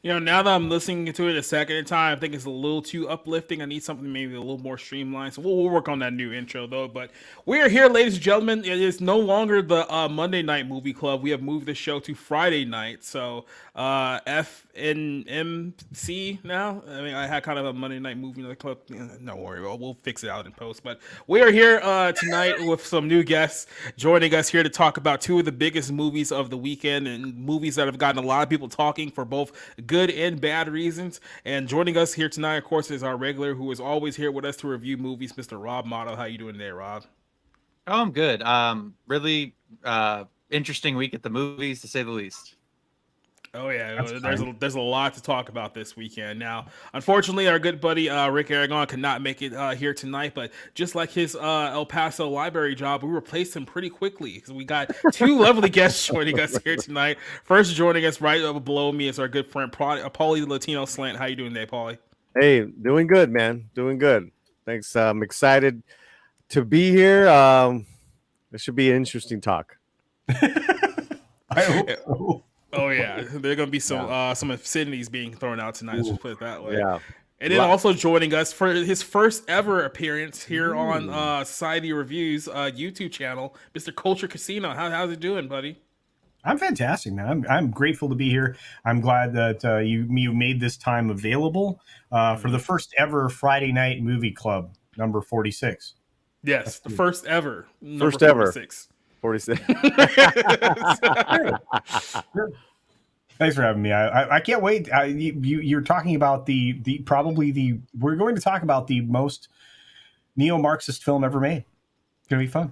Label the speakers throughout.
Speaker 1: Now that I'm listening to it a second time, I think it's a little too uplifting. I need something maybe a little more streamlined. So we'll work on that new intro, though. But we are here, ladies and gentlemen. It is no longer the Monday night movie club. We have moved the show to Friday night. So FNMC now. I mean, I had kind of a Monday night movie club. Don't worry, we'll fix it out in post. But we are here tonight with some new guests joining us here to talk about two of the biggest movies of the weekend and movies that have gotten a lot of people talking for both good and bad reasons. And joining us here tonight, of course, is our regular who is always here with us to review movies, Mr. Rob Motto. How you doing today, Rob?
Speaker 2: Oh, I'm good. Really interesting week at the movies, to say the least.
Speaker 1: Oh yeah, there's a lot to talk about this weekend. Now, unfortunately, our good buddy Rick Aragon could not make it here tonight, but just like his El Paso library job, we replaced him pretty quickly because we got two lovely guests joining us here tonight. First, joining us right below me is our good friend Paulie the Latino Slant. How you doing today, Paulie?
Speaker 3: Hey, doing good, man. Doing good. Thanks. I'm excited to be here. This should be an interesting talk.
Speaker 4: I hope so.
Speaker 1: Oh yeah, there are gonna be some obscenities being thrown out tonight. Let's just put it that way.
Speaker 3: Yeah.
Speaker 1: And then also joining us for his first ever appearance here on Society Reviews YouTube channel, Mr. Culture Casino. How's it doing, buddy?
Speaker 4: I'm fantastic, man. I'm grateful to be here. I'm glad that you made this time available for the first ever Friday night movie club, number 46.
Speaker 1: Yes, the first ever.
Speaker 3: First ever.
Speaker 1: 46.
Speaker 3: 46.
Speaker 4: Thanks for having me. I can't wait. You're talking about we're going to talk about the most neo-Marxist film ever made. It's going to be fun.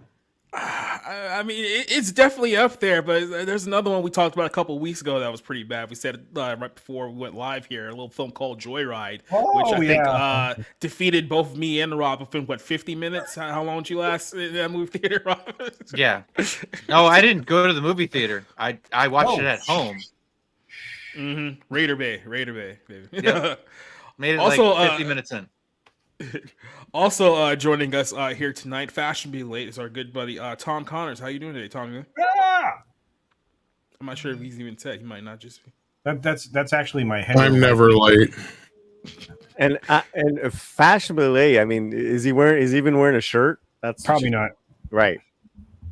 Speaker 1: I mean, it's definitely up there, but there's another one we talked about a couple of weeks ago that was pretty bad. We said it right before we went live here, a little film called Joyride, which I think defeated both me and Rob within, 50 minutes? How long did you last in that movie theater, Rob?
Speaker 2: Yeah. No, I didn't go to the movie theater. I watched it at home.
Speaker 1: Mm-hmm. Raider Bay, baby.
Speaker 2: Yep. Made it
Speaker 1: Also,
Speaker 2: like 50 minutes in.
Speaker 1: Also joining us here tonight, fashionably late, is our good buddy Tom Connors. How you doing today, Tom?
Speaker 4: Yeah.
Speaker 1: I'm not sure if he's even said. He might not just be.
Speaker 4: That's actually my head.
Speaker 5: I'm never late.
Speaker 3: And fashionably late. I mean, is he even wearing a shirt? That's
Speaker 4: probably not.
Speaker 3: Right.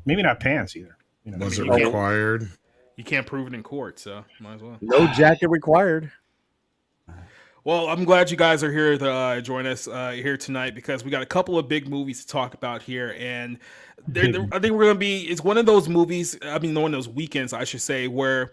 Speaker 4: Maybe not pants either.
Speaker 5: Was it required?
Speaker 1: You can't prove it in court, so might as well.
Speaker 3: No jacket required.
Speaker 1: Well, I'm glad you guys are here to join us here tonight because we got a couple of big movies to talk about here, and I think we're gonna be. It's one of those movies. I mean, one of those weekends, I should say, where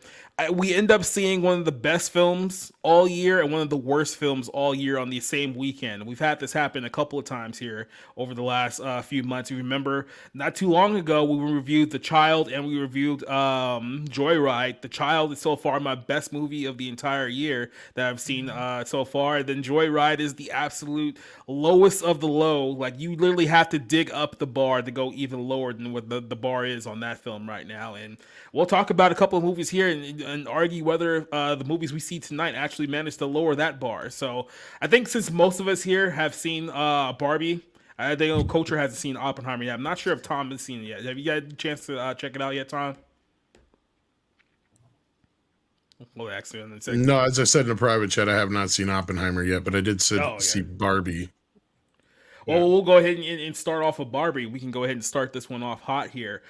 Speaker 1: we end up seeing one of the best films all year and one of the worst films all year on the same weekend. We've had this happen a couple of times here over the last few months. You remember, not too long ago, we reviewed The Child and we reviewed Joyride. The Child is so far my best movie of the entire year that I've seen so far. Then Joyride is the absolute lowest of the low. Like, you literally have to dig up the bar to go even lower than what the bar is on that film right now. And we'll talk about a couple of movies here and argue whether the movies we see tonight actually managed to lower that bar. So I think since most of us here have seen Barbie, I think Culture hasn't seen Oppenheimer yet. I'm not sure if Tom has seen it yet. Have you got a chance to check it out yet, Tom? Well, actually,
Speaker 5: no, as I said in a private chat, I have not seen Oppenheimer yet, but I did see Barbie.
Speaker 1: Well, we'll go ahead and start off with Barbie. We can go ahead and start this one off hot here.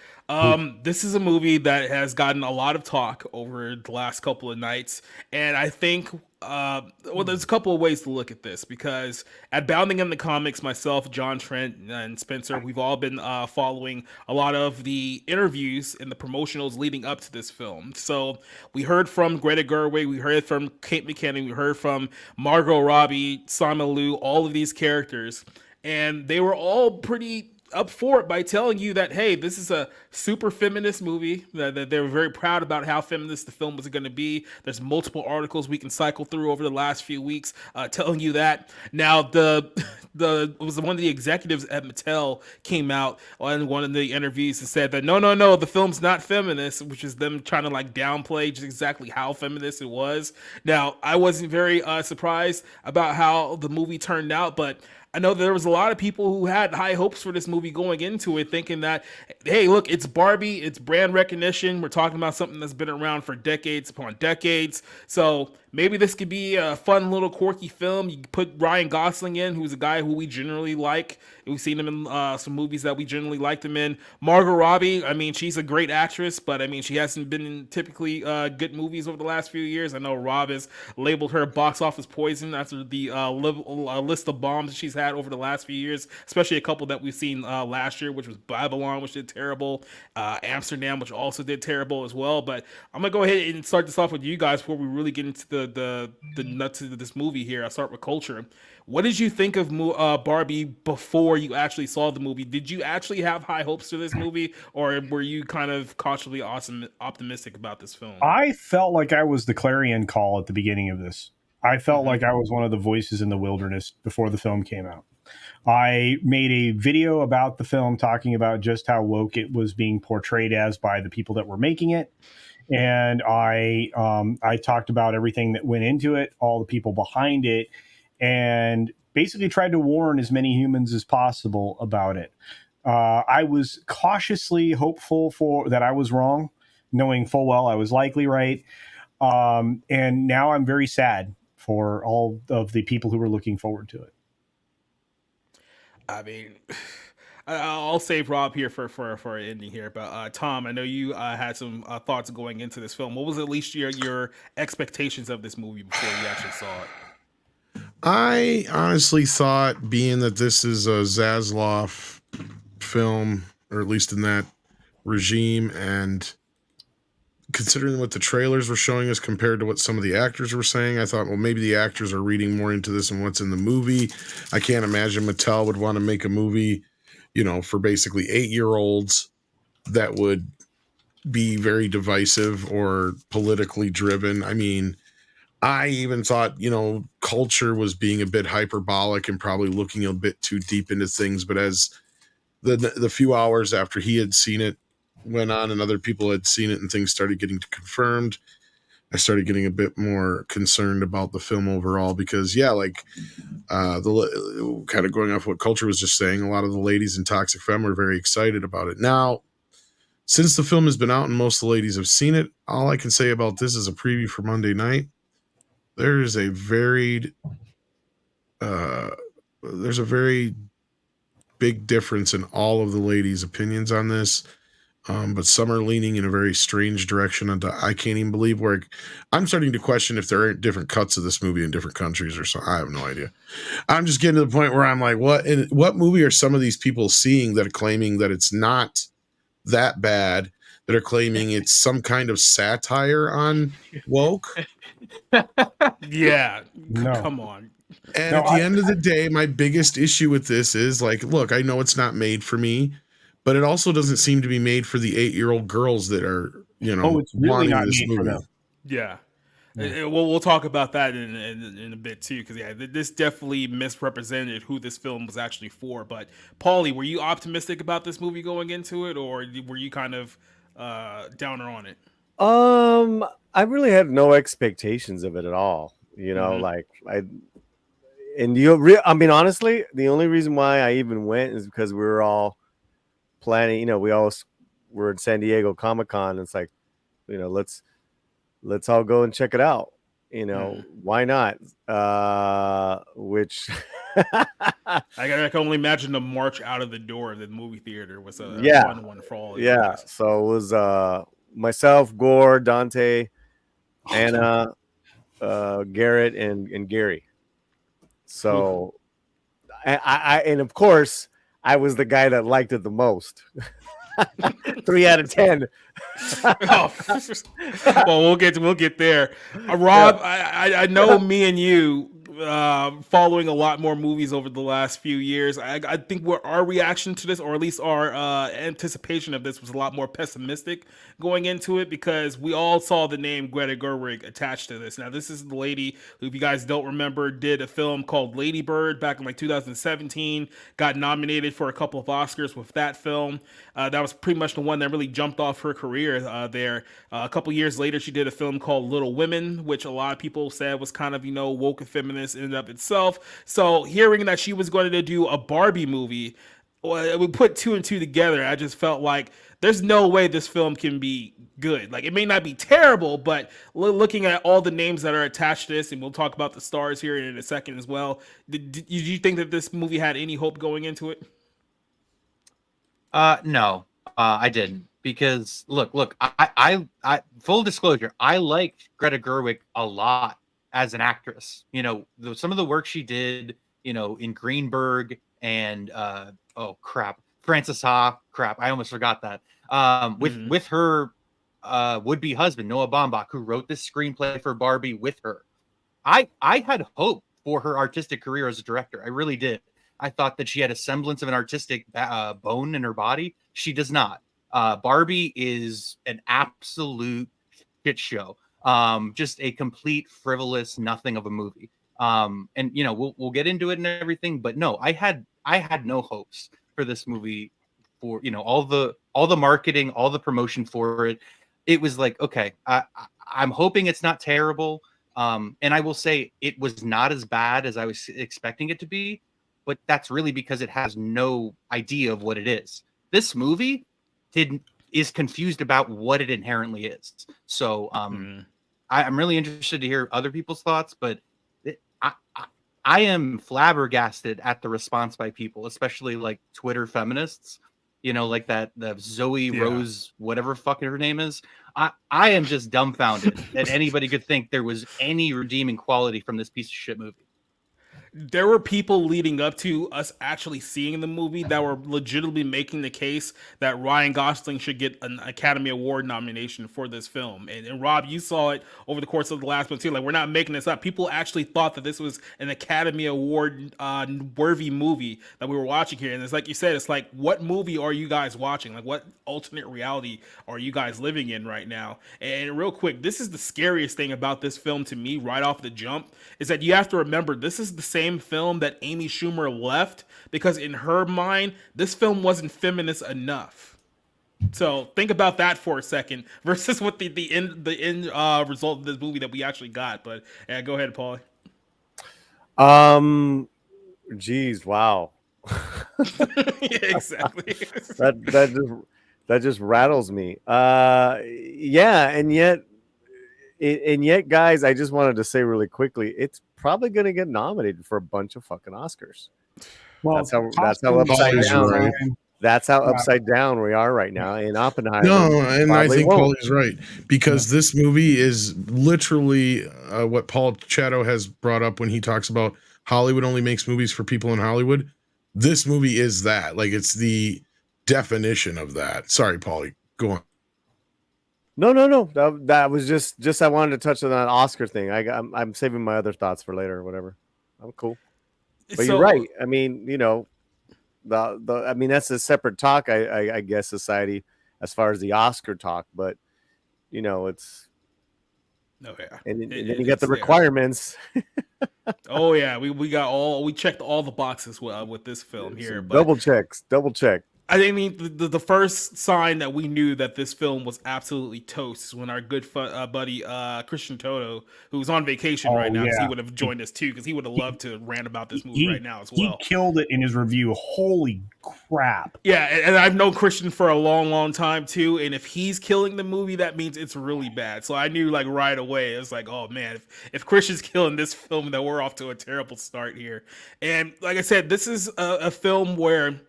Speaker 1: This is a movie that has gotten a lot of talk over the last couple of nights, and I think there's a couple of ways to look at this, because at Bounding in the Comics, myself, John Trent, and Spencer, we've all been following a lot of the interviews and the promotionals leading up to this film. So we heard from Greta Gerwig, we heard from Kate McKinnon, we heard from Margot Robbie, Simu Liu, all of these characters, and they were all pretty up for it by telling you that, hey, this is a super feminist movie, that they were very proud about how feminist the film was going to be. There's multiple articles we can cycle through over the last few weeks telling you that. Now, it was one of the executives at Mattel came out on one of the interviews and said that no, the film's not feminist, which is them trying to like downplay just exactly how feminist it was. Now, I wasn't very surprised about how the movie turned out, but I know there was a lot of people who had high hopes for this movie going into it, thinking that, hey, look, it's Barbie, it's brand recognition. We're talking about something that's been around for decades upon decades. So maybe this could be a fun little quirky film. You put Ryan Gosling in, who's a guy who we generally like. We've seen him in some movies that we generally liked him in. Margot Robbie, I mean, she's a great actress, but I mean, she hasn't been in typically good movies over the last few years. I know Rob has labeled her box office poison after the list of bombs she's had over the last few years, especially a couple that we've seen last year, which was Babylon, which did terrible, Amsterdam, which also did terrible as well. But I'm gonna go ahead and start this off with you guys before we really get into the nuts of this movie here. I'll start with culture. What did you think of Barbie before you actually saw the movie? Did you actually have high hopes for this movie, or were you kind of cautiously optimistic about this film?
Speaker 4: I felt like I was the clarion call at the beginning of this. I felt like I was one of the voices in the wilderness before the film came out. I made a video about the film talking about just how woke it was being portrayed as by the people that were making it. And I talked about everything that went into it, all the people behind it, and basically tried to warn as many humans as possible about it. I was cautiously hopeful for that I was wrong, knowing full well I was likely right. And now I'm very sad for all of the people who were looking forward to it.
Speaker 1: I mean, I'll save Rob here for an ending here. But Tom, I know you had some thoughts going into this film. What was at least your expectations of this movie before you actually saw it?
Speaker 5: I honestly thought, being that this is a Zaslav film, or at least in that regime, and considering what the trailers were showing us compared to what some of the actors were saying, I thought, well, maybe the actors are reading more into this than what's in the movie. I can't imagine Mattel would want to make a movie, for basically 8-year-olds that would be very divisive or politically driven. I mean, I even thought, culture was being a bit hyperbolic and probably looking a bit too deep into things. But as the few hours after he had seen it went on and other people had seen it and things started getting confirmed, I started getting a bit more concerned about the film overall because, the kind of going off what culture was just saying, a lot of the ladies in Toxic Femme were very excited about it. Now, since the film has been out and most of the ladies have seen it, all I can say about this is a preview for Monday night. There's a very big difference in all of the ladies' opinions on this. But some are leaning in a very strange direction. And I can't even believe where I'm starting to question if there aren't different cuts of this movie in different countries or so. I have no idea. I'm just getting to the point where I'm like, what movie are some of these people seeing that are claiming that it's not that bad, that are claiming it's some kind of satire on woke?
Speaker 1: Yeah,
Speaker 4: No.
Speaker 1: come on.
Speaker 5: And at the end of the day, my biggest issue with this is look, I know it's not made for me, but it also doesn't seem to be made for the 8-year-old girls that are,
Speaker 4: it's really
Speaker 5: wanting
Speaker 4: not
Speaker 5: this
Speaker 4: made for
Speaker 5: movie.
Speaker 4: them.
Speaker 1: Yeah. We'll talk about that in a bit too, because this definitely misrepresented who this film was actually for. But Paulie, were you optimistic about this movie going into it, or were you kind of downer on it?
Speaker 3: I really had no expectations of it at all. I mean, honestly, the only reason why I even went is because we were all planning. We all were in San Diego Comic-Con. It's like, let's all go and check it out. Why not? Which
Speaker 1: I can only imagine the march out of the door of the movie theater was a fun one for all of you
Speaker 3: yeah.
Speaker 1: guys.
Speaker 3: So it was myself, Gore, Dante, Anna, Garrett, and Gary. So I and of course I was the guy that liked it the most. 3 out of 10.
Speaker 1: Well, we'll get there. Rob, I know me and you following a lot more movies over the last few years. I think our reaction to this, or at least our anticipation of this, was a lot more pessimistic going into it because we all saw the name Greta Gerwig attached to this. Now, this is the lady who, if you guys don't remember, did a film called Lady Bird back in 2017, got nominated for a couple of Oscars with that film. That was pretty much the one that really jumped off her career there. A couple years later, she did a film called Little Women, which a lot of people said was kind of, woke and feminist in and of itself. So hearing that she was going to do a Barbie movie, we put 2 and 2 together. I just felt like there's no way this film can be good. Like, it may not be terrible, but looking at all the names that are attached to this, and we'll talk about the stars here in a second as well. Did you think that this movie had any hope going into it?
Speaker 2: No, I didn't, because look, I full disclosure, I liked Greta Gerwig a lot as an actress. You know, some of the work she did, you know, in Greenberg and oh crap, Frances Ha, crap, I almost forgot that. With her would-be husband Noah Baumbach, who wrote this screenplay for Barbie with her. I had hope for her artistic career as a director. I really did. I thought that she had a semblance of an artistic bone in her body. She does not. Barbie is an absolute shit show. Just a complete frivolous nothing of a movie. And you know, we'll get into it and everything, but no, I had no hopes for this movie. For, you know, all the marketing, all the promotion for it. It was like, okay, I'm hoping it's not terrible. And I will say it was not as bad as I was expecting it to be. But that's really because it has no idea of what it is. This movie is confused about what it inherently is. So I'm really interested to hear other people's thoughts, but I am flabbergasted at the response by people, especially like Twitter feminists, you know, like the Zoe Rose, whatever fucking her name is. I am just dumbfounded that anybody could think there was any redeeming quality from this piece of shit movie.
Speaker 1: There were people leading up to us actually seeing the movie that were legitimately making the case that Ryan Gosling should get an Academy Award nomination for this film. And Rob, you saw it over the course of the last one too. Like, we're not making this up. People actually thought that this was an Academy Award worthy movie that we were watching here. And it's like you said, it's like, what movie are you guys watching? Like, what alternate reality are you guys living in right now? And real quick, this is the scariest thing about this film to me right off the jump, is that you have to remember this is the same film that Amy Schumer left because in her mind this film wasn't feminist enough. So think about that for a second versus what the end result of this movie that we actually got. But yeah, go ahead, Paulie.
Speaker 3: Geez, wow.
Speaker 1: Yeah, exactly.
Speaker 3: that just rattles me. Yeah, and yet, guys, I just wanted to say really quickly, it's probably going to get nominated for a bunch of fucking Oscars.
Speaker 4: Well,
Speaker 3: that's how upside down.
Speaker 5: Right.
Speaker 3: That's how upside down we are right now. In Oppenheimer,
Speaker 5: No, and I think
Speaker 3: won't.
Speaker 5: Paul is right, because this movie is literally what Paul Chatto has brought up when he talks about Hollywood only makes movies for people in Hollywood. This movie is that. Like, it's the definition of that. Sorry, Paulie, go on.
Speaker 3: No. That was just I wanted to touch on that Oscar thing. I'm saving my other thoughts for later or whatever. I'm cool. But you're right. I mean, you know, I mean, that's a separate talk, I guess, society, as far as the Oscar talk. But you know, it's and then you got the requirements.
Speaker 1: Oh yeah, we checked all the boxes with this film here. But
Speaker 3: Double check.
Speaker 1: I mean, the first sign that we knew that this film was absolutely toast is when our good buddy Christian Toto, who's on vacation right now, he would have joined us too, because he would have loved to rant about this movie right now as well.
Speaker 4: He killed it in his review. Holy crap!
Speaker 1: Yeah, and I've known Christian for a long time too, and if he's killing the movie, that means it's really bad. So I knew like right away, it was like, oh man, if Christian's killing this film, then we're off to a terrible start here. And like I said, this is a film where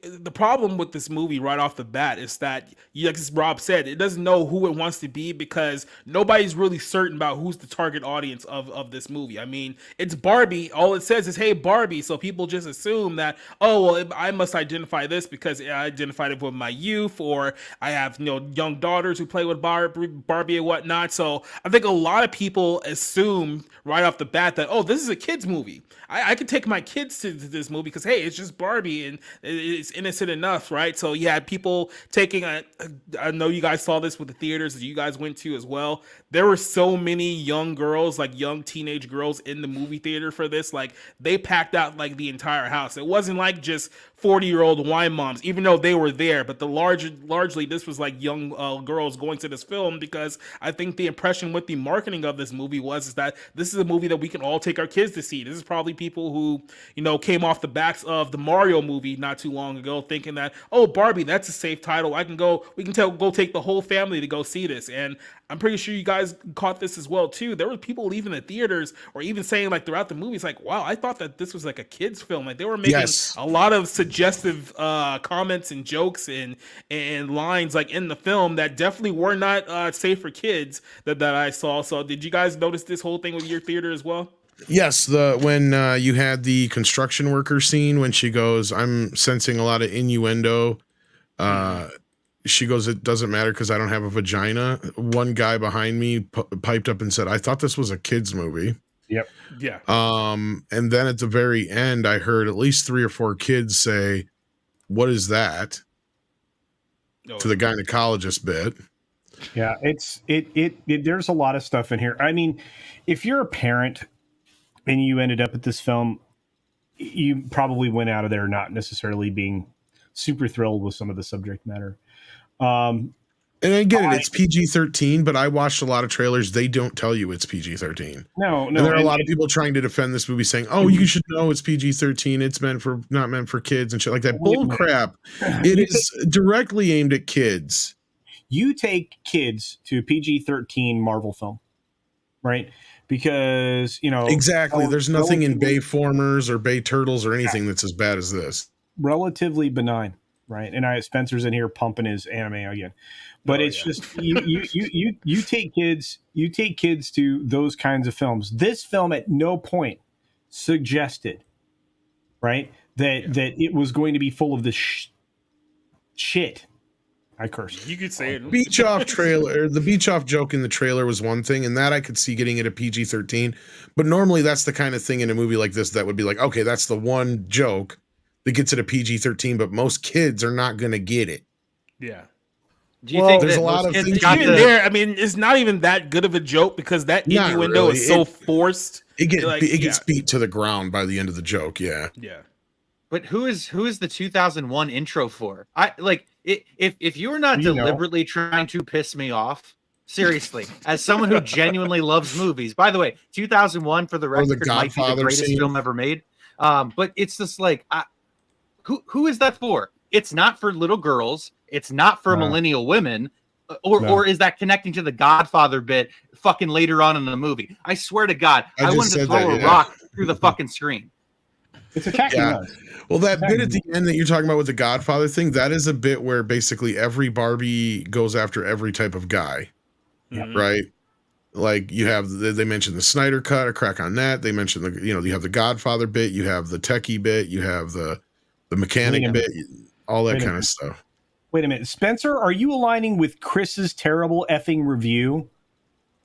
Speaker 1: the problem with this movie right off the bat is that, like Rob said, it doesn't know who it wants to be, because nobody's really certain about who's the target audience of this movie. I mean, it's Barbie. All it says is, hey, Barbie. So people just assume that, oh, well, I must identify this because I identified it with my youth, or I have, you know, young daughters who play with Barbie and whatnot. So I think a lot of people assume right off the bat that, oh, this is a kid's movie. I could take my kids to this movie because, hey, it's just Barbie and it's innocent enough, right? So you had people taking I know you guys saw this with the theaters that you guys went to as well. There were so many young girls, like young teenage girls in the movie theater for this. Like, they packed out like the entire house. It wasn't like just 40-year-old wine moms, even though they were there. But largely this was like young girls going to this film, because I think the impression with the marketing of this movie is that this is a movie that we can all take our kids to see. This is probably people who, came off the backs of the Mario movie not too long ago, thinking that, oh, Barbie, that's a safe title. We can go take the whole family to go see this. And I'm pretty sure you guys caught this as well too. There were people leaving the theaters, or even saying like throughout the movies, like, wow, I thought that this was like a kid's film. Like they were making a lot of suggestive comments and jokes and lines like in the film that definitely were not safe for kids that I saw. So did you guys notice this whole thing with your theater as well?
Speaker 5: Yes, when you had the construction worker scene, when she goes, I'm sensing a lot of innuendo. She goes, it doesn't matter because I don't have a vagina. One guy behind me piped up and said, I thought this was a kid's movie.
Speaker 4: Yep.
Speaker 1: Yeah.
Speaker 5: And then at the very end, I heard at least 3 or 4 kids say, what is that? To the gynecologist bit.
Speaker 4: Yeah, there's a lot of stuff in here. I mean, if you're a parent and you ended up at this film, you probably went out of there not necessarily being super thrilled with some of the subject matter.
Speaker 5: And I get it, it's PG-13, but I watched a lot of trailers. They don't tell you it's PG-13.
Speaker 4: No.
Speaker 5: And there are a lot of people trying to defend this movie saying, oh, you should know it's PG-13. It's not meant for kids and shit like that. Bull crap. It is directly aimed at kids.
Speaker 4: You take kids to a PG-13 Marvel film, right? Because,
Speaker 5: Exactly. There's nothing in Bayformers or Bay Turtles or anything that's as bad as this.
Speaker 4: Relatively benign. Right, and Spencer's in here pumping his anime again, but just you take kids to those kinds of films. This film at no point suggested, right, that it was going to be full of this shit. I cursed.
Speaker 1: You could say it.
Speaker 5: Beach off trailer. The beach off joke in the trailer was one thing, and that I could see getting it a PG-13. But normally, that's the kind of thing in a movie like this that would be like, okay, that's the one joke that gets it a PG-13, but most kids are not going to get it.
Speaker 1: Yeah.
Speaker 2: Do you think
Speaker 5: there's
Speaker 2: that
Speaker 5: a lot of
Speaker 2: kids
Speaker 5: things
Speaker 2: got
Speaker 1: there? I mean, it's not even that good of a joke because that innuendo is so forced.
Speaker 5: It gets beat to the ground by the end of the joke. Yeah.
Speaker 1: Yeah.
Speaker 2: But who is the 2001 intro for? If you are not deliberately trying to piss me off, seriously, as someone who genuinely loves movies. By the way, 2001 for the record might be the greatest film ever made. But it's just like, who is that for? It's not for little girls. It's not for millennial women. Or is that connecting to the Godfather bit fucking later on in the movie? I swear to God, I wanted to throw a rock through the fucking screen.
Speaker 4: It's attacking us.
Speaker 5: Well, that bit at the end that you're talking about with the Godfather thing, that is a bit where basically every Barbie goes after every type of guy.
Speaker 1: Mm-hmm.
Speaker 5: Right? Like you have, they mentioned the Snyder cut, a crack on that. They mentioned you have the Godfather bit, you have the techie bit, you have the mechanic bit, all that kind of stuff.
Speaker 4: Wait a minute, Spencer, are you aligning with Chris's terrible effing review?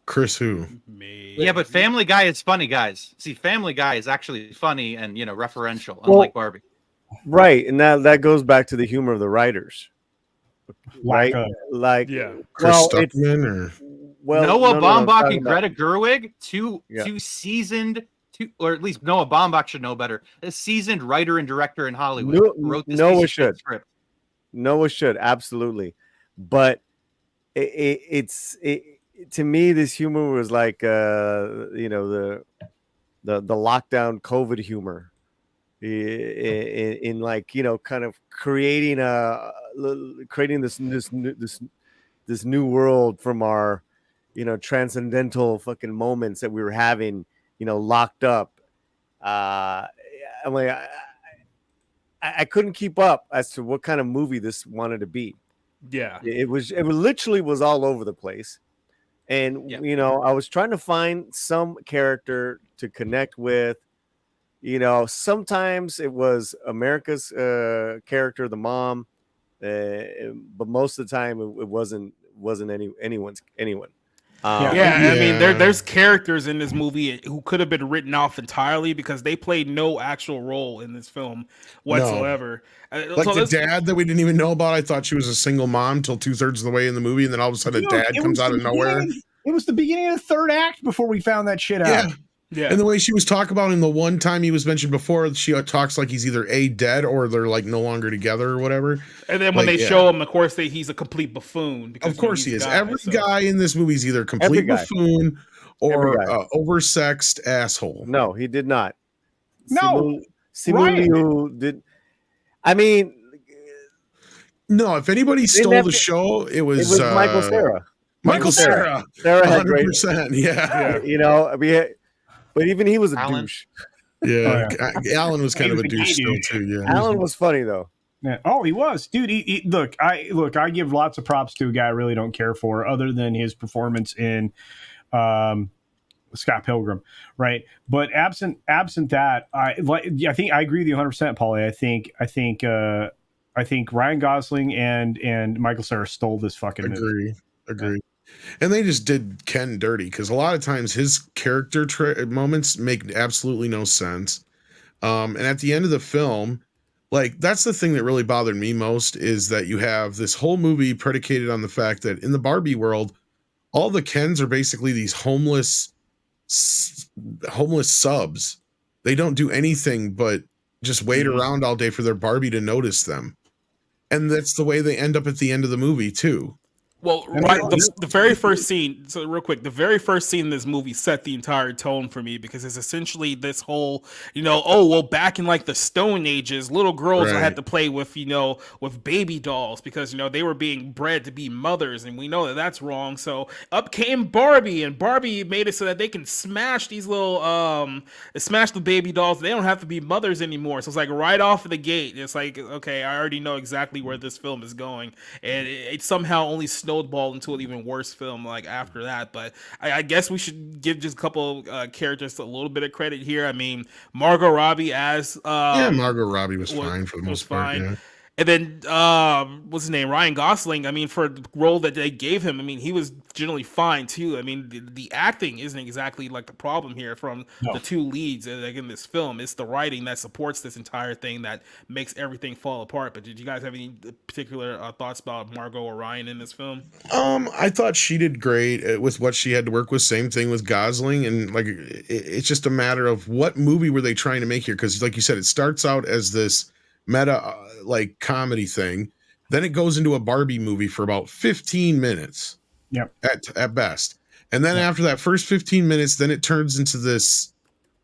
Speaker 5: Chris who?
Speaker 1: Me.
Speaker 2: Yeah, but Family Guy is funny, guys. See, Family Guy is actually funny and referential, unlike Barbie.
Speaker 3: Right, and that goes back to the humor of the writers, right?
Speaker 5: Chris Stuckman
Speaker 2: Noah Baumbach and Greta Gerwig, two seasoned, or at least Noah Baumbach should know better. A seasoned writer and director in Hollywood wrote this
Speaker 3: Noah should.
Speaker 2: script.
Speaker 3: Noah should, absolutely, but it's to me, this humor was like the lockdown COVID humor, in like kind of creating this new world from our transcendental fucking moments that we were having locked up. I couldn't keep up as to what kind of movie this wanted to be.
Speaker 1: Yeah,
Speaker 3: it literally was all over the place. And, I was trying to find some character to connect with. Sometimes it was America's character, the mom, but most of the time it wasn't anyone.
Speaker 1: I mean, there's characters in this movie who could have been written off entirely because they played no actual role in this film whatsoever.
Speaker 5: Like the dad that we didn't even know about. I thought she was a single mom till 2/3 of the way in the movie, and then all of a sudden a dad comes out of nowhere.
Speaker 4: It was the beginning of the third act before we found that shit out.
Speaker 1: Yeah.
Speaker 5: And the way she was talking about him the one time he was mentioned before, she talks like he's either dead or they're like no longer together or whatever.
Speaker 1: And then when
Speaker 5: Like,
Speaker 1: they show him, of course, he's a complete buffoon. Because,
Speaker 5: of course he
Speaker 1: he's
Speaker 5: is.
Speaker 1: a guy,
Speaker 5: Every
Speaker 1: so.
Speaker 5: guy in this movie is either a complete
Speaker 3: guy.
Speaker 5: buffoon or
Speaker 3: Every guy.
Speaker 5: oversexed asshole.
Speaker 3: No, he did not.
Speaker 4: No,
Speaker 3: Simu
Speaker 4: Ryan.
Speaker 3: Liu did. I mean,
Speaker 5: No, if anybody stole
Speaker 3: have
Speaker 5: the
Speaker 3: to-
Speaker 5: show, it was
Speaker 3: Michael Cera.
Speaker 5: Michael Cera.
Speaker 3: Sarah had great.
Speaker 5: 100%. Yeah.
Speaker 3: You know, but even he was a
Speaker 2: Alan.
Speaker 3: douche.
Speaker 5: Yeah. Alan was kind
Speaker 4: He
Speaker 5: of a
Speaker 4: was a
Speaker 5: douche
Speaker 4: gay
Speaker 5: still
Speaker 4: douche.
Speaker 5: too. Yeah.
Speaker 3: Alan was funny though.
Speaker 4: Yeah. Oh, he was, dude. Look, I give lots of props to a guy I really don't care for, other than his performance in Scott Pilgrim, right? But absent that, I think I agree with you 100%, Paulie. I think Ryan Gosling and Michael Cera stole this fucking movie.
Speaker 5: Agree. And they just did Ken dirty because a lot of times his character moments make absolutely no sense. And at the end of the film, like that's the thing that really bothered me most is that you have this whole movie predicated on the fact that in the Barbie world, all the Kens are basically these homeless subs. They don't do anything but just wait around all day for their Barbie to notice them. And that's the way they end up at the end of the movie too.
Speaker 1: Well, right, the very first scene, so real quick, the very first scene in this movie set the entire tone for me because it's essentially this whole, back in like the Stone Ages, little girls had to play with, with baby dolls because, they were being bred to be mothers and we know that that's wrong. So up came Barbie and Barbie made it so that they can smash these little, smash the baby dolls. They don't have to be mothers anymore. So it's like right off of the gate, it's like, okay, I already know exactly where this film is going. And it somehow only snowballed into an even worse film like after that. But I guess we should give just a couple characters a little bit of credit here. I mean, Margot Robbie as
Speaker 5: Margot Robbie was fine for the most part. Yeah.
Speaker 1: And then what's his name? Ryan Gosling. I mean, for the role that they gave him, I mean, he was generally fine too. I mean, the acting isn't exactly like the problem here from the two leads like in this film. It's the writing that supports this entire thing that makes everything fall apart. But did you guys have any particular thoughts about Margot or Ryan in this film?
Speaker 5: I thought she did great with what she had to work with. Same thing with Gosling, and like it's just a matter of what movie were they trying to make here? Because like you said, it starts out as this meta like comedy thing, then it goes into a Barbie movie for about 15 minutes at best, and then after that first 15 minutes then it turns into this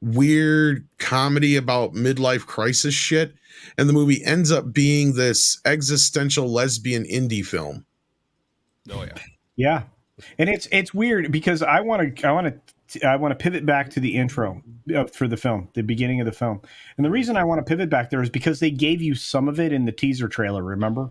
Speaker 5: weird comedy about midlife crisis shit, and the movie ends up being this existential lesbian indie film.
Speaker 4: Yeah, and it's weird because I want to pivot back to the intro for the film, the beginning of the film. And the reason I want to pivot back there is because they gave you some of it in the teaser trailer, remember?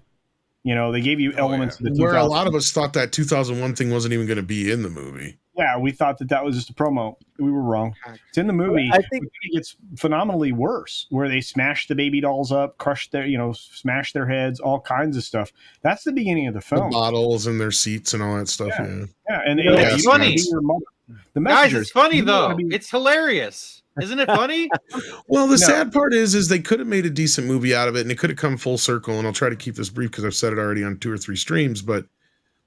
Speaker 4: They gave you elements of the
Speaker 5: where a lot of us thought that 2001 thing wasn't even going to be in the movie.
Speaker 4: Yeah, we thought that was just a promo. We were wrong. It's in the movie.
Speaker 3: I think
Speaker 4: it gets phenomenally worse, where they smash the baby dolls up, crush their, smash their heads, all kinds of stuff. That's the beginning of the film.
Speaker 5: The bottles and their seats and all that stuff.
Speaker 4: Yeah, and
Speaker 2: it's funny.
Speaker 4: The
Speaker 2: guys, it's funny though. It's hilarious. Isn't it funny?
Speaker 5: Well, the sad part is they could have made a decent movie out of it, and it could have come full circle. And I'll try to keep this brief because I've said it already on 2 or 3 streams. But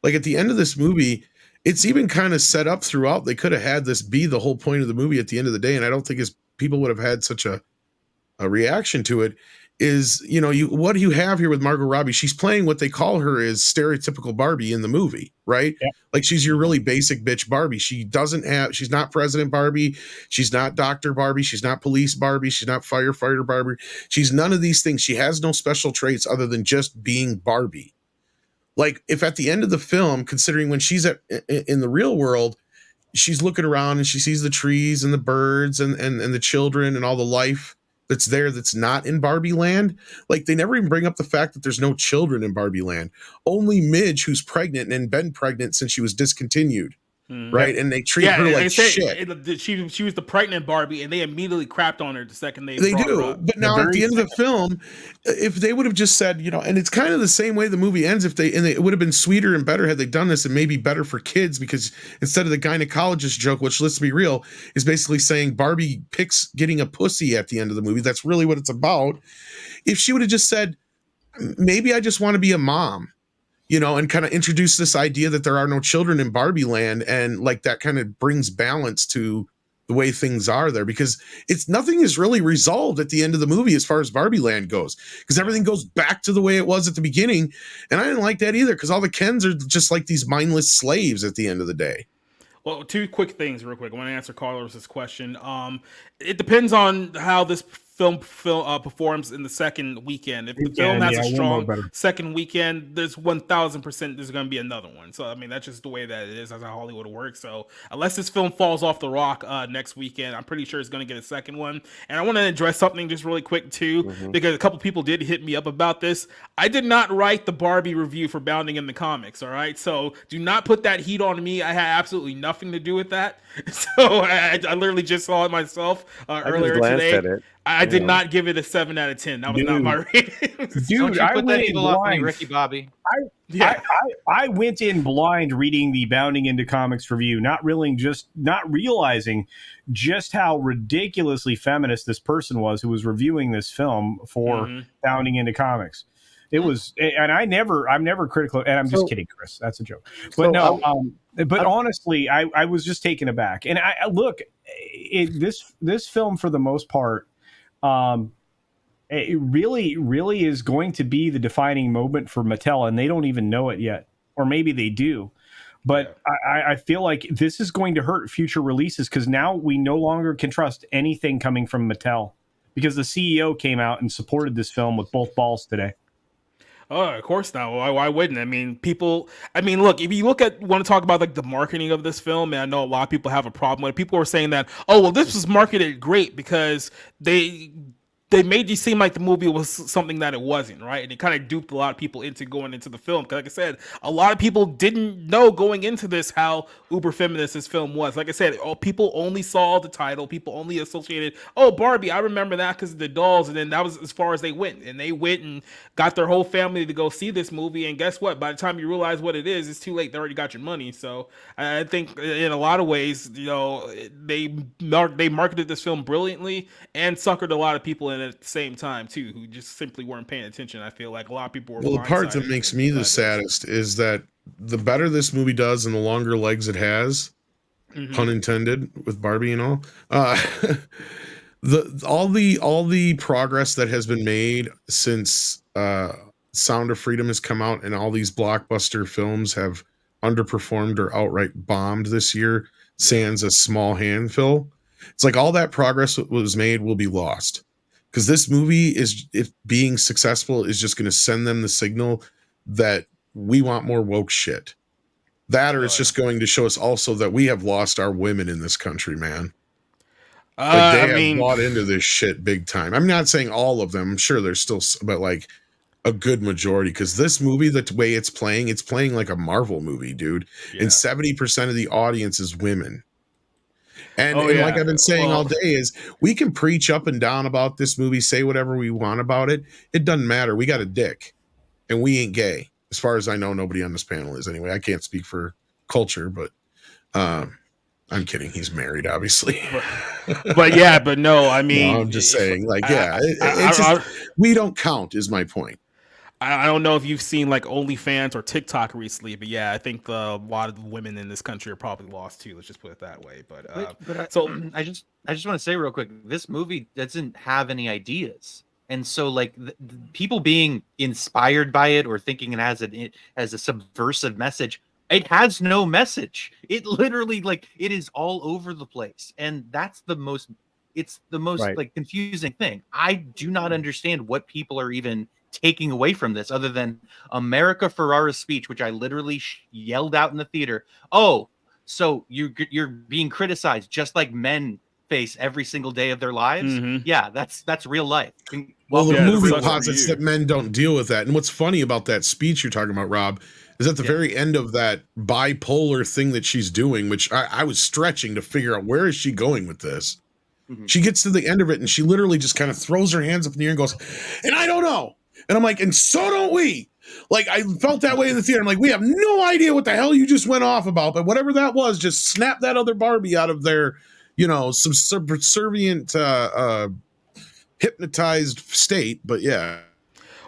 Speaker 5: like at the end of this movie, it's even kind of set up throughout. They could have had this be the whole point of the movie at the end of the day, and I don't think people would have had such a reaction to it. Is what you have here with Margot Robbie? She's playing what they call her is stereotypical Barbie in the movie, right? Yeah. Like she's your really basic bitch Barbie. She's not President Barbie. She's not Dr. Barbie. She's not Police Barbie. She's not Firefighter Barbie. She's none of these things. She has no special traits other than just being Barbie. Like if at the end of the film, considering when she's in the real world, she's looking around and she sees the trees and the birds and the children and all the life that's there that's not in Barbie land. Like they never even bring up the fact that there's no children in Barbie land. Only Midge, who's pregnant and been pregnant since she was discontinued. Right, and they treat her like shit.
Speaker 1: She was the pregnant Barbie, and they immediately crapped on her the second they
Speaker 5: do.
Speaker 1: Her up.
Speaker 5: But now at the end of the film, if they would have just said, and it's kind of the same way the movie ends. It would have been sweeter and better had they done this, and maybe better for kids because instead of the gynecologist joke, which let's be real, is basically saying Barbie picks getting a pussy at the end of the movie. That's really what it's about. If she would have just said, maybe I just want to be a mom. And kind of introduce this idea that there are no children in Barbie land, and like that kind of brings balance to the way things are there, because it's nothing is really resolved at the end of the movie as far as Barbie Land goes, because everything goes back to the way it was at the beginning. And I didn't like that either, because all the Kens are just like these mindless slaves at the end of the day.
Speaker 1: Well, two quick things, real quick. I want to answer Carlos's question. It depends on how this film performs in the second weekend. If the film has a strong second weekend, there's 1,000% there's going to be another one. So I mean, that's just the way that it is. That's how Hollywood works. So unless this film falls off the rock next weekend, I'm pretty sure it's going to get a second one. And I want to address something just really quick too, because a couple people did hit me up about this. I did not write the Barbie review for Bounding in the Comics. All right, so do not put that heat on me. I had absolutely nothing to do with that. So I literally just saw it myself earlier today. I did not give it a 7 out of 10. That was not my rating.
Speaker 4: Dude,
Speaker 2: I put that evil off me, Ricky Bobby.
Speaker 4: I went in blind reading the Bounding into Comics review, not realizing just how ridiculously feminist this person was who was reviewing this film for Bounding into Comics. It was, and I'm never critical, and I'm just kidding, Chris. That's a joke. But but honestly, I was just taken aback. And I look, this film for the most part, it really is going to be the defining moment for Mattel, and they don't even know it yet, or maybe they do. But I feel like this is going to hurt future releases, because now we no longer can trust anything coming from Mattel, because the CEO came out and supported this film with both balls today.
Speaker 1: Oh, of course not. Why wouldn't? I mean, look, if you want to talk about like the marketing of this film, and I know a lot of people have a problem with it. People were saying that, oh, well, this was marketed great because they made you seem like the movie was something that it wasn't, right? And it kind of duped a lot of people into going into the film. Because like I said, a lot of people didn't know going into this how uber feminist this film was. Like I said, people only saw the title. People only associated, oh, Barbie, I remember that because of the dolls. And then that was as far as they went. And they went and got their whole family to go see this movie. And guess what? By the time you realize what it is, it's too late. They already got your money. So I think in a lot of ways, they marketed this film brilliantly and suckered a lot of people in at the same time too, who just simply weren't paying attention. I feel like a lot of people were.
Speaker 5: Well, the part that makes me the saddest is that the better this movie does and the longer legs it has, pun intended, with Barbie and all, all the progress that has been made since Sound of Freedom has come out, and all these blockbuster films have underperformed or outright bombed this year, sans a small handful. It's like all that progress that was made will be lost. Because this movie if being successful, is just going to send them the signal that we want more woke shit. That, or it's just going to show us also that we have lost our women in this country, man. Like they have bought into this shit big time. I'm not saying all of them. I'm sure there's still, but like a good majority. Because this movie, the way it's playing like a Marvel movie, dude. Yeah. And 70% of the audience is women. And like I've been saying all day, is we can preach up and down about this movie, say whatever we want about it. It doesn't matter. We got a dick, and we ain't gay. As far as I know, nobody on this panel is anyway. I can't speak for culture, but I'm kidding. He's married, obviously.
Speaker 1: but no, I mean,
Speaker 5: no, I'm just saying, like, it's just, we don't count is my point.
Speaker 1: I don't know if you've seen like OnlyFans or TikTok recently, but yeah, I think a lot of the women in this country are probably lost too. Let's just put it that way. But
Speaker 2: I just want to say real quick, this movie doesn't have any ideas, and so like the people being inspired by it or thinking it has a subversive message, it has no message. It literally, like, it is all over the place, and that's the most. It's the most like confusing thing. I do not understand what people are even taking away from this, other than America Ferrera's speech, which I literally yelled out in the theater. Oh, so you're being criticized just like men face every single day of their lives. Yeah, that's real life.
Speaker 5: Well, the movie posits that men don't deal with that. And what's funny about that speech you're talking about, Rob, is at the very end of that bipolar thing that she's doing, which I was stretching to figure out, where is she going with this? She gets to the end of it and she literally just kind of throws her hands up in the air and goes, and I don't know. And I'm like, and so don't we. Like, I felt that way in the theater. I'm like, we have no idea what the hell you just went off about, but whatever that was, just snap that other Barbie out of their, subservient, hypnotized state. But yeah.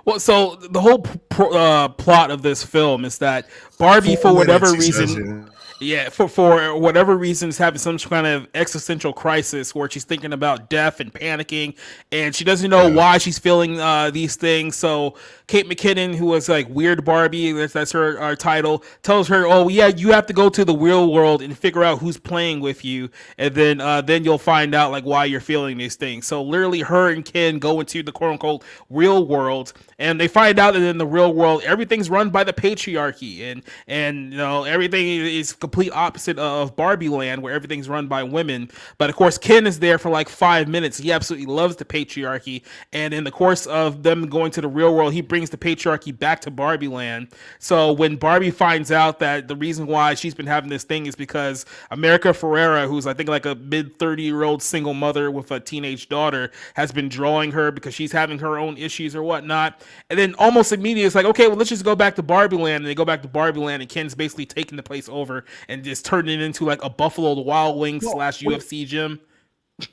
Speaker 1: Well, so the whole plot of this film is that Barbie, for whatever reason, Yeah, for whatever reasons, having some kind of existential crisis where she's thinking about death and panicking, and she doesn't know why she's feeling these things. So Kate McKinnon, who was like Weird Barbie, that's her title, tells her, "Oh yeah, you have to go to the real world and figure out who's playing with you, and then you'll find out like why you're feeling these things." So literally, her and Ken go into the quote unquote real world, and they find out that in the real world everything's run by the patriarchy, and you know everything is complete opposite of Barbie Land, where everything's run by women. But of course, Ken is there for like 5 minutes. He absolutely loves the patriarchy, and in the course of them going to the real world, he brings the patriarchy back to Barbie Land. So when Barbie finds out that the reason why she's been having this thing is because America Ferrera, who's I think like a mid-30-year-old single mother with a teenage daughter, has been drawing her because she's having her own issues or whatnot. And then almost immediately it's like, okay, well, let's just go back to Barbie Land. And they go back to Barbie Land, and Ken's basically taking the place over and just turning it into like a Buffalo Wild Wings / UFC gym.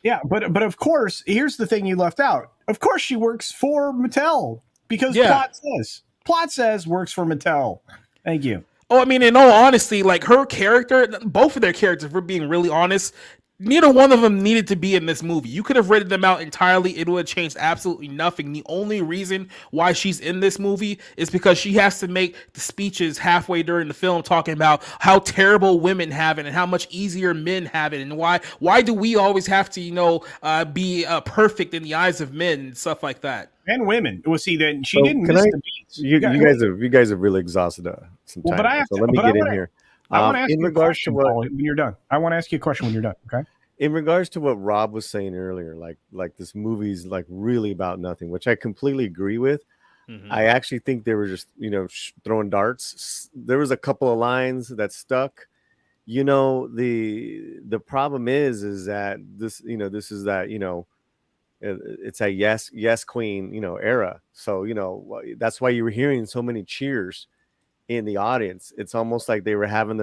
Speaker 4: Yeah, but of course, here's the thing you left out. Of course, she works for Mattel because plot says works for Mattel. Thank you.
Speaker 1: Oh, I mean, in all honesty, like her character, both of their characters, if we're being really honest, neither one of them needed to be in this movie. You could have written them out entirely. It would have changed absolutely nothing. The only reason why she's in this movie is because she has to make the speeches halfway during the film talking about how terrible women have it and how much easier men have it, and why do we always have to, be perfect in the eyes of men and stuff like that.
Speaker 4: And women. Well, see, then she didn't miss the beats.
Speaker 3: You guys have really exhausted some time. Let me get in here.
Speaker 4: I want to ask you a question when you're done. I want to ask you a question when you're done. Okay.
Speaker 3: In regards to what Rob was saying earlier, like this movie's like really about nothing, which I completely agree with. Mm-hmm. I actually think they were just throwing darts. There was a couple of lines that stuck. The problem is that this is that it's a yes queen era. So that's why you were hearing so many cheers in the audience. It's almost like they were having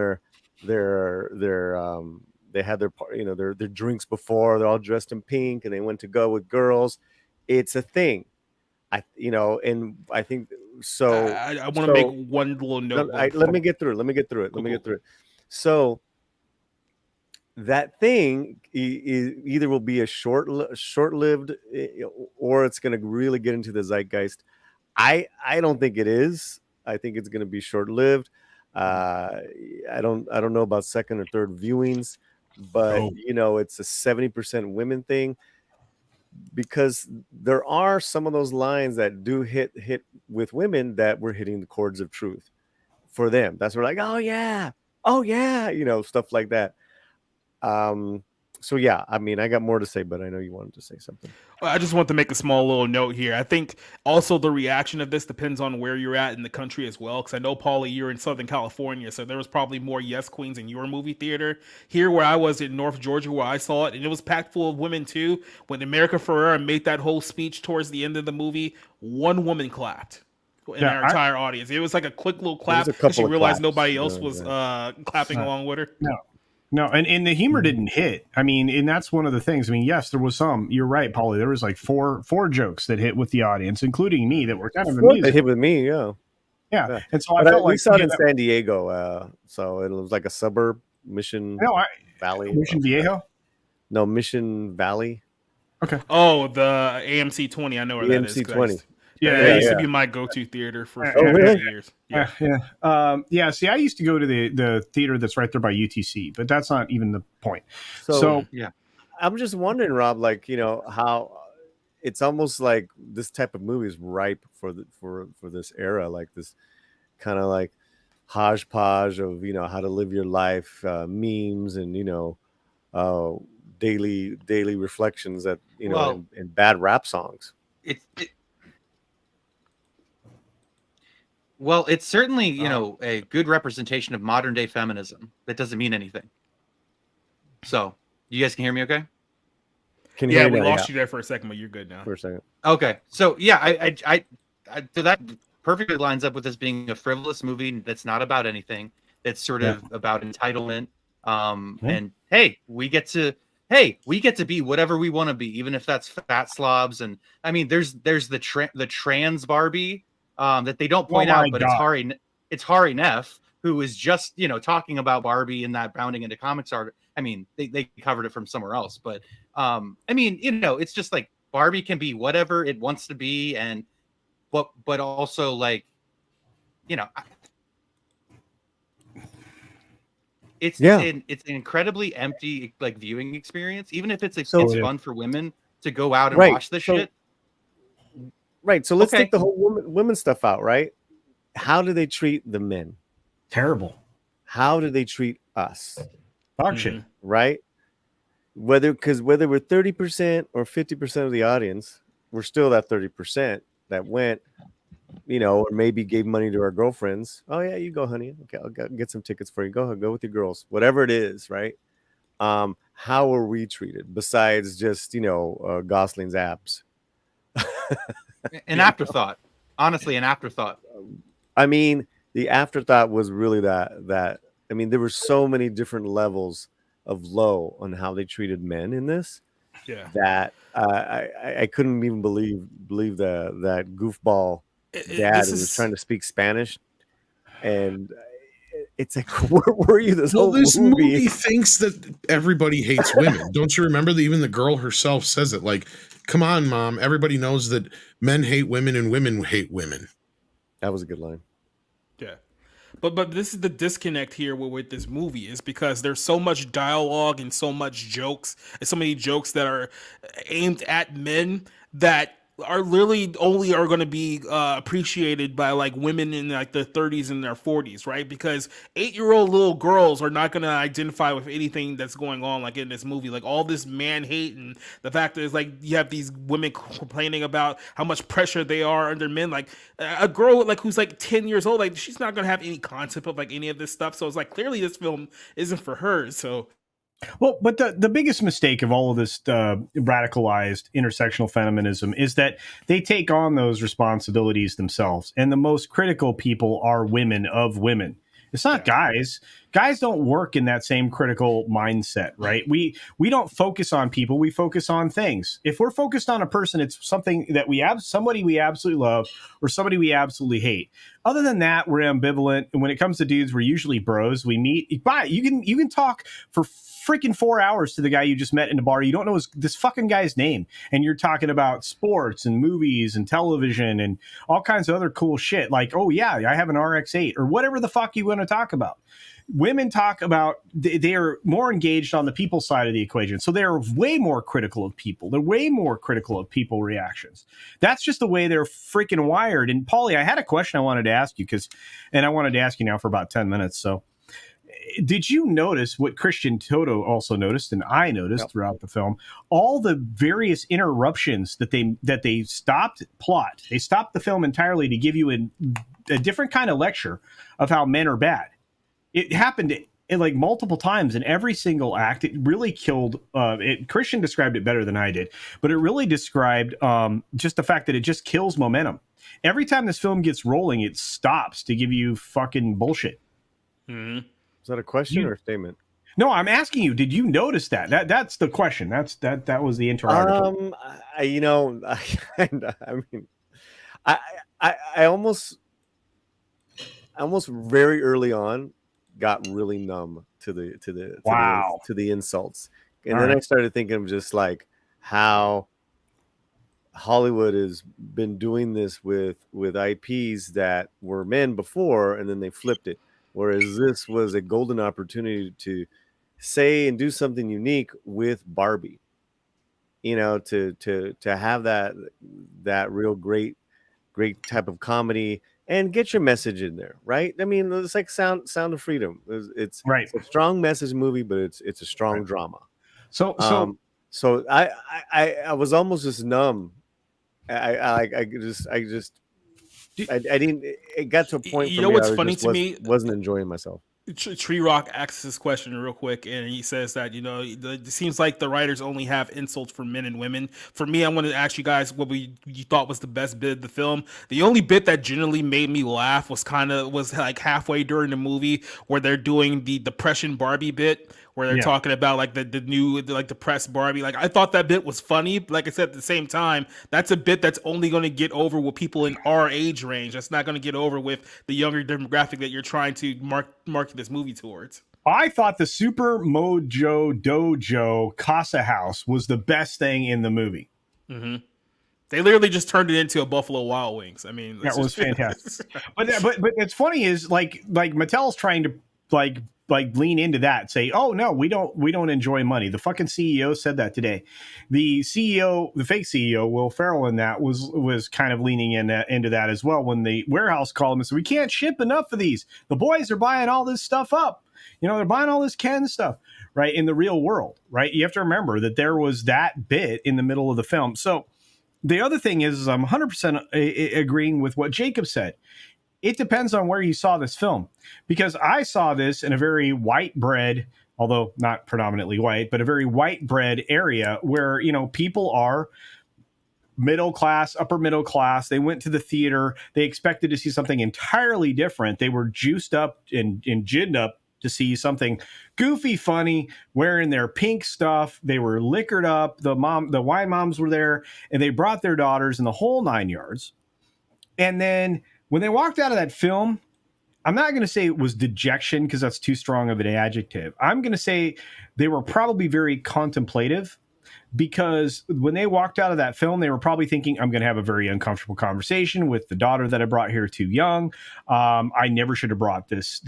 Speaker 3: they had their drinks before. They're all dressed in pink and they went to go with girls. It's a thing. And I think so.
Speaker 1: I want to make one little note.
Speaker 3: Let me get through it. So that thing either will be a short-lived, or it's going to really get into the zeitgeist. I don't think it is. I think it's going to be short-lived. I don't know about second or third viewings, but it's a 70% women thing, because there are some of those lines that do hit with women that were hitting the chords of truth for them. That's where like, oh yeah, stuff like that. So yeah, I mean, I got more to say, but I know you wanted to say something.
Speaker 1: I just want to make a small little note here. I think also the reaction of this depends on where you're at in the country as well. Because I know, Paulie, you're in Southern California, so there was probably more yes queens in your movie theater. Here, where I was in North Georgia, where I saw it, and it was packed full of women too. When America Ferrera made that whole speech towards the end of the movie, one woman clapped in our entire audience. It was like a quick little clap because she realized nobody else was clapping along with her.
Speaker 4: No, and the humor didn't hit. I mean, and that's one of the things. I mean, yes, there was some. You're right, Paulie. There was like four jokes that hit with the audience, including me, that were kind of amusing.
Speaker 3: That hit with me, yeah.
Speaker 4: And so I felt like
Speaker 3: we saw it in San Diego, so it was like a suburb, Mission Valley.
Speaker 4: Mission Viejo?
Speaker 3: No, Mission Valley.
Speaker 1: Okay. Oh, the AMC 20. I know where that is.
Speaker 3: AMC 20.
Speaker 1: It used to be my go-to theater for years.
Speaker 4: Yeah. See, I used to go to the theater that's right there by UTC, but that's not even the point. So
Speaker 2: yeah,
Speaker 3: I'm just wondering, Rob, like how it's almost like this type of movie is ripe for this era, like this kind of like hodgepodge of how to live your life, memes, and daily reflections that and bad rap songs.
Speaker 2: Well, it's certainly, a good representation of modern day feminism. That doesn't mean anything. So, you guys can hear me okay?
Speaker 1: We lost you there for a second, but you're good now.
Speaker 3: For a second.
Speaker 2: Okay. So, yeah, I so that perfectly lines up with this being a frivolous movie that's not about anything. That's sort of about entitlement. And hey, we get to be whatever we want to be, even if that's fat slobs. And I mean, there's the trans Barbie. That they don't point out, but it's Hari Neff, who is just, you know, talking about Barbie and that bounding into comics art. I mean, they covered it from somewhere else, but I mean, you know, it's just like Barbie can be whatever it wants to be, and but also like, you know, it's an incredibly empty like viewing experience, even if it's fun for women to go out and watch this shit.
Speaker 3: Right. So let's take the whole women stuff out, right? How do they treat the men?
Speaker 4: Terrible.
Speaker 3: How do they treat us?
Speaker 4: Dog shit.
Speaker 3: Right? Whether we're 30% or 50% of the audience, we're still that 30% that went, you know, or maybe gave money to our girlfriends. Oh yeah, you go, honey. Okay, I'll get some tickets for you. Go with your girls. Whatever it is, right? How are we treated besides just, you know, Gosling's abs?
Speaker 2: An afterthought. Honestly, an afterthought.
Speaker 3: I mean, the afterthought was really that I mean, there were so many different levels of low on how they treated men in this.
Speaker 1: Yeah.
Speaker 3: That I couldn't even believe that goofball dad who was trying to speak Spanish, and it's like, where were you this whole movie?
Speaker 5: Thinks that everybody hates women. Don't you remember that even the girl herself says it? Like, come on, mom. Everybody knows that men hate women and women hate women.
Speaker 3: That was a good line.
Speaker 1: Yeah. But this is the disconnect here with this movie, is because there's so much dialogue and so much jokes and so many jokes that are aimed at men that are literally only are going to be appreciated by like women in like their 30s and their 40s, right? Because 8-year-old little girls are not going to identify with anything that's going on like in this movie, like all this man hate and the fact that it's like you have these women complaining about how much pressure they are under men. Like a girl like who's like 10 years old, like she's not going to have any concept of like any of this stuff. So it's like clearly this film isn't for her. So
Speaker 4: well, but the biggest mistake of all of this radicalized intersectional feminism is that they take on those responsibilities themselves. And the most critical people are women of women. It's not guys. Guys don't work in that same critical mindset, right? We don't focus on people. We focus on things. If we're focused on a person, it's something that we have, somebody we absolutely love or somebody we absolutely hate. Other than that, we're ambivalent. And when it comes to dudes, we're usually bros. We meet. You can talk for freaking 4 hours to the guy you just met in the bar. You don't know this fucking guy's name. And you're talking about sports and movies and television and all kinds of other cool shit. Like, oh yeah, I have an RX-8 or whatever the fuck you want to talk about. Women talk about, they are more engaged on the people side of the equation. So they're way more critical of people. They're way more critical of people reactions. That's just the way they're freaking wired. And Paulie, I had a question I wanted to ask you and I wanted to ask you now for about 10 minutes. So did you notice what Christian Toto also noticed, and I noticed throughout the film, all the various interruptions that they stopped plot? They stopped the film entirely to give you a different kind of lecture of how men are bad. It happened like multiple times in every single act. It really killed Christian described it better than I did, but it really described just the fact that it just kills momentum. Every time this film gets rolling, it stops to give you fucking bullshit.
Speaker 1: Mm-hmm.
Speaker 3: Is that a question or a statement?
Speaker 4: No, I'm asking you. Did you notice that? That's the question. That was the interrogatory.
Speaker 3: I almost very early on got really numb to the insults, and then I started thinking of just like how Hollywood has been doing this with IPs that were men before, and then they flipped it. Whereas this was a golden opportunity to say and do something unique with Barbie, you know, to have that real great type of comedy and get your message in there, right? I mean, it's like Sound of Freedom. It's a strong message movie, but it's a strong drama. So I was almost just numb. I didn't. It got to a point.
Speaker 1: You know what's funny to
Speaker 3: me? Wasn't enjoying myself.
Speaker 1: Tree Rock asks this question real quick, and he says that it seems like the writers only have insults for men and women. For me, I wanted to ask you guys what you thought was the best bit of the film. The only bit that generally made me laugh was like halfway during the movie where they're doing the depression Barbie bit, where they're talking about like the new like depressed Barbie. Like I thought that bit was funny. Like I said, at the same time, that's a bit that's only going to get over with people in our age range. That's not going to get over with the younger demographic that you're trying to market this movie towards.
Speaker 4: I thought the Super Mojo Dojo Casa House was the best thing in the movie.
Speaker 1: Mm-hmm. They literally just turned it into a Buffalo Wild Wings. I mean,
Speaker 4: that was fantastic. but it's funny is like Mattel's trying to like lean into that and say, oh no, we don't enjoy money. The fucking CEO said that today. The CEO, the fake CEO, Will Ferrell, in that was kind of leaning into that as well. When the warehouse called him and said, we can't ship enough of these. The boys are buying all this stuff up. They're buying all this canned stuff, right? In the real world, right? You have to remember that there was that bit in the middle of the film. So the other thing is I'm 100% agreeing with what Jacob said. It depends on where you saw this film, because I saw this in a very white bread, although not predominantly white, but a very white bread area where, people are middle class, upper middle class. They went to the theater. They expected to see something entirely different. They were juiced up and ginned up to see something goofy, funny, wearing their pink stuff. They were liquored up. The wine moms were there, and they brought their daughters in the whole 9 yards. And then when they walked out of that film, I'm not going to say it was dejection because that's too strong of an adjective. I'm going to say they were probably very contemplative, because when they walked out of that film, they were probably thinking, I'm going to have a very uncomfortable conversation with the daughter that I brought here too young. I never should have brought this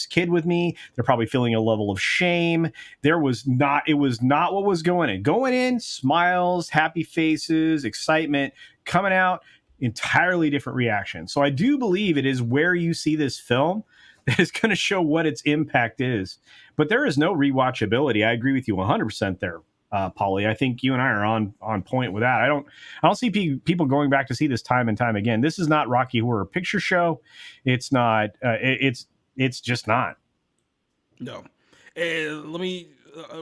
Speaker 4: kid with me. They're probably feeling a level of shame. It was not what was going in. Going in, smiles, happy faces, excitement. Coming out, entirely different reaction. So I do believe it is where you see this film that is going to show what its impact is. But there is no rewatchability. I agree with you 100% there, Paulie. I think you and I are on point with that. I don't see people going back to see this time and time again. This is not Rocky Horror Picture Show. It's not. It's just not.
Speaker 1: No. Let me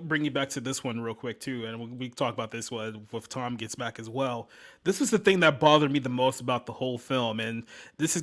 Speaker 1: bring you back to this one real quick too, and we talk about this one if Tom gets back as well. This was the thing that bothered me the most about the whole film, and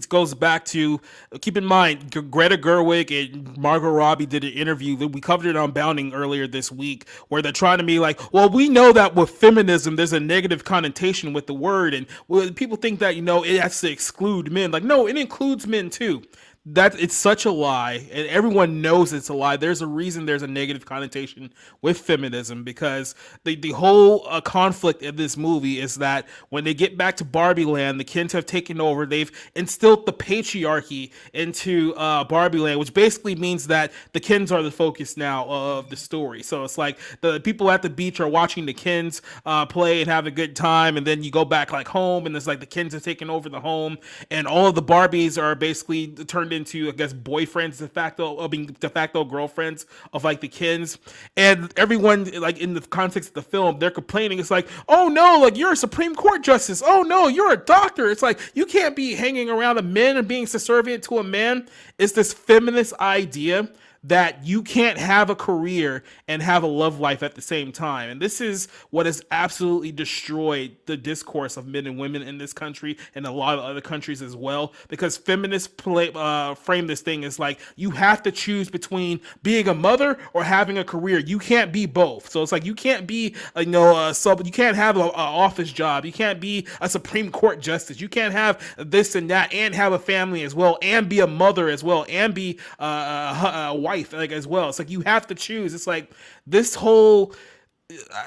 Speaker 1: goes back to, keep in mind, Greta Gerwig and Margot Robbie did an interview that we covered it on Bounding earlier this week, where they're trying to be like, well, we know that with feminism there's a negative connotation with the word, and people think that it has to exclude men. Like, no, it includes men too. That it's such a lie, and everyone knows it's a lie. There's a reason there's a negative connotation with feminism, because the whole conflict of this movie is that when they get back to Barbie Land, the Kens have taken over. They've instilled the patriarchy into Barbie Land, which basically means that the Kens are the focus now of the story. So it's like the people at the beach are watching the Kens play and have a good time, and then you go back like home, and it's like the Kens have taken over the home, and all of the Barbies are basically turned into, I guess, boyfriends de facto girlfriends of like the Kens. And everyone, like, in the context of the film, they're complaining. It's like, oh no, like, you're a Supreme Court justice. Oh no, you're a doctor. It's like, you can't be hanging around a man and being subservient to a man. It's this feminist idea that you can't have a career and have a love life at the same time. And this is what has absolutely destroyed the discourse of men and women in this country and a lot of other countries as well, because feminists frame this thing as like, you have to choose between being a mother or having a career. You can't be both. So it's like, you can't be you can't have an office job. You can't be a Supreme Court justice. You can't have this and that and have a family as well, and be a mother as well, and be a wife, like, as well. It's like, you have to choose. It's like this whole,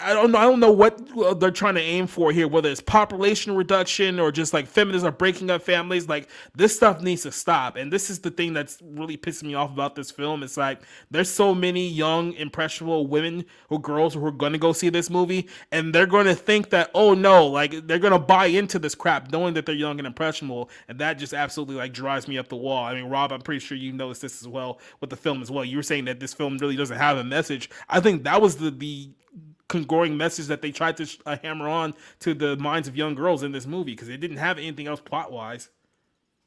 Speaker 1: I don't know what they're trying to aim for here, whether it's population reduction or just like feminists are breaking up families. Like, this stuff needs to stop. And this is the thing that's really pissing me off about this film. It's like, there's so many young, impressionable women or girls who are going to go see this movie, and they're going to think that, oh no, like, they're going to buy into this crap knowing that they're young and impressionable. And that just absolutely, like, drives me up the wall. I mean, Rob, I'm pretty sure you noticed this as well with the film as well. You were saying that this film really doesn't have a message. I think that was the congruing message that they tried to hammer on to the minds of young girls in this movie, because it didn't have anything else plot wise.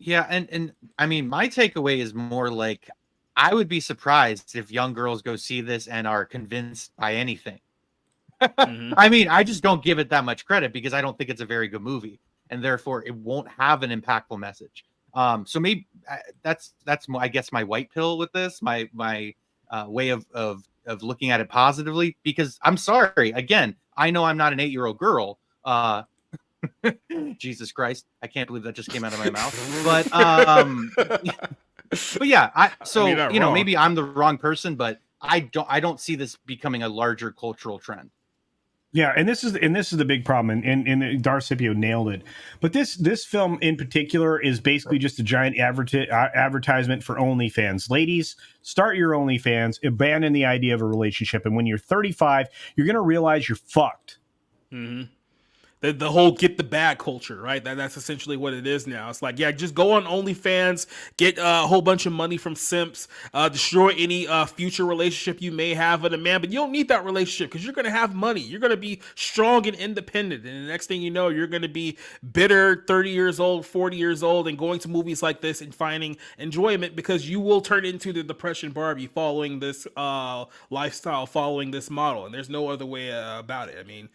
Speaker 2: Yeah, and I mean, my takeaway is more like, I would be surprised if young girls go see this and are convinced by anything.
Speaker 1: Mhm.
Speaker 2: I mean, I just don't give it that much credit because I don't think it's a very good movie, and therefore it won't have an impactful message. So maybe that's I guess my white pill with this, my way of looking at it positively. Because I'm sorry, again, I know I'm not an 8-year-old girl. Jesus Christ, I can't believe that just came out of my mouth. But yeah,
Speaker 1: I mean, not wrong.
Speaker 2: maybe I'm the wrong person, but I don't see this becoming a larger cultural trend.
Speaker 4: Yeah, and this is the big problem, and Darcipio nailed it. But this film in particular is basically just a giant advertisement for OnlyFans. Ladies, start your OnlyFans, abandon the idea of a relationship, and when you're 35, you're gonna realize you're fucked.
Speaker 1: Mhm. The whole get the bag culture, right? That's essentially what it is now. It's like, yeah, just go on OnlyFans, get a whole bunch of money from simps, destroy any future relationship you may have with a man, but you don't need that relationship because you're going to have money. You're going to be strong and independent. And the next thing you know, you're going to be bitter 30 years old, 40 years old, and going to movies like this and finding enjoyment because you will turn into the Depression Barbie following this lifestyle, following this model. And there's no other way about it. I mean,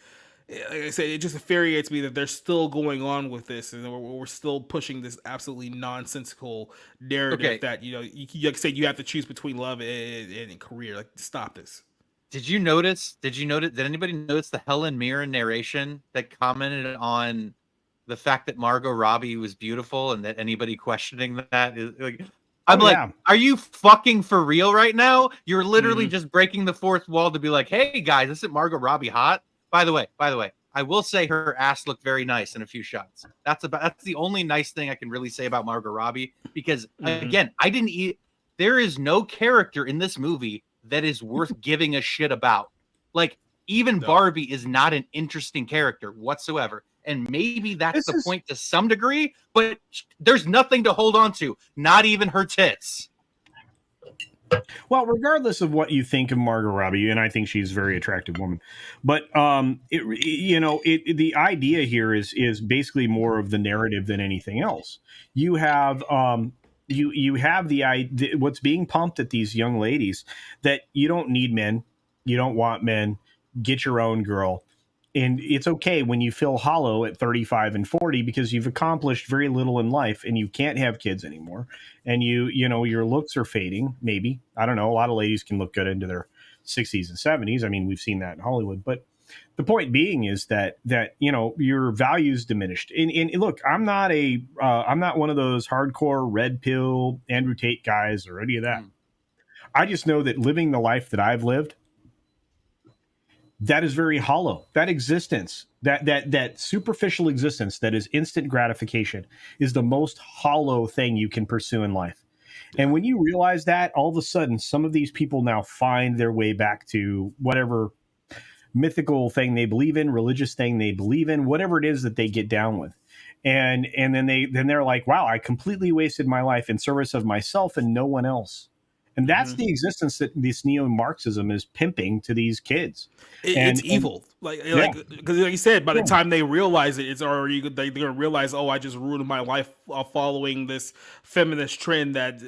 Speaker 1: like I said, it just infuriates me that they're still going on with this, and we're still pushing this absolutely nonsensical narrative
Speaker 2: Okay.
Speaker 1: that like I said, you have to choose between love and career. Like, stop this.
Speaker 2: Did you notice? Did anybody notice the Helen Mirren narration that commented on the fact that Margot Robbie was beautiful, and that anybody questioning that is like, I'm like,
Speaker 4: yeah.
Speaker 2: are you fucking for real right now? You're literally
Speaker 1: Mhm.
Speaker 2: just breaking the fourth wall to be like, hey guys, isn't Margot Robbie hot? By the way, I will say her ass looked very nice in a few shots. That's the only nice thing I can really say about Margot Robbie, because again, there is no character in this movie that is worth giving a shit about. Like, even
Speaker 1: No.
Speaker 2: Barbie is not an interesting character whatsoever. And maybe that's the point to some degree, but there's nothing to hold on to, not even her tits.
Speaker 4: Well, regardless of what you think of Margot Robbie, and I think she's a very attractive woman, but the idea here is basically more of the narrative than anything else. You have you have the idea, what's being pumped at these young ladies, that you don't need men, you don't want men, get your own girl. And it's okay when you feel hollow at 35 and 40 because you've accomplished very little in life and you can't have kids anymore. And your looks are fading. Maybe, I don't know. A lot of ladies can look good into their 60s and 70s. I mean, we've seen that in Hollywood. But the point being is that your values diminished. And look, I'm not one of those hardcore red pill Andrew Tate guys or any of that. I just know that living the life that I've lived, that is very hollow. That existence, that superficial existence that is instant gratification, is the most hollow thing you can pursue in life. And when you realize that, all of a sudden, some of these people now find their way back to whatever mythical thing they believe in, religious thing they believe in, whatever it is that they get down with. And then they're like, wow, I completely wasted my life in service of myself and no one else. And that's the existence that this neo-Marxism is pimping to these kids.
Speaker 1: It's evil. Because like you said, by the time they realize it, it's already they're gonna realize, oh, I just ruined my life following this feminist trend that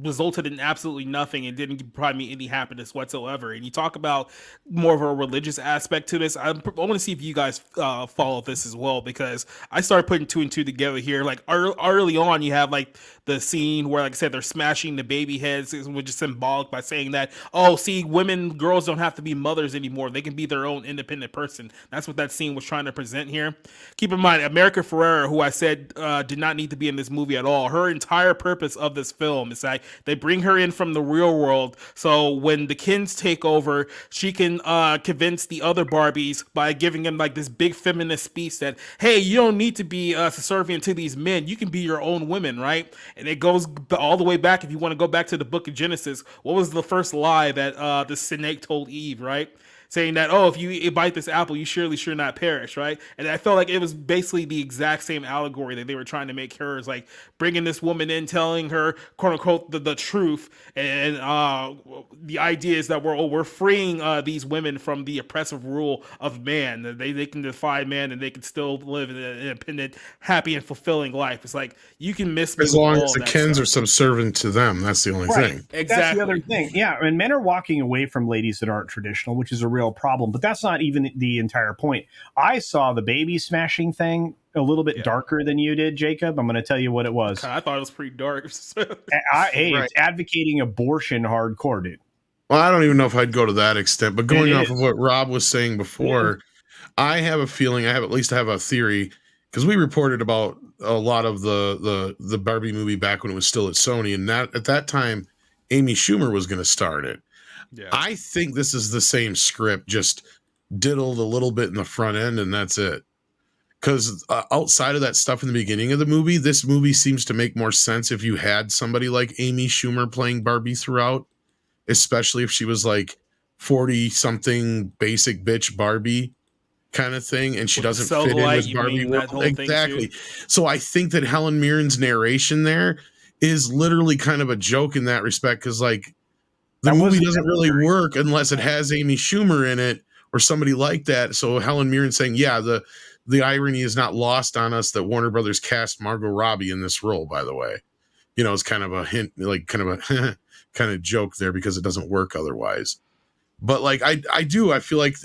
Speaker 1: resulted in absolutely nothing and didn't provide me any happiness whatsoever. And you talk about more of a religious aspect to this. I want to see if you guys follow this as well, because I started putting two and two together here. Like early on, you have like the scene where, like I said, they're smashing the baby heads, which is symbolic by saying that, oh, see, girls don't have to be mothers anymore. They can be their own independent person. That's what that scene was trying to present here. Keep in mind, America Ferrera, who I said did not need to be in this movie at all, her entire purpose of this film is that they bring her in from the real world, so when the Kens take over, she can convince the other Barbies by giving them like this big feminist speech that, hey, you don't need to be subservient to these men. You can be your own women, right? And it goes all the way back. If you want to go back to the book of Genesis, what was the first lie that the snake told Eve, right? saying that, oh, if you bite this apple, you surely should not perish, right? And I felt like it was basically the exact same allegory that they were trying to make her, is like bringing this woman in, telling her, quote unquote, the truth, and the idea is that we're freeing these women from the oppressive rule of man. That they can defy man and they can still live an independent, happy, and fulfilling life. It's like, you can miss me
Speaker 5: As
Speaker 1: with
Speaker 5: long
Speaker 1: all
Speaker 5: as the
Speaker 1: that
Speaker 5: Kens
Speaker 1: stuff.
Speaker 5: are subservient to them, that's the only
Speaker 4: Right.
Speaker 5: thing.
Speaker 1: Exactly.
Speaker 4: That's the other thing. Yeah, and men are walking away from ladies that aren't traditional, which is a real problem. But that's not even the entire point. I saw the baby smashing thing a little bit darker than you did, Jacob. I'm going to tell you what it was.
Speaker 1: I thought it was pretty dark.
Speaker 4: It's advocating abortion hardcore, dude.
Speaker 5: Well, I don't even know if I'd go to that extent, but going off of what Rob was saying before, I have a feeling, I have a theory, because we reported about a lot of the Barbie movie back when it was still at Sony, and that at that time, Amy Schumer was going to start it.
Speaker 1: Yeah.
Speaker 5: I think this is the same script, just diddled a little bit in the front end, and that's it. Because outside of that stuff in the beginning of the movie, this movie seems to make more sense if you had somebody like Amy Schumer playing Barbie throughout, especially if she was like 40 something basic bitch Barbie kind of thing, and she doesn't fit in with Barbie world. Exactly. So I think that Helen Mirren's narration there is literally kind of a joke in that respect, because like the movie doesn't really work unless it has Amy Schumer in it or somebody like that. So Helen Mirren saying, yeah, the irony is not lost on us that Warner Brothers cast Margot Robbie in this role, by the way. You know, it's kind of a hint, like kind of a kind of joke there, because it doesn't work otherwise. But like I feel like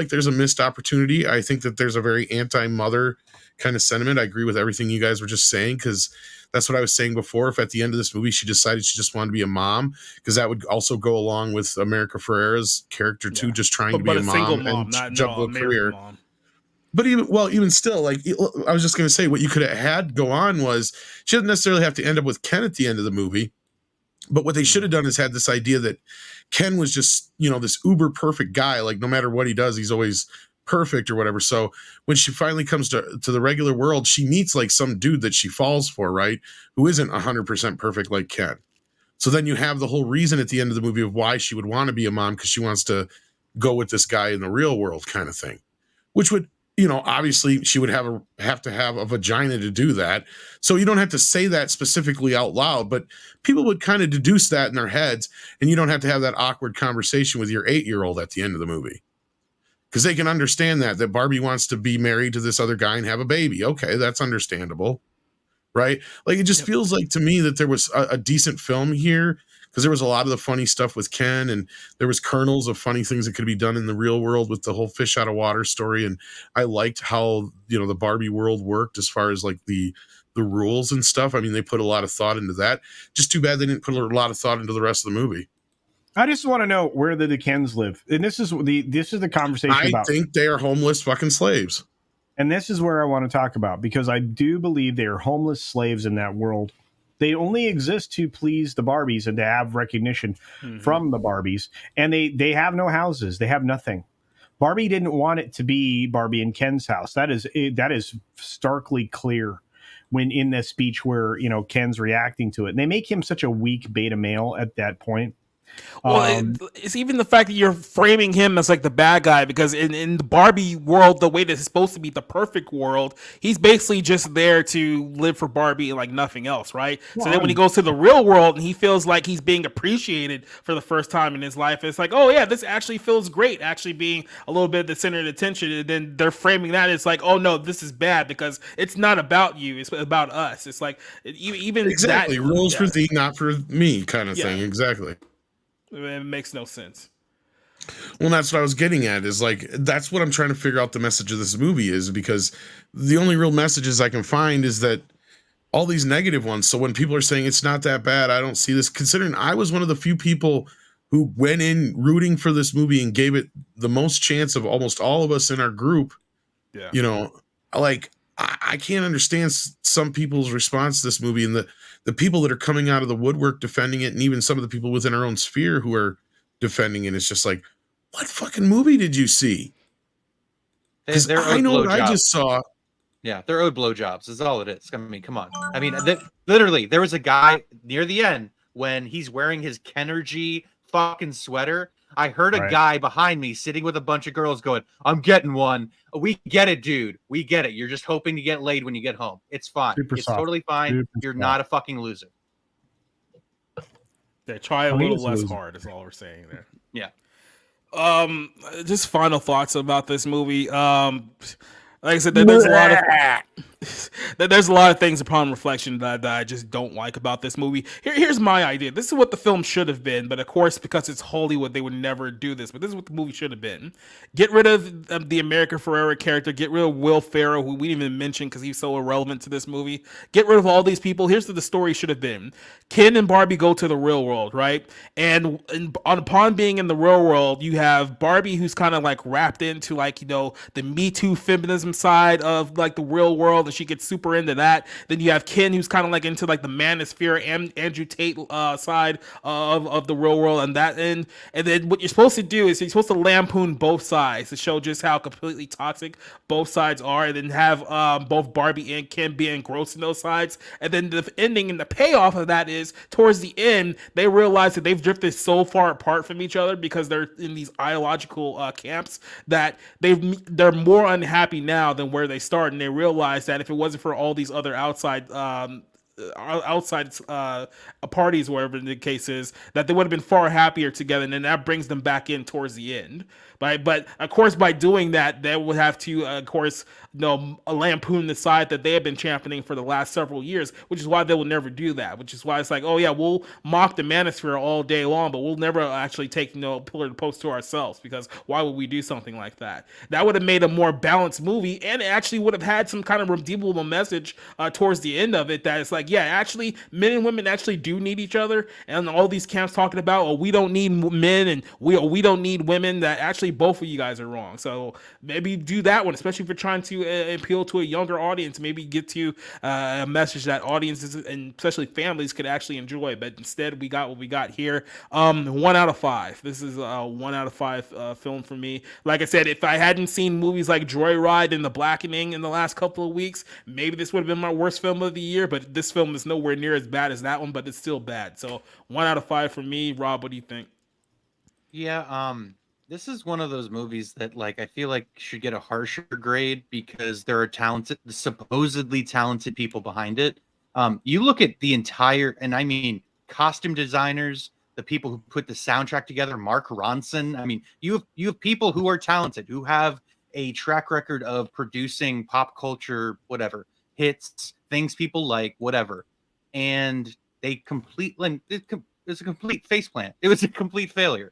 Speaker 5: there's a missed opportunity. I think that there's a very anti-mother kind of sentiment. I agree with everything you guys were just saying, because that's what I was saying before. If at the end of this movie she decided she just wanted to be a mom, because that would also go along with America Ferrera's character too, just trying to be a mom and jump a career. Mom. But even still, like I was just going to say, what you could have had go on was she doesn't necessarily have to end up with Ken at the end of the movie. But what they should have done is had this idea that Ken was just, you know, this uber perfect guy. Like no matter what he does, he's always perfect or whatever. So when she finally comes to the regular world, she meets like some dude that she falls for, right? Who isn't 100% perfect like Ken. So then you have the whole reason at the end of the movie of why she would want to be a mom, because she wants to go with this guy in the real world kind of thing, which would, you know, obviously she would have to have a vagina to do that. So you don't have to say that specifically out loud, but people would kind of deduce that in their heads, and you don't have to have that awkward conversation with your 8-year-old at the end of the movie, because they can understand that Barbie wants to be married to this other guy and have a baby. Okay, that's understandable, right? Like it just feels like to me that there was a decent film here, because there was a lot of the funny stuff with Ken, and there was kernels of funny things that could be done in the real world with the whole fish out of water story. And I liked how, you know, the Barbie world worked as far as like the rules and stuff. I mean, they put a lot of thought into that. Just too bad they didn't put a lot of thought into the rest of the movie.
Speaker 4: I just want to know where the Kens live. And this is the conversation
Speaker 5: I think they are homeless fucking slaves.
Speaker 4: And this is where I want to talk about, because I do believe they are homeless slaves in that world. They only exist to please the Barbies and to have recognition from the Barbies. And they have no houses. They have nothing. Barbie didn't want it to be Barbie and Ken's house. That is starkly clear when in the speech where, you know, Ken's reacting to it. And they make him such a weak beta male at that point.
Speaker 1: Well, it's even the fact that you're framing him as like the bad guy, because in the Barbie world, the way that it's supposed to be the perfect world, he's basically just there to live for Barbie and like nothing else, right? So then when he goes to the real world and he feels like he's being appreciated for the first time in his life, it's like, oh yeah, this actually feels great, actually being a little bit the center of attention. And then they're framing that as like, oh no, this is bad because it's not about you, it's about us. It's like even
Speaker 5: exactly rules for thee, not for me, kind of thing. Exactly.
Speaker 1: It makes no sense.
Speaker 5: Well, that's what I was getting at, is like, that's what I'm trying to figure out the message of this movie is, because the only real messages I can find is that all these negative ones. So when people are saying it's not that bad, I don't see this, considering I was one of the few people who went in rooting for this movie and gave it the most chance of almost all of us in our group. Yeah. You know, like I can't understand some people's response to this movie, and the people that are coming out of the woodwork defending it, and even some of the people within our own sphere who are defending it. It's just like, what fucking movie did you see? Because I know what I just saw.
Speaker 2: Yeah, they're owed blowjobs. Is all it is. I mean, come on. I mean, literally, there was a guy near the end when he's wearing his Kenergy fucking sweater. I heard a
Speaker 4: Right.
Speaker 2: guy behind me sitting with a bunch of girls going, I'm getting one. We get it, dude. We get it. You're just hoping to get laid when you get home. It's fine.
Speaker 4: Super
Speaker 2: It's
Speaker 4: soft.
Speaker 2: totally fine.
Speaker 4: Super
Speaker 2: You're
Speaker 4: soft.
Speaker 2: not a fucking loser.
Speaker 1: Yeah, try a
Speaker 4: Oh, he
Speaker 1: little
Speaker 4: is a
Speaker 1: less
Speaker 4: loser.
Speaker 1: hard is all we're saying there.
Speaker 2: Yeah.
Speaker 1: Just final thoughts about this movie. Like I said, there's a lot of there's a lot of things upon reflection that I just don't like about this movie. Here's my idea. This is what the film should have been, but of course, because it's Hollywood, they would never do this. But this is what the movie should have been. Get rid of the America Ferrera character. Get rid of Will Ferrell, who we didn't even mention because he's so irrelevant to this movie. Get rid of all these people. Here's what the story should have been. Ken and Barbie go to the real world, right? And upon being in the real world, you have Barbie, who's kind of like wrapped into like, you know, the Me Too feminism side of like the real world, and she gets super into that. Then you have Ken, who's kind of like into like the manosphere and Andrew Tate side of the real world, and that end. And then what you're supposed to do is you're supposed to lampoon both sides to show just how completely toxic both sides are, and then have both Barbie and Ken be engrossed in those sides. And then the ending and the payoff of that is towards the end they realize that they've drifted so far apart from each other because they're in these ideological camps that they're more unhappy now than where they start, and they realize that if it wasn't for all these other outside parties, wherever the case is, that they would have been far happier together, and then that brings them back in towards the end. But of course, by doing that, they would have to, of course, lampoon the side that they have been championing for the last several years, which is why they will never do that. Which is why it's like, oh yeah, we'll mock the manosphere all day long, but we'll never actually take pillar to post to ourselves, because why would we do something like that? That would have made a more balanced movie, and it actually would have had some kind of redeemable message towards the end of it. That it's like, yeah, actually, men and women actually do need each other, and all these camps talking about, oh, we don't need men and we don't need women. That actually both of you guys are wrong. So maybe do that one, especially if you're trying to appeal to a younger audience. Maybe get to a message that audiences and especially families could actually enjoy. But instead, we got what we got here. 1 out of 5. This is a 1 out of 5 film for me. Like I said, if I hadn't seen movies like Joyride and The Blackening in the last couple of weeks, maybe this would have been my worst film of the year. But this film is nowhere near as bad as that one, but it's still bad. So 1 out of 5 for me. Rob, what do you think?
Speaker 2: Yeah, this is one of those movies that, like, I feel like should get a harsher grade because there are supposedly talented people behind it. You look at the entire, and I mean, costume designers, the people who put the soundtrack together, Mark Ronson. I mean, you have people who are talented, who have a track record of producing pop culture, whatever, hits, things people like, whatever, and they completely, it's a complete faceplant. It was a complete failure.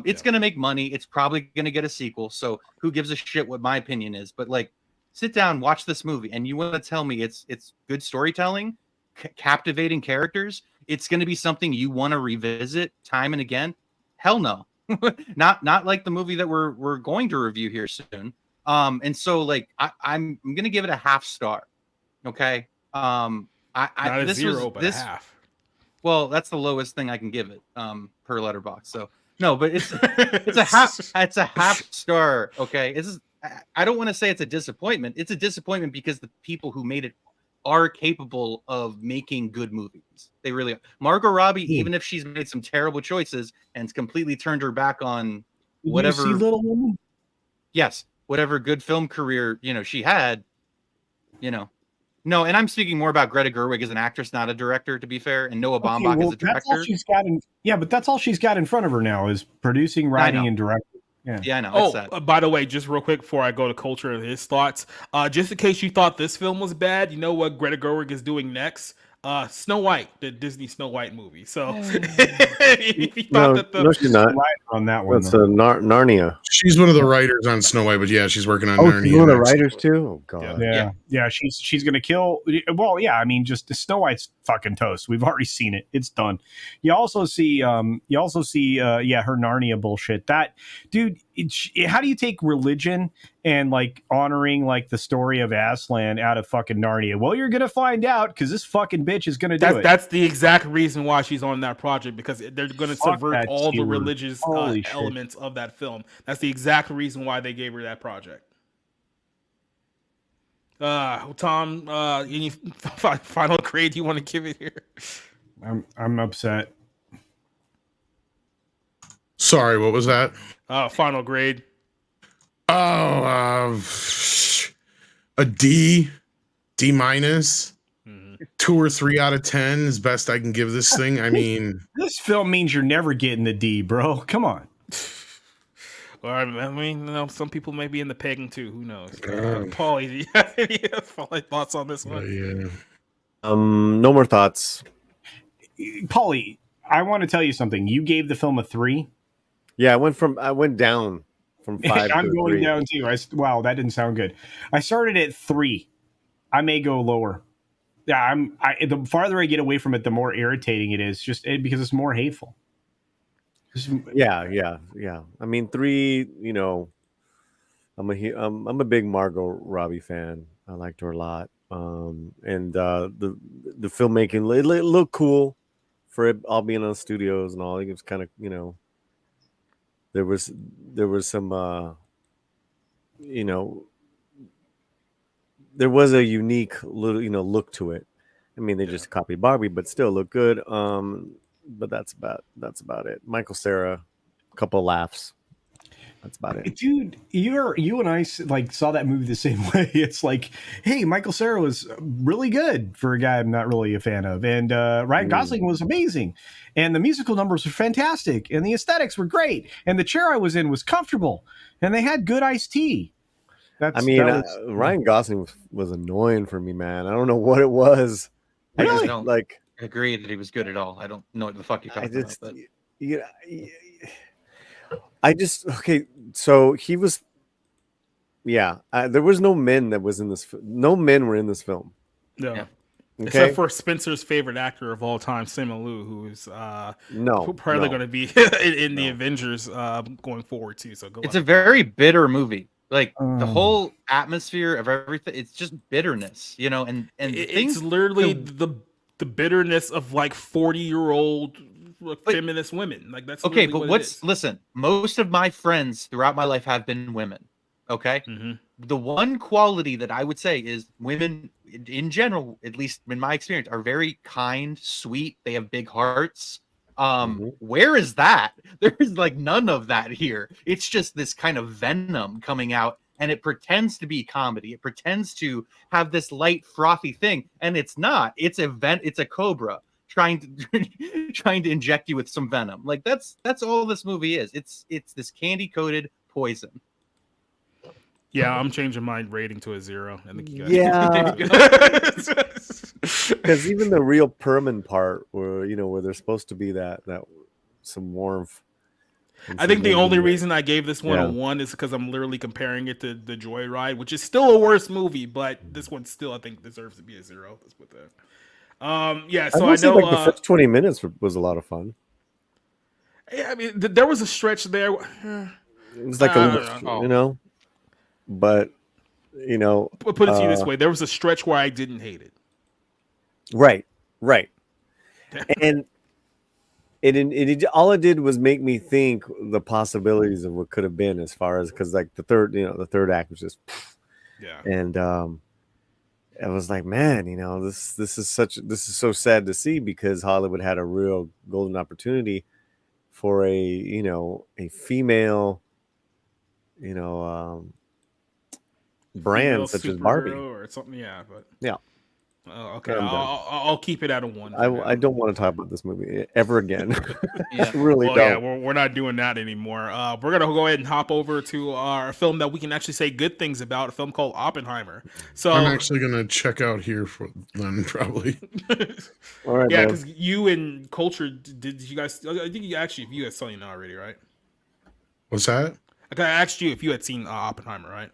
Speaker 2: It's going to make money. It's probably going to get a sequel. So who gives a shit what my opinion is? But like, sit down, watch this movie, and you want to tell me it's good storytelling, captivating characters. It's going to be something you want to revisit time and again. Hell no, not like the movie that we're going to review here soon. And so like I'm going to give it a half star. Okay.
Speaker 1: Not a 0, but a half.
Speaker 2: Well, that's the lowest thing I can give it per letterbox. So. No, but it's a half star. Okay, I don't want to say it's a disappointment. It's a disappointment because the people who made it are capable of making good movies. They really are. Margot Robbie, even if she's made some terrible choices and completely turned her back on whatever.
Speaker 4: Did you see Little Woman?
Speaker 2: Yes, whatever good film career she had. No, and I'm speaking more about Greta Gerwig as an actress, not a director, to be fair, and Noah Baumbach as a director.
Speaker 4: That's all she's got but that's all she's got in front of her now is producing, writing, and directing.
Speaker 2: Yeah, I know.
Speaker 1: By the way, just real quick before I go to Culture and his thoughts, just in case you thought this film was bad, you know what Greta Gerwig is doing next? Snow White, the Disney Snow White movie. So if you thought
Speaker 3: no, she's not
Speaker 4: on that one.
Speaker 3: That's Narnia.
Speaker 5: She's one of the writers on Snow White, but yeah, she's working on Narnia.
Speaker 3: She's one of the writers too. Oh god.
Speaker 4: Yeah. She's gonna kill. Well, yeah. I mean, just the Snow White's fucking toast. We've already seen it. It's done. You also see. Her Narnia bullshit. That dude. How do you take religion and like honoring like the story of Aslan out of fucking Narnia? Well, you're gonna find out because this fucking bitch is gonna do it.
Speaker 1: That's the exact reason why she's on that project, because they're gonna subvert all the religious elements of that film. That's the exact reason why they gave her that project. Tom, any final grade you want to give it here?
Speaker 4: I'm upset.
Speaker 5: Sorry, what was that?
Speaker 1: Final grade.
Speaker 5: Oh, a D minus.
Speaker 1: Mhm.
Speaker 5: 2 or 3 out of 10 is best I can give this thing. I mean,
Speaker 4: This film means you're never getting the D, bro. Come on.
Speaker 1: Or I mean, some people may be in the pegging too. Who knows?
Speaker 5: God.
Speaker 1: Paulie, do you have any thoughts on this
Speaker 5: but
Speaker 1: one?
Speaker 5: yeah.
Speaker 3: No more thoughts.
Speaker 4: Paulie, I want to tell you something. You gave the film a 3.
Speaker 3: Yeah, I went down from 5
Speaker 4: I'm
Speaker 3: to
Speaker 4: going
Speaker 3: 3.
Speaker 4: down too. Wow, that didn't sound good. I started at 3. I may go lower. Yeah, the farther I get away from it, the more irritating it is. Because it's more hateful.
Speaker 3: Yeah. I mean, 3. I'm a big Margot Robbie fan. I liked her a lot. And the filmmaking it looked cool for it all being on studios and all. I think it was kind of there was some there was a unique little look to it. I mean, they just copied Barbie, but still look good. But that's about it. Michael Cera, a couple of laughs. That's about it.
Speaker 4: Dude, you and I like saw that movie the same way. It's like, hey, Michael Cera was really good for a guy I'm not really a fan of, and Ryan Gosling was amazing, and the musical numbers were fantastic, and the aesthetics were great, and the chair I was in was comfortable, and they had good iced tea.
Speaker 3: Ryan Gosling was annoying for me, man. I don't know what it was.
Speaker 2: I just
Speaker 3: I
Speaker 2: don't agree that he was good at all. I don't know what the fuck you're talking about. But
Speaker 3: Okay. So he was, there was no men that was in this. No men were in this film.
Speaker 1: No.
Speaker 2: Yeah.
Speaker 3: Okay.
Speaker 1: Except for Spencer's favorite actor of all time, Simu Liu, who is probably going to be in the Avengers going forward too. So
Speaker 2: it's a very bitter movie. Like the whole atmosphere of everything, it's just bitterness, and
Speaker 1: it's literally the bitterness of like 40-year-old feminist women. Like that's
Speaker 2: okay. But listen, most of my friends throughout my life have been women. Okay, the one quality that I would say is women in general, at least in my experience, are very kind, sweet. They have big hearts. Where is that? There's like none of that here. It's just this kind of venom coming out, and it pretends to be comedy. It pretends to have this light, frothy thing, and it's not. It's a cobra trying to inject you with some venom. Like that's all this movie is. It's this candy-coated poison.
Speaker 3: Yeah,
Speaker 1: I'm changing my rating to a 0. I think you guys.
Speaker 3: Yeah, because even the real Perman part, where where there's supposed to be that some warmth.
Speaker 1: I think the only reason I gave this one a 1 is because I'm literally comparing it to The Joyride, which is still a worse movie, but this one still I think deserves to be a 0. Let's put that. So I know
Speaker 3: the first 20 minutes was a lot of fun.
Speaker 1: Yeah, I mean, there was a stretch there.
Speaker 3: It was like but
Speaker 1: put it to you this way: there was a stretch where I didn't hate it.
Speaker 3: Right. And it all it did was make me think the possibilities of what could have been, as far as, because like the third act was just and I was like, man, this is so sad to see, because Hollywood had a real golden opportunity for a female brand such as Barbie
Speaker 1: or something. But okay, I'll keep it at a 1.
Speaker 3: I don't want to talk about this movie ever again.
Speaker 2: Yeah.
Speaker 3: Really don't.
Speaker 1: Yeah, we're not doing that anymore. We're gonna go ahead and hop over to our film that we can actually say good things about, a film called Oppenheimer. So
Speaker 5: I'm actually gonna check out here for then probably.
Speaker 3: All right,
Speaker 1: yeah, because you and Culture, did you guys? I think you guys saw it already, right?
Speaker 5: What's that?
Speaker 1: I asked you if you had seen Oppenheimer, right?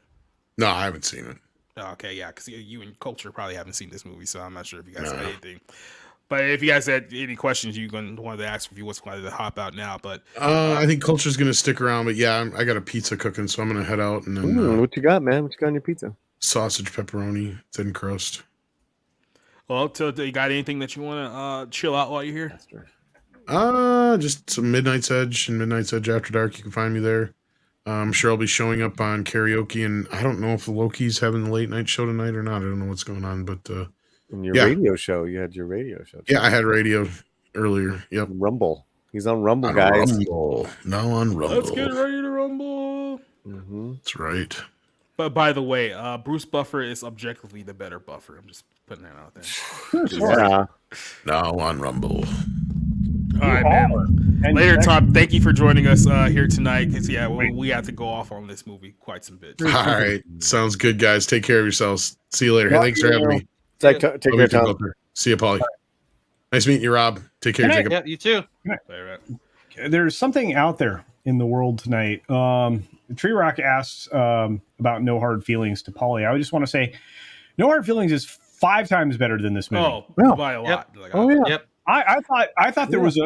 Speaker 5: No, I haven't seen it.
Speaker 1: Okay, yeah, because you and Culture probably haven't seen this movie, so I'm not sure if you guys had anything. But if you guys had any questions, you wanted to ask if you wanted to hop out now. But
Speaker 5: I think Culture's gonna stick around. But yeah, I got a pizza cooking, so I'm gonna head out and then.
Speaker 3: What you got, man? What you got on your pizza?
Speaker 5: Sausage, pepperoni, thin crust.
Speaker 1: Well, you got anything that you want to chill out while you're here?
Speaker 5: Just some Midnight's Edge and Midnight's Edge After Dark. You can find me there. I'm sure I'll be showing up on karaoke, and I don't know if Loki's having the late night show tonight or not. I don't know what's going on, but
Speaker 3: in your radio show, you had your radio show.
Speaker 5: Yeah, I had radio earlier. Yep.
Speaker 3: Rumble. He's on Rumble,
Speaker 5: On
Speaker 3: guys.
Speaker 5: Rumble. Now on Rumble.
Speaker 1: Let's get ready to rumble.
Speaker 5: That's right.
Speaker 1: But by the way, Bruce Buffer is objectively the better Buffer. I'm just putting that out there.
Speaker 3: Yeah.
Speaker 5: Now on Rumble.
Speaker 1: All right, man.
Speaker 4: And
Speaker 1: Later,
Speaker 4: actually-
Speaker 1: Tom. Thank you for joining us here tonight. Because we have to go off on this movie quite some bit.
Speaker 5: All right. Sounds good, guys. Take care of yourselves. See you later. Hey, thanks for having me.
Speaker 3: Take care, Tom.
Speaker 5: See you, Paulie. Nice meeting you, Rob. Take care, Jacob.
Speaker 2: Yeah, you too.
Speaker 4: There's something out there in the world tonight. Tree Rock asks about No Hard Feelings to Polly. I just want to say, No Hard Feelings is 5 times better than this movie.
Speaker 1: Oh, by a lot.
Speaker 2: Yep.
Speaker 1: Like,
Speaker 2: Yep.
Speaker 4: I thought there was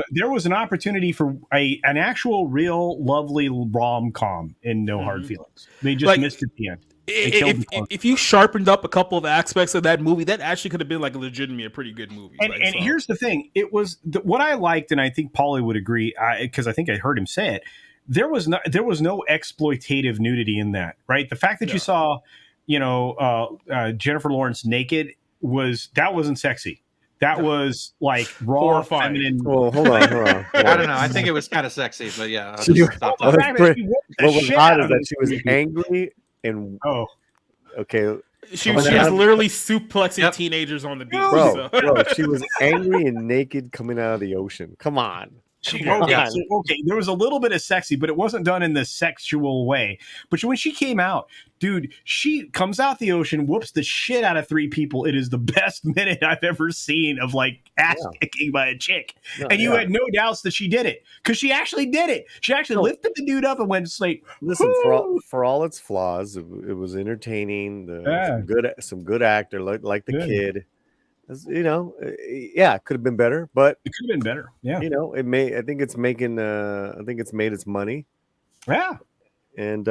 Speaker 4: an opportunity for an actual real lovely rom-com in No Hard Feelings. They just missed it at the end.
Speaker 1: If you sharpened up a couple of aspects of that movie, that actually could have been like a legitimately a pretty good movie.
Speaker 4: And here's the thing: it was what I liked, and I think Paulie would agree because I think I heard him say it. There was no exploitative nudity in that, right? The fact that you saw, Jennifer Lawrence naked wasn't sexy. That was like raw, feminine.
Speaker 3: Well, hold on.
Speaker 2: I don't know. I think it was kind of sexy, but yeah. I'll
Speaker 3: She-
Speaker 2: just stop
Speaker 3: What
Speaker 2: talking.
Speaker 3: was hot is that she was angry and okay,
Speaker 1: she was literally suplexing teenagers on the beach.
Speaker 3: bro. She was angry and naked coming out of the ocean. Come on.
Speaker 4: Okay, there was a little bit of sexy, but it wasn't done in the sexual way. But when she came out, dude, she comes out the ocean, whoops the shit out of 3 people. It is the best minute I've ever seen of like ass kicking by a chick. And you had no doubts that she did it because she actually did it. She actually lifted the dude up and went straight.
Speaker 3: Listen, for all its flaws, it was entertaining. Some good actor like the kid. It could have been better, but
Speaker 4: it could have been better. Yeah,
Speaker 3: I think it's making. I think it's made its money.
Speaker 4: Yeah,
Speaker 3: and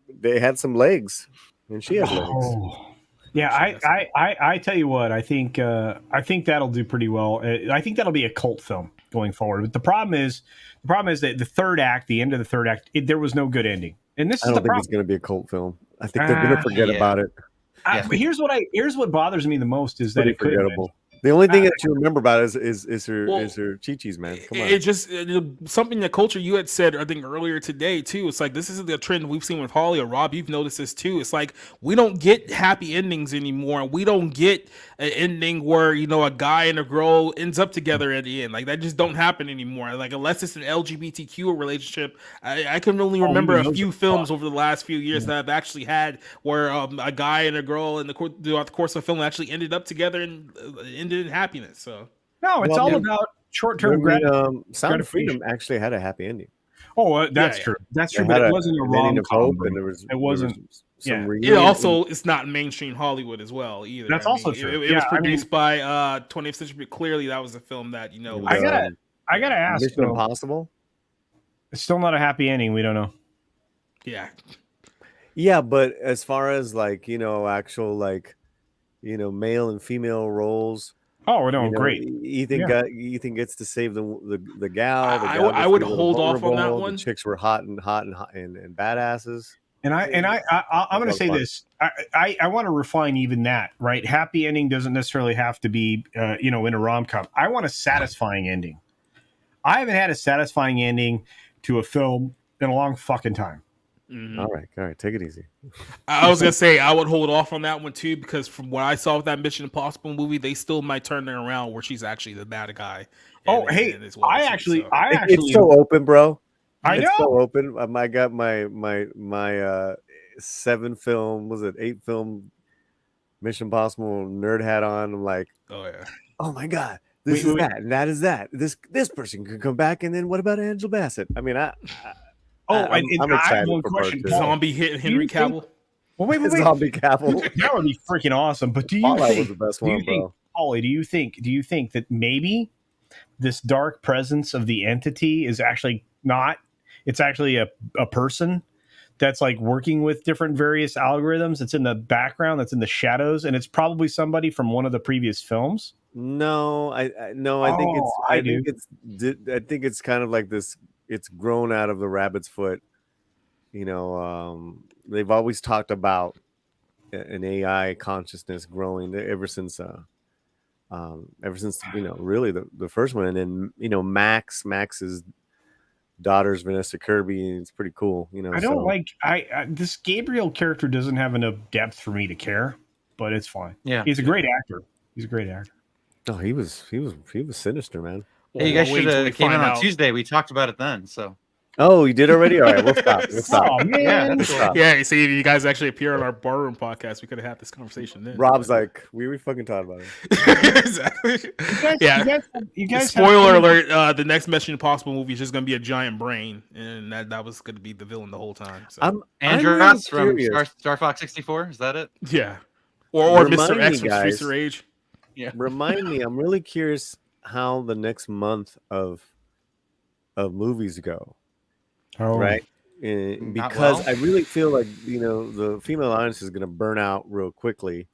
Speaker 3: they had some legs, and she has legs.
Speaker 4: Yeah, I tell you what, I think that'll do pretty well. I think that'll be a cult film going forward. But the problem is that the third act, the end of the third act, there was no good ending. And this is the problem. I don't think it's going to be a cult film. I think they're going to forget about it. Here's what bothers me the most is that it could have been.
Speaker 3: The only thing that you remember about it is her chi-chis, man. Come on.
Speaker 1: It's just something that culture you had said, I think earlier today too. It's like this isn't the trend we've seen with Holly or Rob. You've noticed this too. It's like we don't get happy endings anymore. We don't get an ending where a guy and a girl ends up together at the end. Like that just don't happen anymore. Like unless it's an LGBTQ relationship, I can only remember a few films over the last few years that I've actually had where a guy and a girl throughout the course of a film actually ended up together and ended in happiness. So
Speaker 4: no, it's all about short-term gratification.
Speaker 3: Sound of Freedom actually had a happy ending.
Speaker 4: Oh, that's true. That's true, but it wasn't a rom-com.
Speaker 3: It wasn't.
Speaker 1: It's not mainstream Hollywood as well either.
Speaker 4: That's also true.
Speaker 1: It was produced by 20th Century, but clearly that was a film that
Speaker 4: I gotta ask.
Speaker 3: Mission Impossible.
Speaker 4: It's still not a happy ending. We don't know.
Speaker 3: Yeah, but as far as actual male and female roles.
Speaker 4: Oh, no, great.
Speaker 3: Ethan gets to save the gal.
Speaker 1: I would hold off on that one.
Speaker 3: The chicks were hot and badasses.
Speaker 4: And I'm going to say this. I want to refine even that, right? Happy ending doesn't necessarily have to be, in a rom-com. I want a satisfying ending. I haven't had a satisfying ending to a film in a long fucking time.
Speaker 1: Mm-hmm.
Speaker 3: All right, take it easy.
Speaker 1: I was gonna say I would hold off on that one too because from what I saw with that Mission Impossible movie, they still might turn it around where she's actually the bad guy.
Speaker 4: It's
Speaker 3: so open, bro.
Speaker 4: I know.
Speaker 3: It's so open. I got my 8 film Mission Impossible nerd hat on. I'm like, oh my god, this is that, and that is that. This person could come back, and then what about Angela Bassett? I mean, I'm excited
Speaker 1: I have one question. Zombie hitting Henry Cavill.
Speaker 4: Wait.
Speaker 3: Zombie Cavill.
Speaker 4: That would be freaking awesome. But do you
Speaker 3: Fallout
Speaker 4: think
Speaker 3: was the best one, bro?
Speaker 4: Ollie, do you think that maybe this dark presence of the entity is actually not? It's actually a person that's like working with different various algorithms. It's in the background. That's in the shadows, and it's probably somebody from one of the previous films.
Speaker 3: No, I think it's kind of like this. It's grown out of the rabbit's foot. They've always talked about an AI consciousness growing ever since ever since really the first one, and then Max's daughter's Vanessa Kirby, and it's pretty cool.
Speaker 4: I don't this Gabriel character doesn't have enough depth for me to care, but it's fine.
Speaker 2: Yeah,
Speaker 4: he's a great actor. He's a great actor.
Speaker 3: Oh, he was sinister, man.
Speaker 2: Hey, you guys
Speaker 1: Well,
Speaker 2: should
Speaker 1: wait till we
Speaker 2: have came
Speaker 1: find
Speaker 2: in on
Speaker 1: out.
Speaker 2: Tuesday. We talked about it then. So
Speaker 3: Oh, you did already? All right, we'll stop. We'll stop.
Speaker 4: Oh man,
Speaker 2: Yeah,
Speaker 3: We'll stop.
Speaker 1: Yeah, you see, if you guys actually appear on our barroom podcast, we could have had this conversation then.
Speaker 3: Rob's like, we were fucking talking about it.
Speaker 1: Exactly.
Speaker 4: yeah. You guys
Speaker 1: Spoiler alert: the next Mission Impossible movie is just going to be a giant brain, and that was going to be the villain the whole time. So.
Speaker 3: I'm
Speaker 2: Andros
Speaker 3: really
Speaker 2: from
Speaker 3: curious.
Speaker 2: Star Fox 64. Is that it?
Speaker 1: Yeah, or
Speaker 3: Remind
Speaker 1: Mr.
Speaker 3: me,
Speaker 1: X from
Speaker 3: guys.
Speaker 1: Streets of Rage.
Speaker 3: Remind me, I'm really curious how the next month of movies go.
Speaker 4: Oh,
Speaker 3: Right?
Speaker 2: Not
Speaker 3: Because
Speaker 2: well.
Speaker 3: I really feel like the female audience is going to burn out real quickly.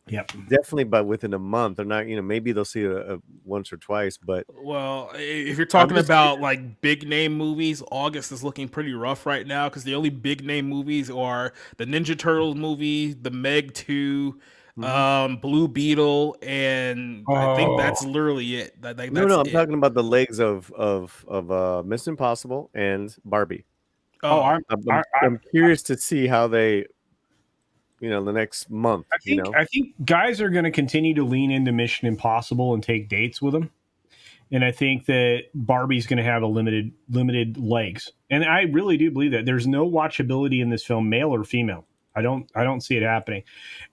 Speaker 4: Yep.
Speaker 3: Definitely, but within a month, they're not. Maybe they'll see it once or twice, but
Speaker 1: Well, if you're talking
Speaker 3: just
Speaker 1: about like big name movies, August is looking pretty rough right now because the only big name movies are the Ninja Turtles movie, the Meg 2, Blue Beetle, and I think that's literally it. That's
Speaker 3: I'm
Speaker 1: it.
Speaker 3: talking about the legs of Mission Impossible and Barbie.
Speaker 4: Oh,
Speaker 3: I'm curious to see how they, the next month.
Speaker 4: I think guys are going to continue to lean into Mission Impossible and take dates with them, and I think that Barbie's going to have a limited legs, and I really do believe that there's no watchability in this film, male or female. I don't see it happening.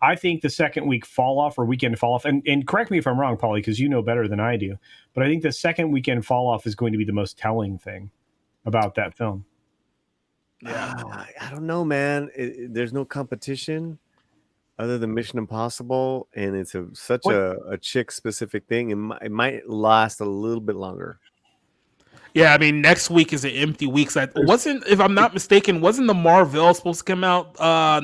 Speaker 4: I think the second week fall off or weekend fall off, and correct me if I'm wrong, Paulie, because you know better than I do, but I think the second weekend fall off is going to be the most telling thing about that film.
Speaker 1: Yeah.
Speaker 3: I don't know, man. There's no competition other than Mission Impossible, and it's such a chick specific thing. It might last a little bit longer.
Speaker 1: Yeah, I mean, next week is an empty week. So if I'm not mistaken, wasn't the Marvel supposed to come out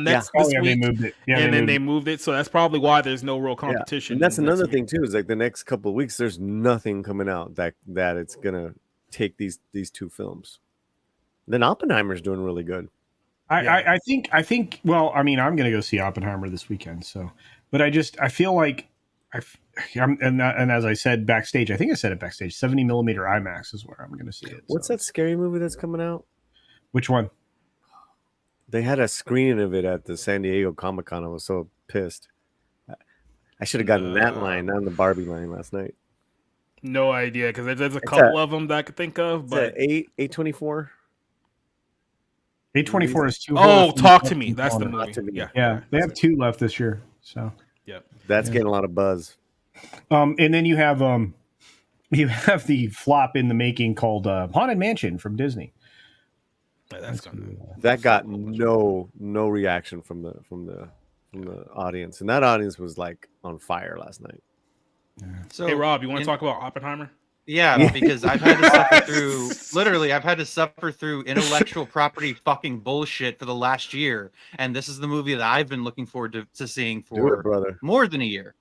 Speaker 1: this week?
Speaker 4: They moved it. Yeah,
Speaker 1: and then they moved it. So that's probably why there's no real competition.
Speaker 3: And that's another thing too. Is like the next couple of weeks, there's nothing coming out that it's gonna take these two films. Then Oppenheimer's doing really good.
Speaker 4: I think. Well, I mean, I'm going to go see Oppenheimer this weekend. So, but I feel like and as I said backstage, I think I said it backstage. 70 millimeter IMAX is where I'm going to see it.
Speaker 3: What's that scary movie that's coming out?
Speaker 4: Which one?
Speaker 3: They had a screening of it at the San Diego Comic-Con. I was so pissed. I should have gotten that line, not the Barbie line last night.
Speaker 1: No idea, because there's a couple of them that I could think of. But
Speaker 3: A24.
Speaker 4: A24 is two.
Speaker 1: Oh, Talk to Me. That's the movie.
Speaker 4: Yeah, they have two left this year. So
Speaker 3: that's getting a lot of buzz.
Speaker 4: And then you have the flop in the making called Haunted Mansion from Disney.
Speaker 3: That got no reaction from the audience, and that audience was like on fire last night.
Speaker 1: Yeah. So, hey Rob, you want to talk about Oppenheimer?
Speaker 2: Yeah, because I've had to suffer through intellectual property fucking bullshit for the last year, and this is the movie that I've been looking forward to seeing for more than a year.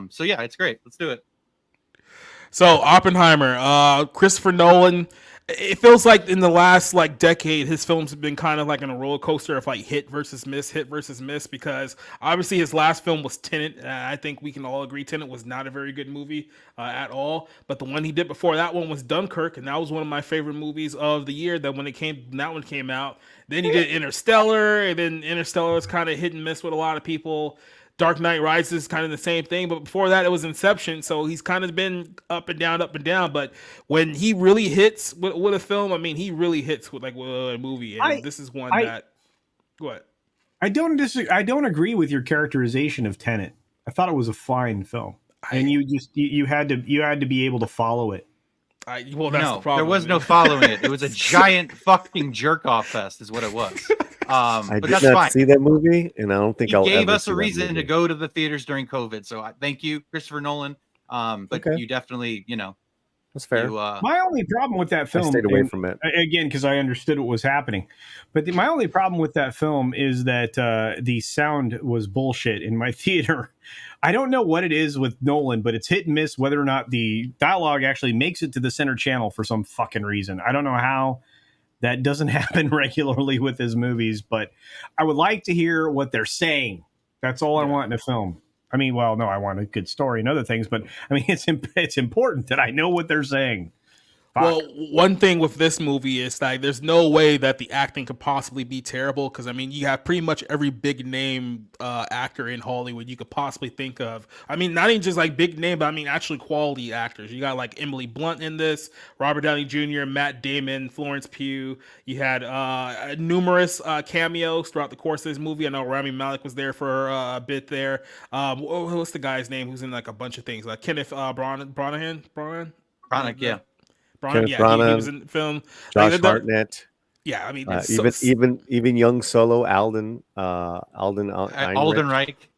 Speaker 2: So yeah, it's great. Let's do it.
Speaker 1: So Oppenheimer, Christopher Nolan. It feels like in the last decade, his films have been kind of like in a roller coaster of hit versus miss, because obviously his last film was Tenet. I think we can all agree Tenet was not a very good movie at all. But the one he did before that one was Dunkirk, and that was one of my favorite movies of the year. That one came out. Then he did Interstellar, and then Interstellar was kind of hit and miss with a lot of people. Dark Knight Rises is kind of the same thing, but before that it was Inception, so he's kind of been up and down. But when he really hits with a film, I mean, he really hits with a movie, and this is one that. What?
Speaker 4: I don't agree with your characterization of Tenet. I thought it was a fine film, and you had to be able to follow it.
Speaker 1: That's the problem.
Speaker 2: There was no following it. It was a giant fucking jerk off fest, is what it was.
Speaker 3: I did not see that movie, and I don't think I'll
Speaker 2: gave
Speaker 3: ever
Speaker 2: us a reason to go to the theaters during COVID. So thank you, Christopher Nolan. But you definitely,
Speaker 3: that's fair.
Speaker 4: My only problem with that film,
Speaker 3: I stayed away from it
Speaker 4: again because I understood what was happening. But my only problem with that film is that the sound was bullshit in my theater. I don't know what it is with Nolan, but it's hit and miss whether or not the dialogue actually makes it to the center channel for some fucking reason. I don't know how. That doesn't happen regularly with his movies, but I would like to hear what they're saying. That's all I want in a film. I mean, well, no, I want a good story and other things, but I mean, it's important that I know what they're saying. Fuck.
Speaker 1: Well, one thing with this movie is like there's no way that the acting could possibly be terrible because I mean you have pretty much every big name actor in Hollywood you could possibly think of. I mean not even just like big name, but I mean actually quality actors. You got like Emily Blunt in this, Robert Downey Jr., Matt Damon, Florence Pugh. You had numerous cameos throughout the course of this movie. I know Rami Malek was there for a bit there. What's the guy's name who's in like a bunch of things? Like Kenneth Branagh.
Speaker 2: Chronic, yeah.
Speaker 3: Kenneth
Speaker 1: He
Speaker 3: Branagh,
Speaker 1: was in the film.
Speaker 3: Josh Hartnett.
Speaker 1: Yeah, I mean,
Speaker 3: even young solo Alden
Speaker 2: Alden Reich.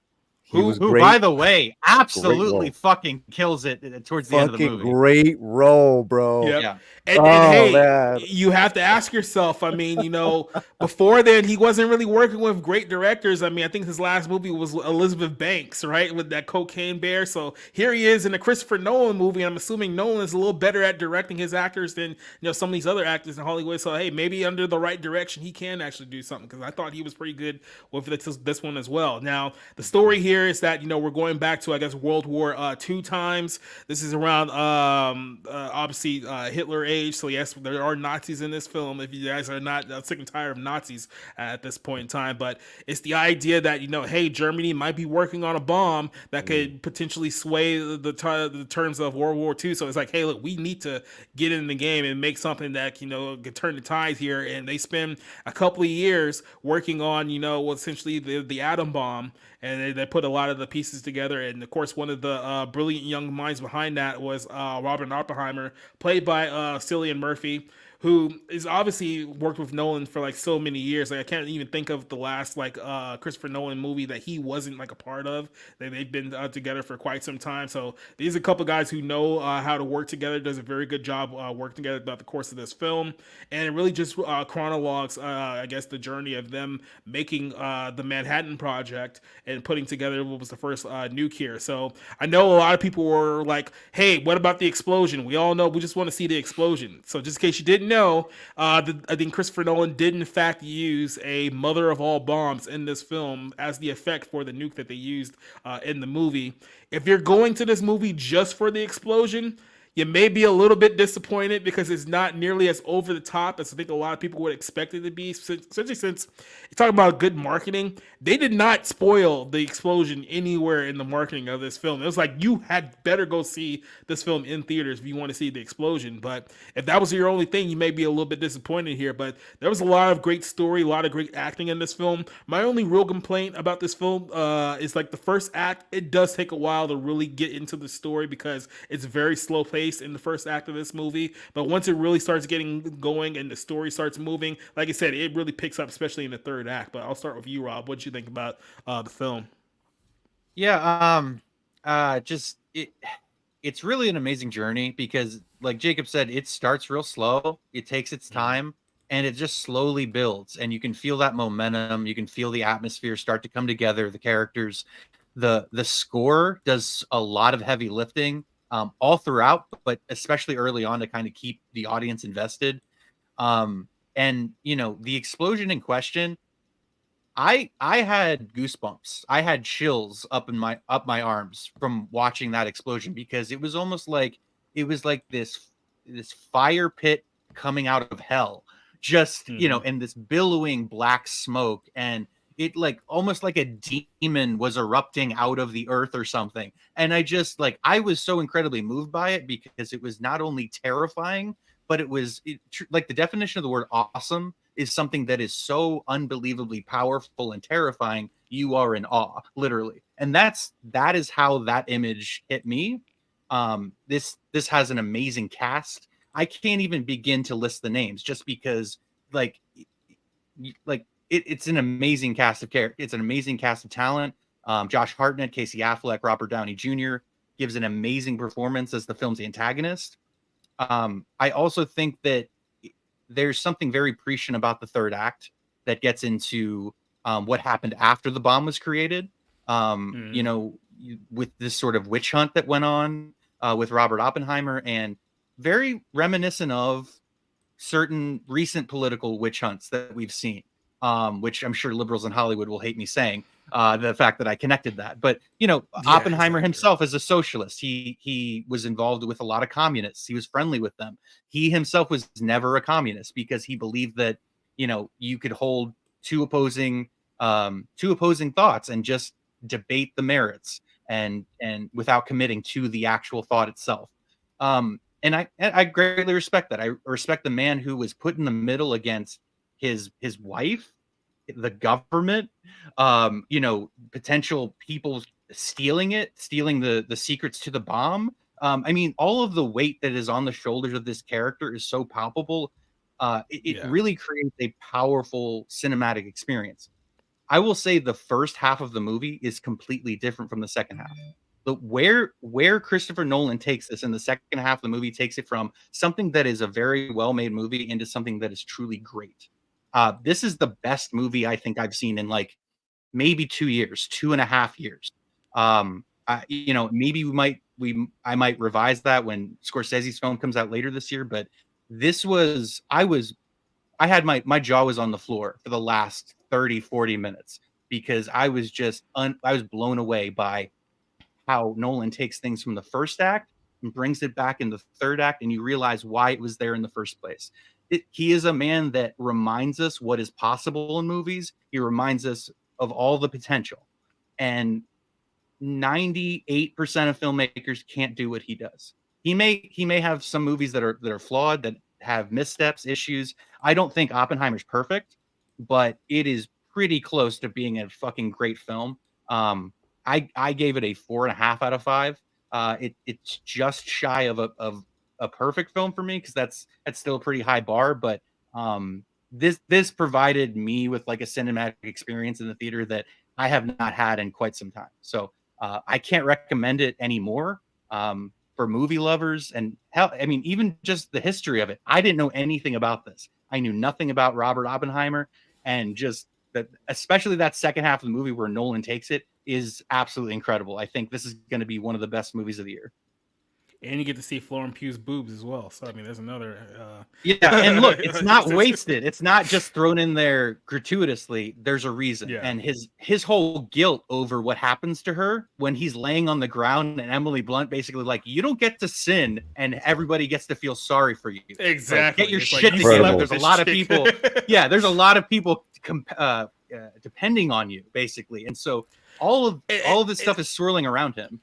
Speaker 3: He was
Speaker 2: who
Speaker 3: great.
Speaker 2: by the way, absolutely fucking kills it towards the end of the movie.
Speaker 3: Great role, bro.
Speaker 1: Yep.
Speaker 2: Yeah.
Speaker 1: And hey, man, you have to ask yourself, I mean, you know, before then, he wasn't really working with great directors. I mean, I think his last movie was Elizabeth Banks, right? With that Cocaine Bear. So here he is in a Christopher Nolan movie. And I'm assuming Nolan is a little better at directing his actors than, you know, some of these other actors in Hollywood. So, hey, maybe under the right direction, he can actually do something. Because I thought he was pretty good with this one as well. Now, the story here is that, you know, we're going back to, I guess, World War II times. This is around, obviously, Hitler age. So yes, there are Nazis in this film. If you guys are not sick and tired of Nazis at this point in time, but it's the idea that, you know, hey, Germany might be working on a bomb that could potentially sway the terms of World War II. So it's like, hey, look, we need to get in the game and make something that, you know, could turn the tide here. And they spend a couple of years working on, you know, essentially the atom bomb. And they put a lot of the pieces together. And of course, one of the brilliant young minds behind that was Robert Oppenheimer, played by Cillian Murphy, who is obviously worked with Nolan for like so many years. Like I can't even think of the last like Christopher Nolan movie that he wasn't like a part of. They've been together for quite some time. So these are a couple guys who know how to work together. Does a very good job working together throughout the course of this film, and it really just chronologues, I guess, the journey of them making the Manhattan Project and putting together what was the first nuke here. So I know a lot of people were like, "Hey, what about the explosion?" We all know we just want to see the explosion. So just in case you didn't know, I think Christopher Nolan did in fact use a mother of all bombs in this film as the effect for the nuke that they used in the movie. If you're going to this movie just for the explosion, you may be a little bit disappointed because it's not nearly as over the top as I think a lot of people would expect it to be, especially since you're talking about good marketing. They did not spoil the explosion anywhere in the marketing of this film. It was like, you had better go see this film in theaters if you want to see the explosion. But if that was your only thing, you may be a little bit disappointed here. But there was a lot of great story, a lot of great acting in this film. My only real complaint about this film is like the first act. It does take a while to really get into the story because it's very slow paced in the first act of this movie, but once it really starts getting going and the story starts moving, like I said, it really picks up, especially in the third act. But I'll start with you, Rob. What did you think about the film?
Speaker 2: Yeah, it's really an amazing journey because, like Jacob said, it starts real slow, it takes its time, and it just slowly builds, and you can feel that momentum, you can feel the atmosphere start to come together, the characters, the score does a lot of heavy lifting all throughout, but especially early on to kind of keep the audience invested. And you know, the explosion in question, I had goosebumps. I had chills up my arms from watching that explosion because it was almost like this fire pit coming out of hell. Just, you know, and this billowing black smoke, and it like almost like a demon was erupting out of the earth or something. And I was so incredibly moved by it because it was not only terrifying, but it was like the definition of the word awesome is something that is so unbelievably powerful and terrifying. You are in awe, literally. And that is how that image hit me. This has an amazing cast. I can't even begin to list the names just because it's an amazing cast of characters. It's an amazing cast of talent. Josh Hartnett, Casey Affleck, Robert Downey Jr. gives an amazing performance as the film's antagonist. I also think that there's something very prescient about the third act that gets into what happened after the bomb was created. You know, with this sort of witch hunt that went on with Robert Oppenheimer, and very reminiscent of certain recent political witch hunts that we've seen. which I'm sure liberals in Hollywood will hate me saying, the fact that I connected that. But,
Speaker 1: Yeah,
Speaker 2: Oppenheimer
Speaker 1: exactly.
Speaker 2: himself is a socialist. He was involved with a lot of communists. He was friendly with them. He himself was never a communist because he believed that, you could hold two opposing thoughts and just debate the merits and without committing to the actual thought itself. And I greatly respect that. I respect the man who was put in the middle against his wife, the government, potential people stealing the secrets to the bomb. I mean, all of the weight that is on the shoulders of this character is so palpable. It
Speaker 1: Yeah.
Speaker 2: really creates a powerful cinematic experience. I will say the first half of the movie is completely different from the second half. But where Christopher Nolan takes this in the second half of the movie takes it from something that is a very well-made movie into something that is truly great. This is the best movie I think I've seen in like maybe 2 years, 2.5 years. Maybe I might revise that when Scorsese's film comes out later this year. But I had my jaw was on the floor for the last 30, 40 minutes because I was I was blown away by how Nolan takes things from the first act and brings it back in the third act, and you realize why it was there in the first place. He is a man that reminds us what is possible in movies. He reminds us of all the potential. And 98% of filmmakers can't do what he does. He may have some movies that are flawed, that have missteps, issues. I don't think Oppenheimer's perfect, but it is pretty close to being a fucking great film. I gave it a 4.5 out of 5. It's just shy of a perfect film for me because that's still a pretty high bar. But this provided me with like a cinematic experience in the theater that I have not had in quite some time. So I can't recommend it anymore for movie lovers. And hell, I mean, even just the history of it. I didn't know anything about this. I knew nothing about Robert Oppenheimer, and just that, especially that second half of the movie where Nolan takes it, is absolutely incredible. I think this is going to be one of the best movies of the year.
Speaker 1: And you get to see Florence Pugh's boobs as well. So I mean, there's another.
Speaker 2: Yeah, and look, it's not wasted. It's not just thrown in there gratuitously. There's a reason.
Speaker 1: Yeah.
Speaker 2: And his whole guilt over what happens to her when he's laying on the ground, and Emily Blunt basically like, you don't get to sin, and everybody gets to feel sorry for you.
Speaker 1: Exactly.
Speaker 2: Like, get your
Speaker 1: It's
Speaker 2: shit
Speaker 1: like,
Speaker 2: together.
Speaker 3: incredible.
Speaker 2: There's a lot of people. Yeah, there's a lot of people depending on you, basically. And so all of this stuff is swirling around him.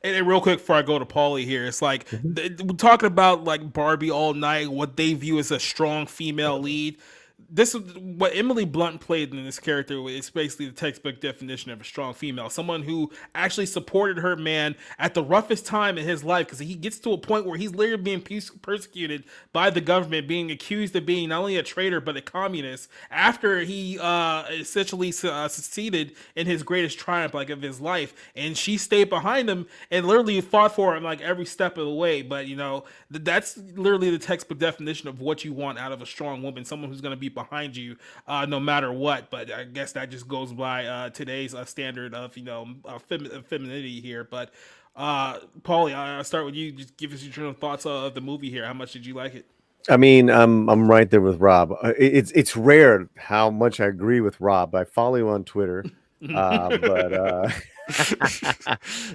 Speaker 1: And real quick before I go to Paulie here, it's like we're talking about like Barbie all night, what they view as a strong female lead. This is what Emily Blunt played in this character. It's basically the textbook definition of a strong female, someone who actually supported her man at the roughest time in his life, because he gets to a point where he's literally being persecuted by the government, being accused of being not only a traitor but a communist. After he essentially succeeded in his greatest triumph, like of his life, and she stayed behind him and literally fought for him like every step of the way. But that's literally the textbook definition of what you want out of a strong woman, someone who's going to be behind you no matter what. But I guess that just goes by today's standard of femininity here. But Paulie, I'll start with you. Just give us your general thoughts of the movie here. How much did you like it?
Speaker 3: I mean, I'm right there with Rob. It's rare how much I agree with Rob. I follow you on Twitter, but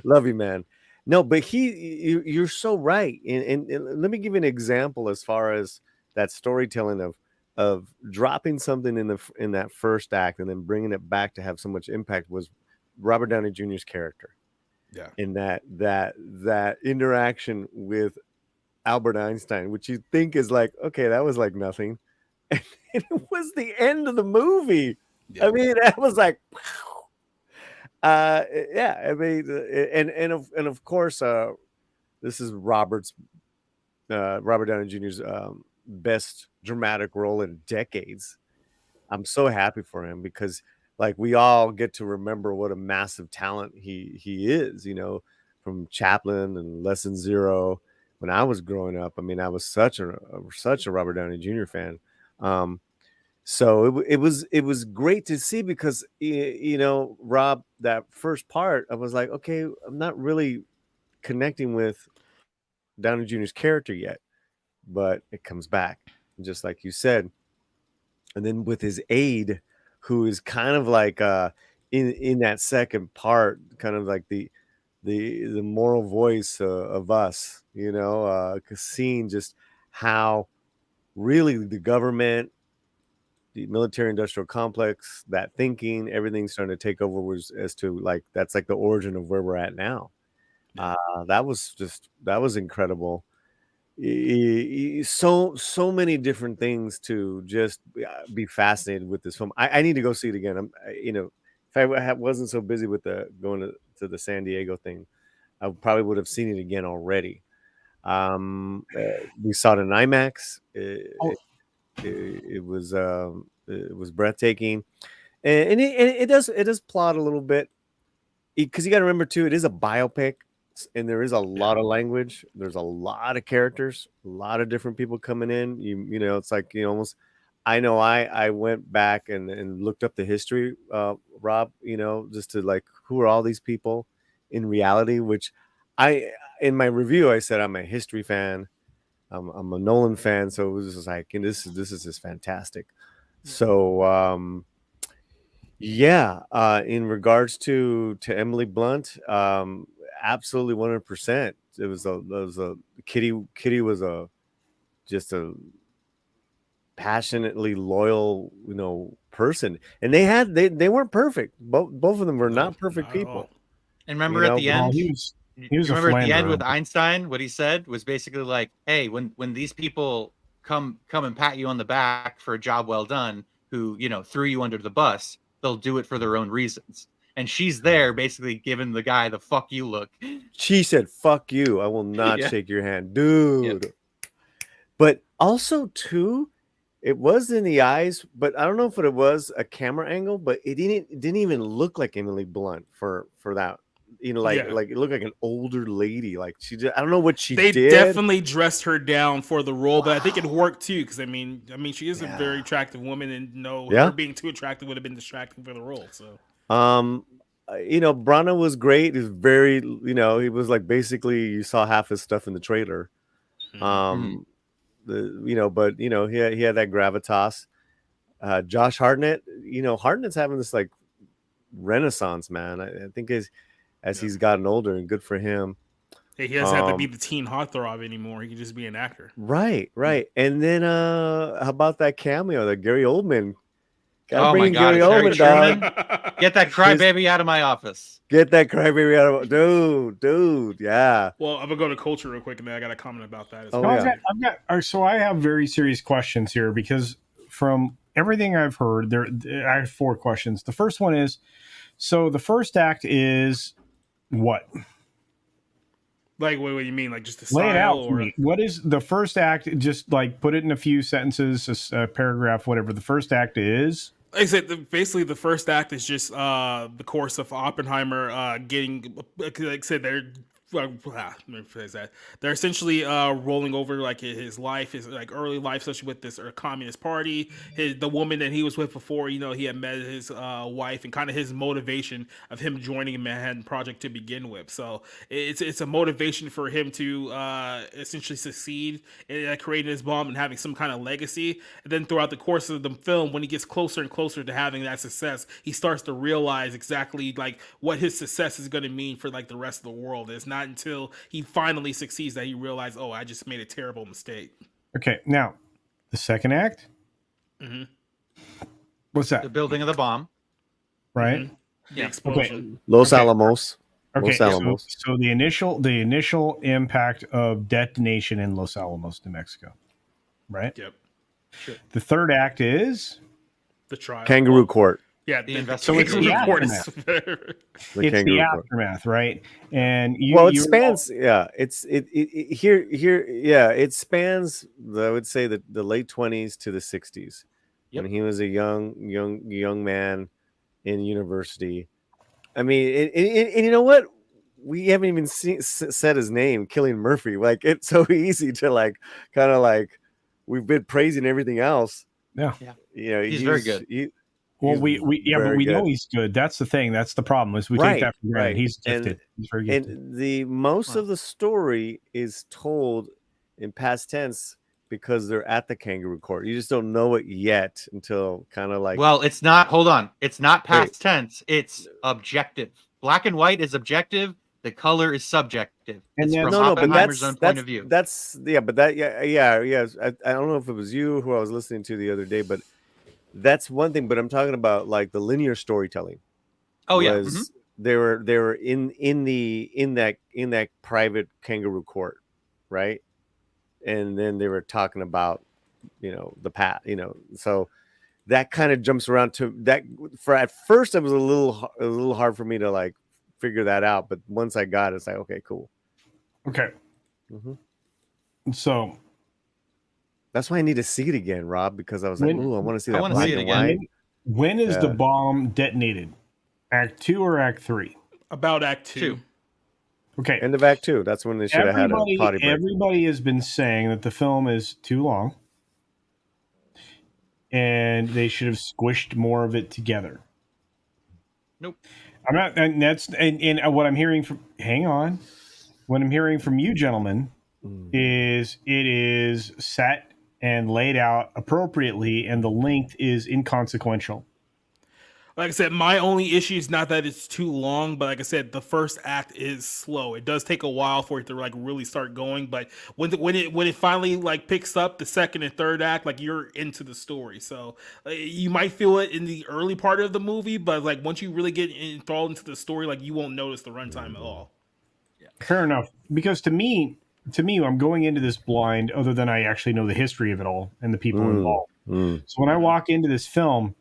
Speaker 3: love you, man. No, but you're so right. And let me give you an example as far as that storytelling of dropping something in that first act and then bringing it back to have so much impact was Robert Downey Jr.'s character.
Speaker 1: Yeah.
Speaker 3: In that interaction with Albert Einstein, which you think is like, okay, that was like nothing. And it was the end of the movie. Yeah. I mean, that was like, yeah. I mean, and of course, this is Robert Downey Jr.'s best dramatic role in decades. I'm so happy for him because, like, we all get to remember what a massive talent he is. From Chaplin and Lesson Zero. When I was growing up, I mean, I was such a Robert Downey Jr. fan. So it was great to see because Rob, that first part, I was like, okay, I'm not really connecting with Downey Jr.'s character yet, but it comes back, just like you said. And then with his aide, who is kind of like in that second part, kind of like the moral voice of us, you know, seeing just how really the government, the military industrial complex, that thinking, everything's starting to take over, was as to like that's like the origin of where we're at now. That was incredible. So many different things to just be fascinated with this film. I need to go see it again. You know, if I wasn't so busy with the going to the San Diego thing, I probably would have seen it again already. We saw it in IMAX. It was breathtaking, and it does plot a little bit, because you got to remember too, it is a biopic, and there is a lot of language. There's a lot of characters, a lot of different people coming in. You know, it's like, you know, almost. I know I went back and looked up the history, Rob. You know, just to like, who are all these people in reality? Which in my review I said I'm a history fan. I'm a Nolan fan, so it was just like, and this is just fantastic. So yeah, in regards to Emily Blunt, absolutely 100%. It was a Kitty was just a passionately loyal, you know, person, and they weren't perfect. Both of them were not perfect people.
Speaker 2: And remember,
Speaker 3: You
Speaker 2: at
Speaker 3: know,
Speaker 2: the
Speaker 4: Well,
Speaker 2: end,
Speaker 4: he was
Speaker 2: you
Speaker 4: a
Speaker 2: remember at the end
Speaker 4: philanderer.
Speaker 2: with Einstein, what he said was basically like, "Hey, when these people come and pat you on the back for a job well done, who, you know, threw you under the bus, they'll do it for their own reasons." And she's there basically giving the guy the "fuck you" look.
Speaker 3: She said, "Fuck you, I will not
Speaker 2: Yeah.
Speaker 3: shake your hand, dude." But also too, it was in the eyes, but I don't know if it was a camera angle, but it didn't even look like Emily Blunt for that. You know, like
Speaker 1: Yeah.
Speaker 3: like it looked like an older lady. Like she did, I don't know what she
Speaker 1: They
Speaker 3: did.
Speaker 1: definitely dressed her down for the role, but I think it worked too, because I mean, she is a very
Speaker 3: Yeah.
Speaker 1: attractive woman, and
Speaker 3: Yeah.
Speaker 1: her being too attractive would have been distracting for the role. So
Speaker 3: You know, Brana was great. He was very, you know, he was like basically you saw half his stuff in the trailer. You know, but you know, he had that gravitas. Josh Hartnett, you know, Hartnett's having this like renaissance, man. I think as he's gotten older, and good for him.
Speaker 1: hey, he doesn't have to be the teen heartthrob anymore. He can just be an actor.
Speaker 3: Right. And then how about that cameo that Gary Oldman?
Speaker 2: Oh my God,
Speaker 3: Gary
Speaker 2: it's Harry
Speaker 3: Oldman, dog.
Speaker 2: Truman. Get that crybaby out of my office.
Speaker 3: Get that crybaby out of dude. Yeah.
Speaker 1: Well, I'm gonna go to culture real quick, and then I got a comment about that as
Speaker 3: Oh,
Speaker 1: well.
Speaker 3: yeah.
Speaker 4: So I have very serious questions here, because from everything I've heard, I have 4 questions. The first one is, so the first act is what?
Speaker 1: Like, what do you mean? Like, just the
Speaker 4: Lay it
Speaker 1: style,
Speaker 4: out for
Speaker 1: or
Speaker 4: me. What is the first act? Just like put it in a few sentences, a paragraph, whatever. The first act is.
Speaker 1: like I said, basically the first act is just the course of Oppenheimer getting, like I said, let me phrase that. They're essentially rolling over like his life, his like early life, especially with this Communist Party. The woman that he was with before, you know, he had met his wife, and kind of his motivation of him joining the Manhattan Project to begin with. So it's a motivation for him to essentially succeed in creating his bomb and having some kind of legacy. And then throughout the course of the film, when he gets closer and closer to having that success, he starts to realize exactly like what his success is going to mean for like the rest of the world. It's not until he finally succeeds that he realizes, oh, I just made a terrible mistake.
Speaker 4: Okay, now the second act. What's that?
Speaker 2: The building of the bomb.
Speaker 4: Right.
Speaker 1: The explosion.
Speaker 3: Los Alamos.
Speaker 4: Okay.
Speaker 3: Los Alamos.
Speaker 4: So the initial impact of detonation in Los Alamos, New Mexico. Right.
Speaker 1: Yep.
Speaker 4: The third act is
Speaker 1: The trial.
Speaker 3: Kangaroo Court.
Speaker 1: Yeah,
Speaker 2: The
Speaker 1: the
Speaker 2: investigation.
Speaker 1: kangaroo
Speaker 4: So it's
Speaker 1: court
Speaker 4: the
Speaker 1: is
Speaker 4: it's
Speaker 3: Kangaroo
Speaker 4: the
Speaker 3: Court.
Speaker 4: aftermath, right? And
Speaker 3: Well, it spans. Yeah, it here. Yeah, it spans. I would say the late 20s to the 60s,
Speaker 2: Yep.
Speaker 3: when he was a young man in university. I mean, and you know what? We haven't even said his name, Cillian Murphy. Like, it's so easy to like, kind of like, we've been praising everything else.
Speaker 4: Yeah.
Speaker 3: You know,
Speaker 2: He's very good.
Speaker 4: Well,
Speaker 3: he's
Speaker 4: but we
Speaker 3: very
Speaker 4: know
Speaker 3: good.
Speaker 4: he's good. That's the thing. That's the problem. Is we
Speaker 3: Right,
Speaker 4: take that for granted.
Speaker 3: right.
Speaker 4: He's gifted. He's very gifted.
Speaker 3: And the most of the story is told in past tense because they're at the kangaroo court. You just don't know it yet until kind of like.
Speaker 2: Well, it's not. Hold on. It's not past
Speaker 3: Wait.
Speaker 2: tense. It's objective. Black and white is objective. The color is subjective.
Speaker 4: And
Speaker 2: It's
Speaker 4: then-
Speaker 2: from
Speaker 3: No, but
Speaker 2: Oppenheimer's
Speaker 3: that's
Speaker 2: own point of view.
Speaker 3: That's yeah. I don't know if it was you who I was listening to the other day, but that's one thing. But I'm talking about like the linear storytelling.
Speaker 2: Oh yeah.
Speaker 3: was they were in that private kangaroo court, right? And then they were talking about the path, so that kind of jumps around to that. For at first it was a little hard for me to like figure that out, but once I got it, it's like, okay, cool.
Speaker 4: Okay.
Speaker 3: Mm-hmm.
Speaker 4: So
Speaker 3: that's why I need to see it again, Rob, because I was like, ooh, I want to see
Speaker 2: I
Speaker 3: that
Speaker 2: wanna
Speaker 3: black
Speaker 2: see it
Speaker 3: and
Speaker 2: again.
Speaker 3: white.
Speaker 4: when is the
Speaker 3: Yeah.
Speaker 4: bomb detonated? Act 2 or Act 3?
Speaker 1: About Act 2.
Speaker 2: Two.
Speaker 4: Okay.
Speaker 3: End of Act 2. That's when they should have had a potty break.
Speaker 4: Everybody has been saying that the film is too long, and they should have squished more of it together.
Speaker 2: Nope.
Speaker 4: I'm not, and that's and what I'm hearing from. Hang on, what I'm hearing from you gentlemen is it is set and laid out appropriately, and the length is inconsequential.
Speaker 1: Like I said, my only issue is not that it's too long, but like I said, the first act is slow. It does take a while for it to like really start going, but when it finally like picks up, the second and third act, like you're into the story. So you might feel it in the early part of the movie, but like once you really get enthralled into the story, like you won't notice the runtime at all.
Speaker 4: Fair enough, because to me, I'm going into this blind, other than I actually know the history of it all and the people involved. So when I walk into this film,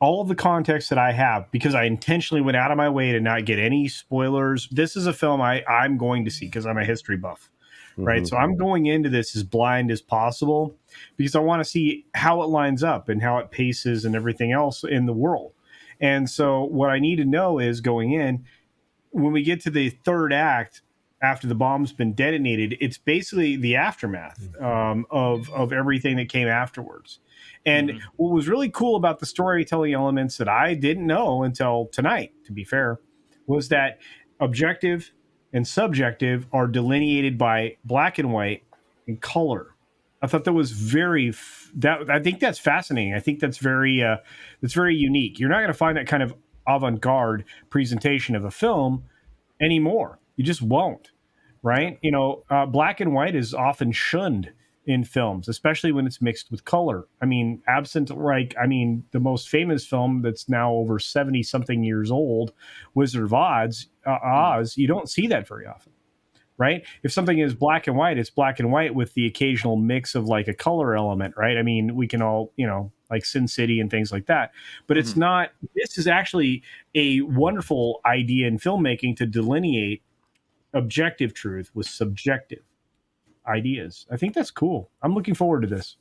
Speaker 4: all of the context that I have, because I intentionally went out of my way to not get any spoilers. This is a film I'm going to see because I'm a history buff, right? So I'm going into this as blind as possible because I want to see how it lines up and how it paces and everything else in the world. And so what I need to know is going in, when we get to the third act, after the bomb's been detonated, it's basically the aftermath of everything that came afterwards. And what was really cool about the storytelling elements that I didn't know until tonight, to be fair, was that objective and subjective are delineated by black and white and color. I thought that was I think that's fascinating. I think that's very unique. You're not going to find that kind of avant-garde presentation of a film anymore. You just won't, right? Black and white is often shunned in films, especially when it's mixed with color. I mean, the most famous film that's now over 70-something years old, Wizard of Oz, you don't see that very often, right? If something is black and white, it's black and white with the occasional mix of like a color element, right? I mean, we can all, like Sin City and things like that. But it's not, this is actually a wonderful idea in filmmaking to delineate objective truth with subjective ideas. I think that's cool. I'm looking forward to this.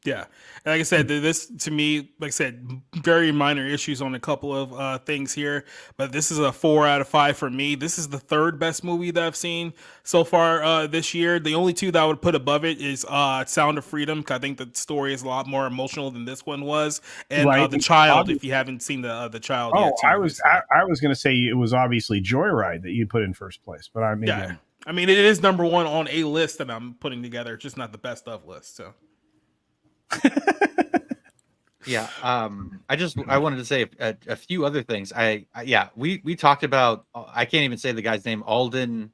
Speaker 1: Yeah. And like I said, this to me, like I said, very minor issues on a couple of things here, but this is a 4 out of 5 for me. This is the third best movie that I've seen so far this year. The only two that I would put above it is Sound of Freedom, because I think the story is a lot more emotional than this one was. And
Speaker 4: Right.
Speaker 1: The Child, if you haven't seen the Child yet.
Speaker 4: I was going to say it was obviously Joyride that you put in first place, but I mean,
Speaker 1: yeah. I mean, it is number one on a list that I'm putting together. It's just not the best of list, so.
Speaker 2: Yeah, I wanted to say a few other things. We talked about. I can't even say the guy's name. Aaron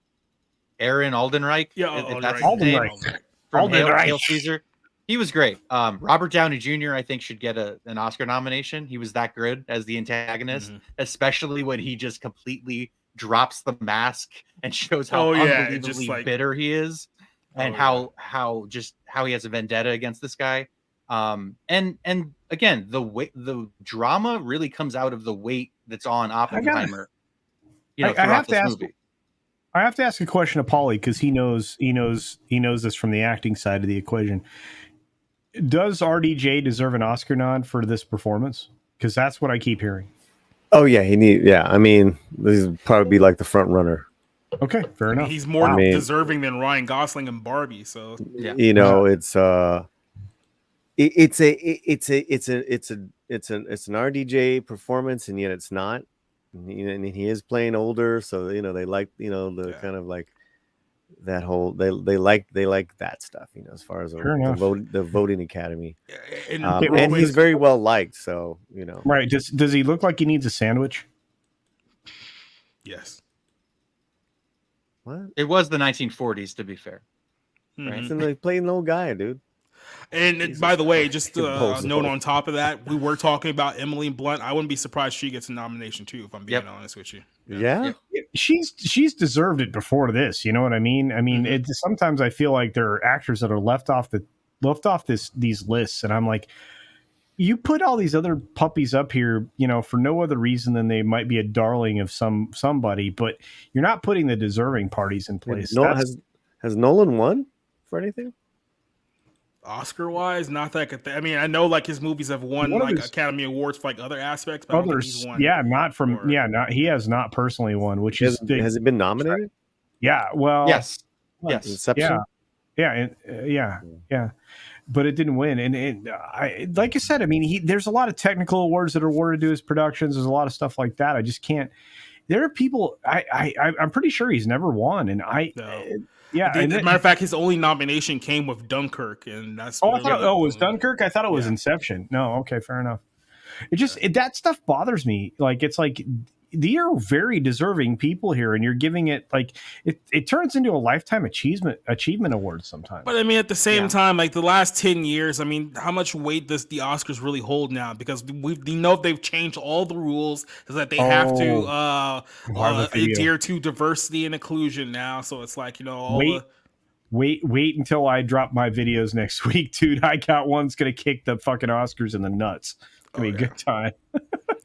Speaker 2: Aldenreich.
Speaker 1: Yeah,
Speaker 2: if that's his
Speaker 4: Aldenreich.
Speaker 2: name. From
Speaker 4: Aldenreich.
Speaker 2: Hail Caesar. He was great. Robert Downey Jr. I think should get an Oscar nomination. He was that good as the antagonist, especially when he just completely drops the mask and shows how unbelievably bitter he is, and how he has a vendetta against this guy. And again, the drama really comes out of the weight that's on Oppenheimer.
Speaker 4: I have to ask a question of Paulie, because he knows this from the acting side of the equation. Does RDJ deserve an Oscar nod for this performance? Because that's what I keep hearing.
Speaker 3: Oh yeah, I mean, this would probably be like the front runner.
Speaker 4: Okay, fair enough.
Speaker 1: He's more deserving than Ryan Gosling and Barbie. So
Speaker 3: yeah, it's an RDJ performance, and yet it's not. And he is playing older, so they like the kind of like that whole they like that stuff, as far as
Speaker 4: Fair enough.
Speaker 3: the voting academy.
Speaker 1: And
Speaker 4: Okay,
Speaker 1: real
Speaker 3: And
Speaker 1: quick-
Speaker 3: he's very well liked, so
Speaker 4: Right? Does he look like he needs a sandwich?
Speaker 1: yes.
Speaker 3: what?
Speaker 2: It was the 1940s, to be fair.
Speaker 1: Mhm.
Speaker 3: He's like playing an old guy, dude.
Speaker 1: And
Speaker 3: Jesus
Speaker 1: by the way,
Speaker 3: Christ,
Speaker 1: just
Speaker 3: you
Speaker 1: a
Speaker 3: bozo.
Speaker 1: note on top of that, we were talking about Emily Blunt. I wouldn't be surprised she gets a nomination too, if I'm being
Speaker 2: Yep.
Speaker 1: honest with you.
Speaker 3: Yeah.
Speaker 2: Yep.
Speaker 4: She's deserved it before this. You know what I mean? I mean,
Speaker 1: Mhm.
Speaker 4: sometimes I feel like there are actors that are left off these lists, and I'm like, you put all these other puppies up here, for no other reason than they might be a darling of somebody, but you're not putting the deserving parties in place.
Speaker 3: No, has Nolan won for anything?
Speaker 1: Oscar wise, not that I could I mean, I know like his movies have won
Speaker 4: One of
Speaker 1: like
Speaker 4: his-
Speaker 1: Academy Awards for like other aspects, but I don't think he's
Speaker 4: Others,
Speaker 1: won.
Speaker 4: yeah, not from,
Speaker 1: for-
Speaker 4: not he has not personally won, which
Speaker 3: Has,
Speaker 4: is
Speaker 3: has it been nominated?
Speaker 4: yeah, well,
Speaker 2: Yes. Yes.
Speaker 3: Inception.
Speaker 4: yeah, but it didn't win. And like I said, I mean, there's a lot of technical awards that are awarded to his productions. There's a lot of stuff like that. I just can't. There are people. I'm pretty sure he's never won, and
Speaker 1: No.
Speaker 4: yeah.
Speaker 1: As a matter of fact, his only nomination came with Dunkirk, and that's
Speaker 4: I
Speaker 1: really
Speaker 4: thought, it was Dunkirk. I thought it was
Speaker 1: Yeah.
Speaker 4: Inception. No, okay, fair enough. That stuff bothers me. Like, it's like they are very deserving people here, and you're giving it like it turns into a lifetime achievement award sometimes.
Speaker 1: But I mean, at the same
Speaker 2: Yeah.
Speaker 1: time, like the last 10 years, I mean, how much weight does the Oscars really hold now? Because we know they've changed all the rules, is that they have to
Speaker 4: Harvard Video.
Speaker 1: adhere to diversity and inclusion now. So it's like, all
Speaker 4: Wait. Wait until I drop my videos next week, dude. I got one's gonna kick the fucking Oscars in the nuts. It's gonna be a good time.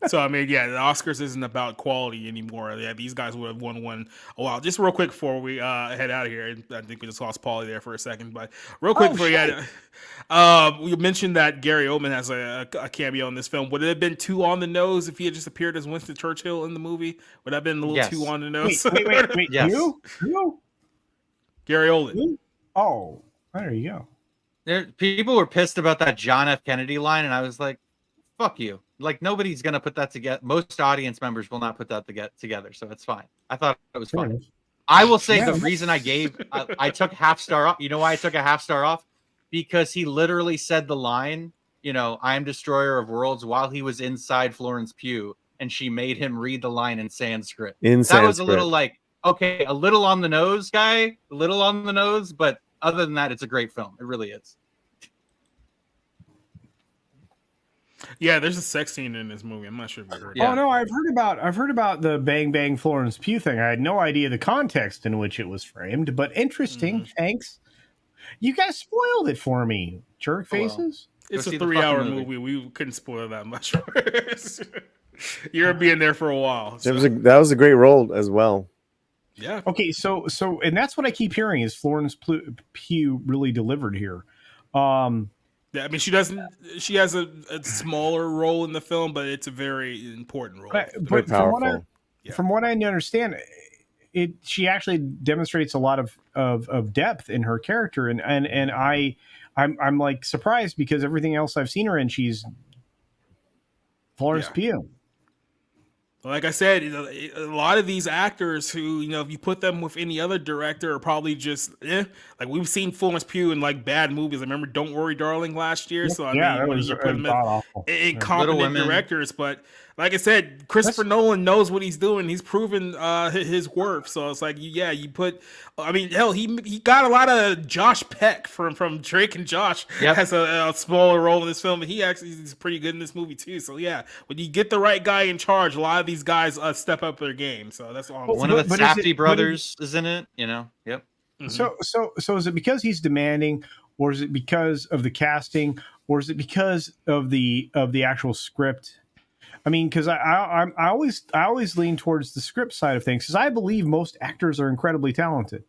Speaker 1: So I mean, yeah, the Oscars isn't about quality anymore. Yeah, these guys would have won one a while. Just real quick before we head out of here, I think we just lost Paulie there for a second, but real quick before we mentioned that Gary Oldman has a cameo in this film. Would it have been too on the nose if he had just appeared as Winston Churchill in the movie? Would that have been a little
Speaker 2: Yes.
Speaker 1: too on the nose?
Speaker 4: Wait.
Speaker 2: Yes.
Speaker 4: You?
Speaker 1: Gary Oldman.
Speaker 4: Oh, there you go.
Speaker 2: People were pissed about that John F. Kennedy line, and I was like, fuck you. Like, nobody's going to put that together. Most audience members will not put that together, so it's fine. I thought it was fine. I will say the reason I took half star off. You know why I took a half star off? Because he literally said the line, I am destroyer of worlds, while he was inside Florence Pugh, and she made him read the line in Sanskrit. That was a little like, okay, a little on the nose, guy, a little on the nose, but other than that, it's a great film. It really is.
Speaker 1: Yeah, there's a sex scene in this movie. I'm not sure if you heard.
Speaker 2: Yeah.
Speaker 4: Oh no, I've heard about the Bang Bang Florence Pugh thing. I had no idea the context in which it was framed, but interesting. Thanks. You guys spoiled it for me, jerk
Speaker 2: Oh, well.
Speaker 4: faces.
Speaker 1: It's
Speaker 2: Go
Speaker 1: a
Speaker 2: see the
Speaker 1: 3-hour
Speaker 2: fucking
Speaker 1: movie. We couldn't spoil that much for us. You're being there for a while. So.
Speaker 3: That was a great role as well.
Speaker 1: Yeah.
Speaker 4: Okay, so and that's what I keep hearing is Florence Pugh really delivered here.
Speaker 1: Yeah, I mean, she has a smaller role in the film, but it's a very important role.
Speaker 4: But
Speaker 3: Very powerful.
Speaker 4: from what I understand, she actually demonstrates a lot of depth in her character, and I'm like surprised because everything else I've seen her in, she's Florence Pugh.
Speaker 1: Like I said, a lot of these actors who, if you put them with any other director are probably just, like we've seen Florence Pugh in like bad movies. I remember Don't Worry Darling last year. So I mean, when you put them in competent directors, but like I said, Christopher Nolan knows what he's doing. He's proven his worth. So it's like, you put, I mean, hell, he got a lot of Josh Peck from Drake and Josh has a smaller role in this film, and he actually is pretty good in this movie too. So yeah, when you get the right guy in charge, a lot of these guys step up their game. So that's all.
Speaker 2: One of the Safdie brothers is in it. Yep.
Speaker 4: Mm-hmm. So is it because he's demanding, or is it because of the casting, or is it because of the actual script? I mean, because I always lean towards the script side of things because I believe most actors are incredibly talented.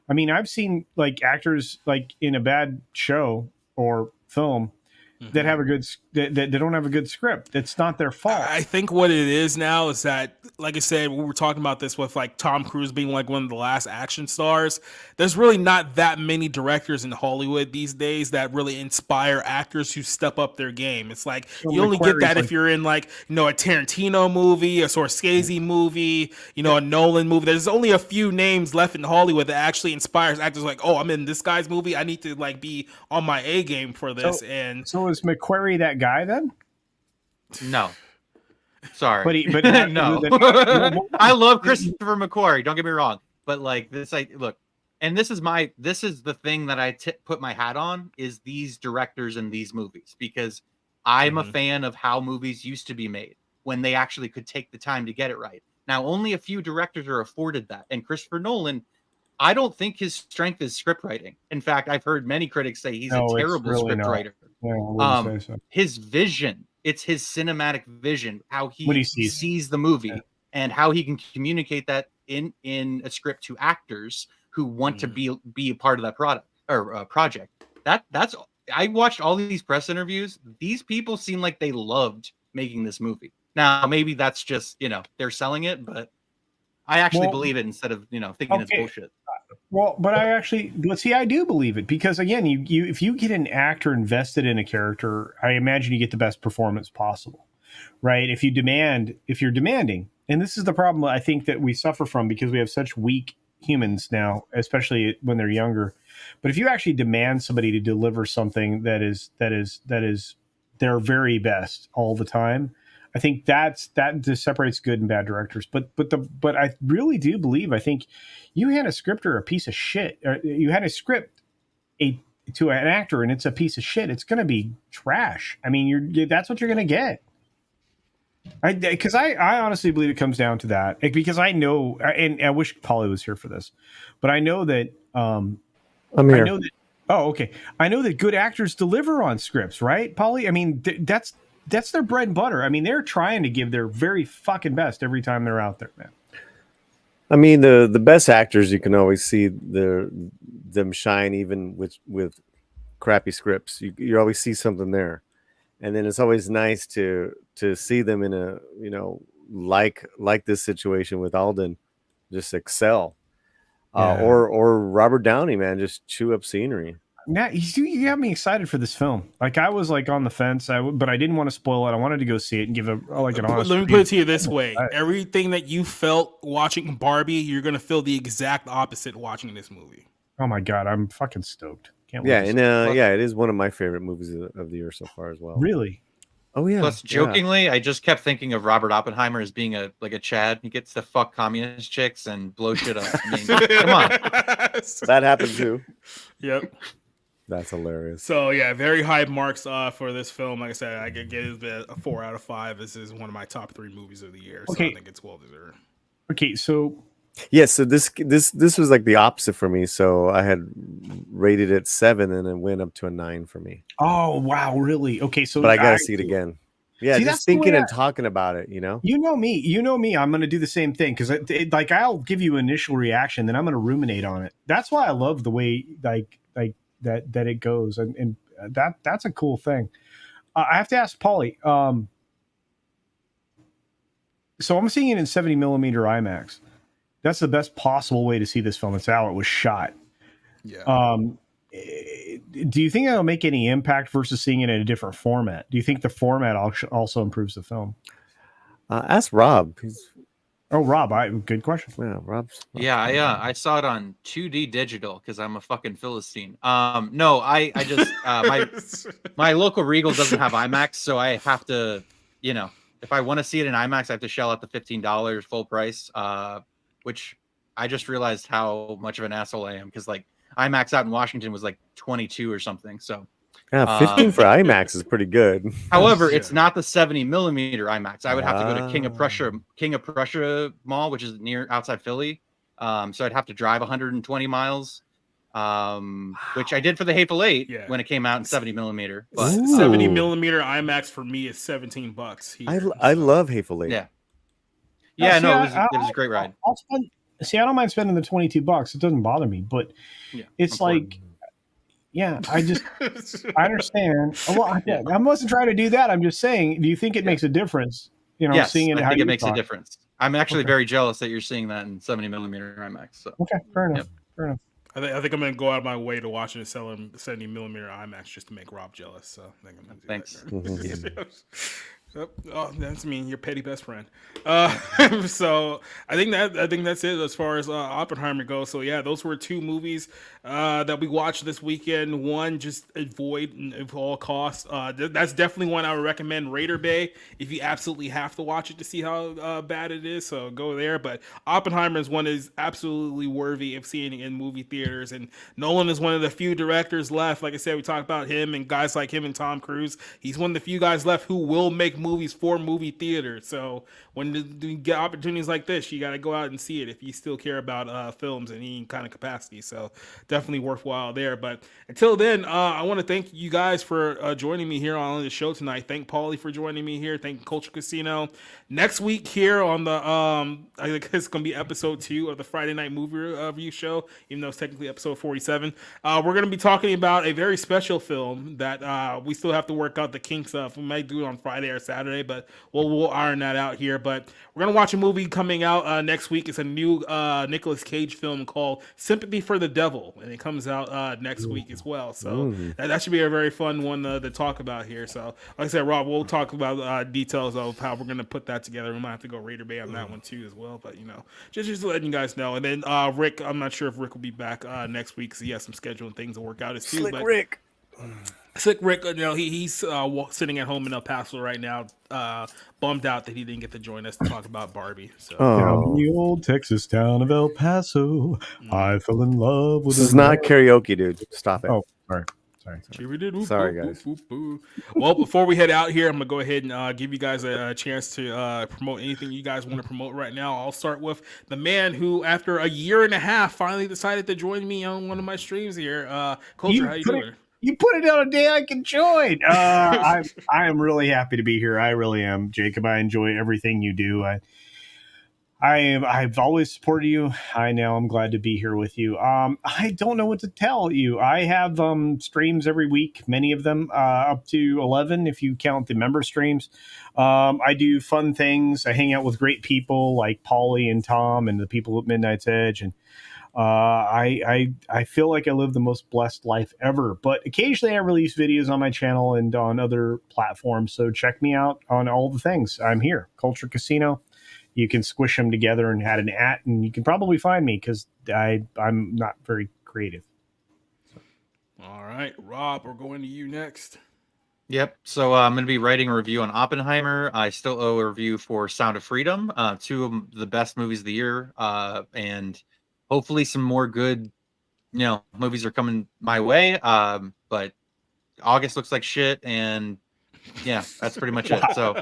Speaker 4: I mean, I've seen like actors like in a bad show or film that have a good that don't have a good script. It's not their fault.
Speaker 1: I think what it is now is that, like I said, we were talking about this with like Tom Cruise being like one of the last action stars. There's really not that many directors in Hollywood these days that really inspire actors who step up their game. It's like
Speaker 4: So
Speaker 1: you only get that
Speaker 4: McQuarrie's
Speaker 1: if you're in like, you know, a Tarantino movie, a Scorsese movie, you know, a Nolan movie. There's only a few names left in Hollywood that actually inspires actors like, oh, I'm in this guy's movie. I need to like be on my A game for this.
Speaker 4: So is McQuarrie that guy then?
Speaker 2: No. Sorry.
Speaker 4: But
Speaker 2: no. I love Christopher McQuarrie, don't get me wrong. But like this, look, and this is the thing that I put my hat on, is these directors in these movies, because I'm a fan of how movies used to be made when they actually could take the time to get it right. Now, only a few directors are afforded that. And Christopher Nolan, I don't think his strength is script writing. In fact, I've heard many critics say he's a terrible script writer.
Speaker 4: Yeah,
Speaker 2: his vision, it's his cinematic vision, how he sees the movie, and how he can communicate that in a script to actors who want to be a part of that product or project. That's I watched all these press interviews. These people seem like they loved making this movie. Now, maybe that's just, you know, they're selling it, but I actually believe it instead of, you know, thinking it's bullshit.
Speaker 4: Well, but I do believe it, because again, you if you get an actor invested in a character, I imagine you get the best performance possible, right? If you're demanding, and this is the problem I think that we suffer from, because we have such weak humans now, especially when they're younger. But if you actually demand somebody to deliver something that is their very best all the time, I think that just separates good and bad directors. But I really do believe, I think you hand a scripter a piece of shit, or you had a script to an actor and it's a piece of shit, it's going to be trash. I mean, that's what you're going to get. Because I honestly believe it comes down to that, because I know, and I wish Polly was here for this, but I know that
Speaker 3: I'm here.
Speaker 4: I know that. Oh, okay. I know that good actors deliver on scripts, right, Polly? I mean, that's their bread and butter. I mean, they're trying to give their very fucking best every time they're out there, man.
Speaker 3: I mean, the best actors, you can always see them shine, even with crappy scripts. You always see something there, and then it's always nice to see them in a, you know, like this situation with Alden, just excel, or Robert Downey, man, just chew up scenery.
Speaker 4: Now you got me excited for this film. Like, I was like on the fence, but I didn't want to spoil it. I wanted to go see it and give an honest.
Speaker 1: Let me put it to you this way: everything that you felt watching Barbie, you're gonna feel the exact opposite watching this movie.
Speaker 4: Oh my god, I'm fucking stoked! Can't wait.
Speaker 3: Yeah, and it is one of my favorite movies of the year so far as well.
Speaker 4: Really?
Speaker 3: Oh yeah.
Speaker 2: Plus, jokingly, I just kept thinking of Robert Oppenheimer as being a Chad. He gets to fuck communist chicks and blow shit up. I mean, come on.
Speaker 3: That happened too.
Speaker 1: Yep.
Speaker 3: That's hilarious.
Speaker 1: So yeah, very high marks for this film. Like I said, I could give it a 4 out of 5. This is one of my top 3 movies of the year. So I think it's well deserved.
Speaker 4: Okay, so
Speaker 3: so this was like the opposite for me. So I had rated it 7, and it went up to a 9 for me.
Speaker 4: Oh wow, really? Okay, so
Speaker 3: but I gotta see it again. Yeah,
Speaker 4: see,
Speaker 3: just thinking and talking about it, you know.
Speaker 4: You know me. I'm going to do the same thing, because like I'll give you an initial reaction, then I'm going to ruminate on it. That's why I love the way like that it goes, and that's a cool thing. I have to ask Paulie. So I'm seeing it in 70 millimeter IMAX. That's the best possible way to see this film. It's how it was shot.
Speaker 1: Yeah.
Speaker 4: Do you think that'll make any impact versus seeing it in a different format? Do you think the format also improves the film?
Speaker 3: Ask Rob.
Speaker 4: Rob, good question.
Speaker 3: Yeah, Rob's.
Speaker 2: I saw it on 2D digital because I'm a fucking Philistine. No, I just my local Regal doesn't have IMAX, so I have to, you know, if I want to see it in IMAX, I have to shell out the $15 full price. Which I just realized how much of an asshole I am, because like IMAX out in Washington was like 22 or something. So
Speaker 3: yeah, 15 for IMAX is pretty good.
Speaker 2: However, it's not the 70 millimeter IMAX. I would have to go to King of Prussia Mall, which is outside Philly. So I'd have to drive 120 miles, which I did for the Hateful Eight when it came out in 70 millimeter. But
Speaker 1: 70 millimeter IMAX for me is $17 here.
Speaker 3: I love Hateful Eight.
Speaker 2: Yeah, it was a great ride.
Speaker 4: I don't mind spending the $22. It doesn't bother me, but it's like, Yeah, I understand. Well, I wasn't trying to do that. I'm just saying, do you think it makes a difference?
Speaker 2: Yes,
Speaker 4: Seeing it
Speaker 2: I
Speaker 4: how
Speaker 2: think it
Speaker 4: you
Speaker 2: makes
Speaker 4: saw
Speaker 2: a
Speaker 4: it.
Speaker 2: difference. I'm actually
Speaker 4: Okay.
Speaker 2: very jealous that you're seeing that in 70 millimeter IMAX. So
Speaker 4: Okay, fair enough.
Speaker 2: Yep.
Speaker 4: Fair enough.
Speaker 1: I think I'm gonna go out of my way to watch it at 70 millimeter IMAX just to make Rob jealous. So I think I'm gonna do
Speaker 2: Thanks.
Speaker 1: that. Yep. Oh, that's me, your petty best friend. So I think that's it as far as Oppenheimer goes. So yeah, those were two movies that we watched this weekend. One, just avoid at all costs. That's definitely one I would recommend. Raider Bay, if you absolutely have to watch it to see how bad it is, so go there. But Oppenheimer is one that is absolutely worthy of seeing in movie theaters. And Nolan is one of the few directors left. Like I said, we talked about him and guys like him and Tom Cruise. He's one of the few guys left who will make movies for movie theaters. So when you get opportunities like this, you got to go out and see it if you still care about films in any kind of capacity. So definitely worthwhile there. But until then, I want to thank you guys for joining me here on the show tonight. Thank Paulie for joining me here. Thank Culture Casino. Next week here on the I think it's gonna be episode 2 of the Friday Night Movie Review Show, even though it's technically episode 47. We're gonna be talking about a very special film that we still have to work out the kinks of. We might do it on Friday or Saturday, but we'll iron that out here. But we're gonna watch a movie coming out next week. It's a new Nicolas Cage film called Sympathy for the Devil, and it comes out next week as well. So that should be a very fun one to talk about here. So like I said, Rob, we'll talk about details of how we're gonna put that together. We might have to go Raider Bay on that one too as well. But just letting you guys know. And then Rick, I'm not sure if Rick will be back next week because he has some scheduling things to work out as too.
Speaker 3: Slick
Speaker 1: But
Speaker 3: Rick.
Speaker 1: Slick Rick, he's sitting at home in El Paso right now, bummed out that he didn't get to join us to talk about Barbie. So
Speaker 4: Down in the old Texas town of El Paso, I fell in love with.
Speaker 3: This is not karaoke, dude. Stop it.
Speaker 4: Oh, sorry.
Speaker 3: Sorry, guys.
Speaker 1: Well, before we head out here, I'm gonna go ahead and give you guys a chance to promote anything you guys want to promote right now. I'll start with the man who, after a year and a half, finally decided to join me on one of my streams here. Culture, how you doing?
Speaker 4: You put it on a day I can join. I am really happy to be here. I really am, Jacob. I enjoy everything you do. I've always supported you. I'm glad to be here with you. I don't know what to tell you. I have streams every week, many of them up to 11 if you count the member streams. I do fun things. I hang out with great people like Paulie and Tom and the people at Midnight's Edge, and I feel like I live the most blessed life ever. But occasionally I release videos on my channel and on other platforms. So check me out on all the things. I'm here, Culture Casino. You can squish them together and add an @ and you can probably find me because I'm not very creative.
Speaker 1: All right, Rob, we're going to you next.
Speaker 2: Yep. So I'm going to be writing a review on Oppenheimer. I still owe a review for Sound of Freedom, 2 of the best movies of the year, and hopefully some more good, movies are coming my way. But August looks like shit, and yeah, that's pretty much it. So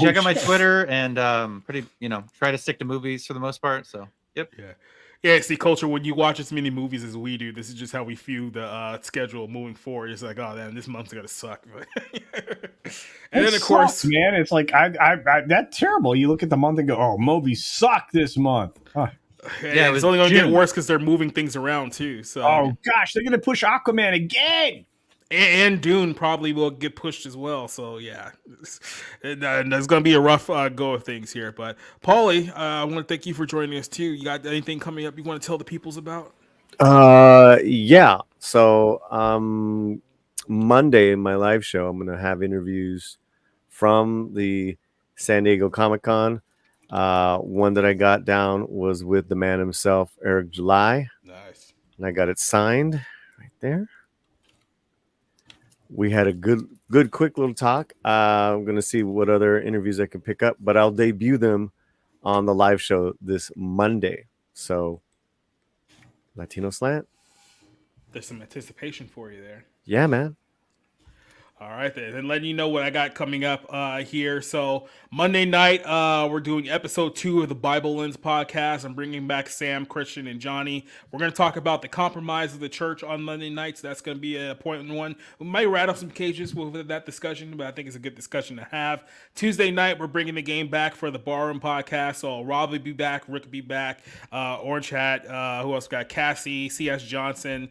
Speaker 2: check out my Twitter and try to stick to movies for the most part. So yep.
Speaker 1: Yeah. See, Culture, when you watch as many movies as we do, this is just how we view the schedule moving forward. It's like, oh man, this month's gonna suck. And then of course,
Speaker 4: man, it's like I that's terrible. You look at the month and go, oh, movies suck this month. Huh.
Speaker 1: Yeah, it's only gonna get worse because they're moving things around too. So
Speaker 4: oh gosh, they're gonna push Aquaman again.
Speaker 1: And Dune probably will get pushed as well. So yeah, there's going to be a rough go of things here. But Paulie, I want to thank you for joining us too. You got anything coming up you want to tell the peoples about?
Speaker 3: Yeah. So Monday in my live show, I'm gonna have interviews from the San Diego Comic-Con. One that I got down was with the man himself, Eric July.
Speaker 1: Nice.
Speaker 3: And I got it signed right there. We had a good, quick little talk. I'm going to see what other interviews I can pick up, but I'll debut them on the live show this Monday. So, Latino Slant.
Speaker 1: There's some anticipation for you there.
Speaker 3: Yeah, man.
Speaker 1: All right, then. And letting you know what I got coming up here. So Monday night, we're doing episode 2 of the Bible Lens podcast. I'm bringing back Sam, Christian, and Johnny. We're going to talk about the compromise of the church on Monday nights. That's going to be an important one. We might rattle some cages with that discussion, but I think it's a good discussion to have. Tuesday night, we're bringing the game back for the Barroom podcast. So Rob will be back, Rick will be back, Orange Hat. Who else got? Cassie, C.S. Johnson,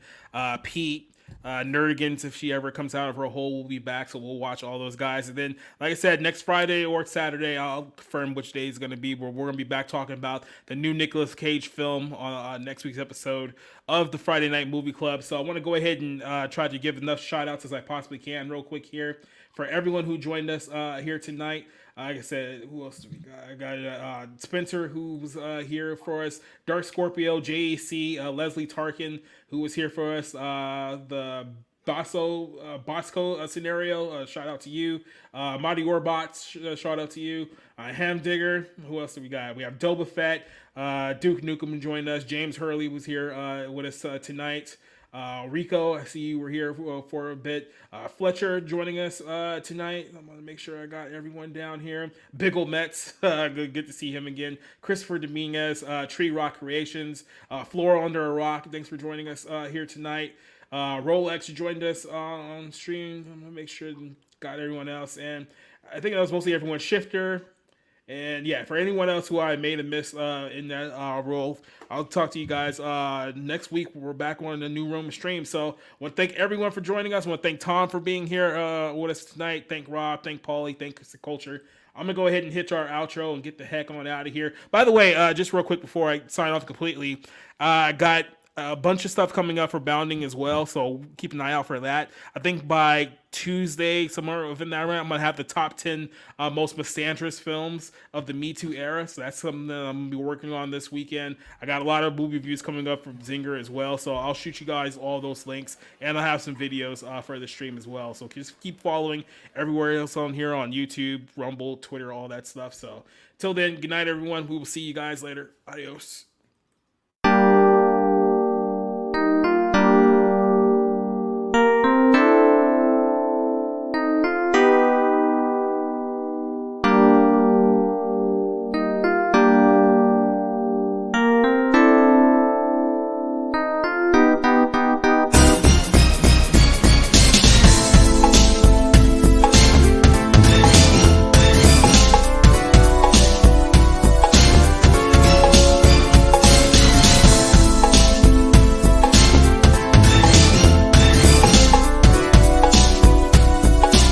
Speaker 1: Pete. Nerdigans, if she ever comes out of her hole, will be back. So we'll watch all those guys. And then, like I said, next Friday or Saturday, I'll confirm which day is going to be. Where we're going to be back talking about the new Nicolas Cage film on next week's episode of the Friday Night Movie Club. So I want to go ahead and try to give enough shout outs as I possibly can real quick here for everyone who joined us here tonight. Like I said, who else do we got? I got Spencer, who was here for us. Dark Scorpio, JAC, Leslie Tarkin, who was here for us. The Bosco scenario, shout out to you. Marty Orbots, shout out to you. Hamdigger, who else do we got? We have Doba Fett. Duke Nukem joined us. James Hurley was here with us tonight. Rico, I see you were here for a bit. Fletcher joining us tonight. I'm going to make sure I got everyone down here. Biggle Metz, good to see him again. Christopher Dominguez, Tree Rock Creations. Flora Under a Rock, thanks for joining us here tonight. Rolex joined us on stream. I'm going to make sure I got everyone else. And I think that was mostly everyone. Shifter. And yeah, for anyone else who I made a miss in that role, I'll talk to you guys next week. We're back on the New Room stream. So I want to thank everyone for joining us. I want to thank Tom for being here with us tonight. Thank Rob. Thank Paulie. Thank the Culture. I'm going to go ahead and hit our outro and get the heck on out of here. By the way, just real quick before I sign off completely, I got a bunch of stuff coming up for Bounding as well, so keep an eye out for that. I think by Tuesday, somewhere within that round, I'm going to have the top 10 most misandrous films of the Me Too era, so that's something that I'm going to be working on this weekend. I got a lot of movie reviews coming up from Zinger as well, so I'll shoot you guys all those links, and I'll have some videos for the stream as well, so just keep following everywhere else on here on YouTube, Rumble, Twitter, all that stuff. So till then, good night, everyone. We will see you guys later. Adios.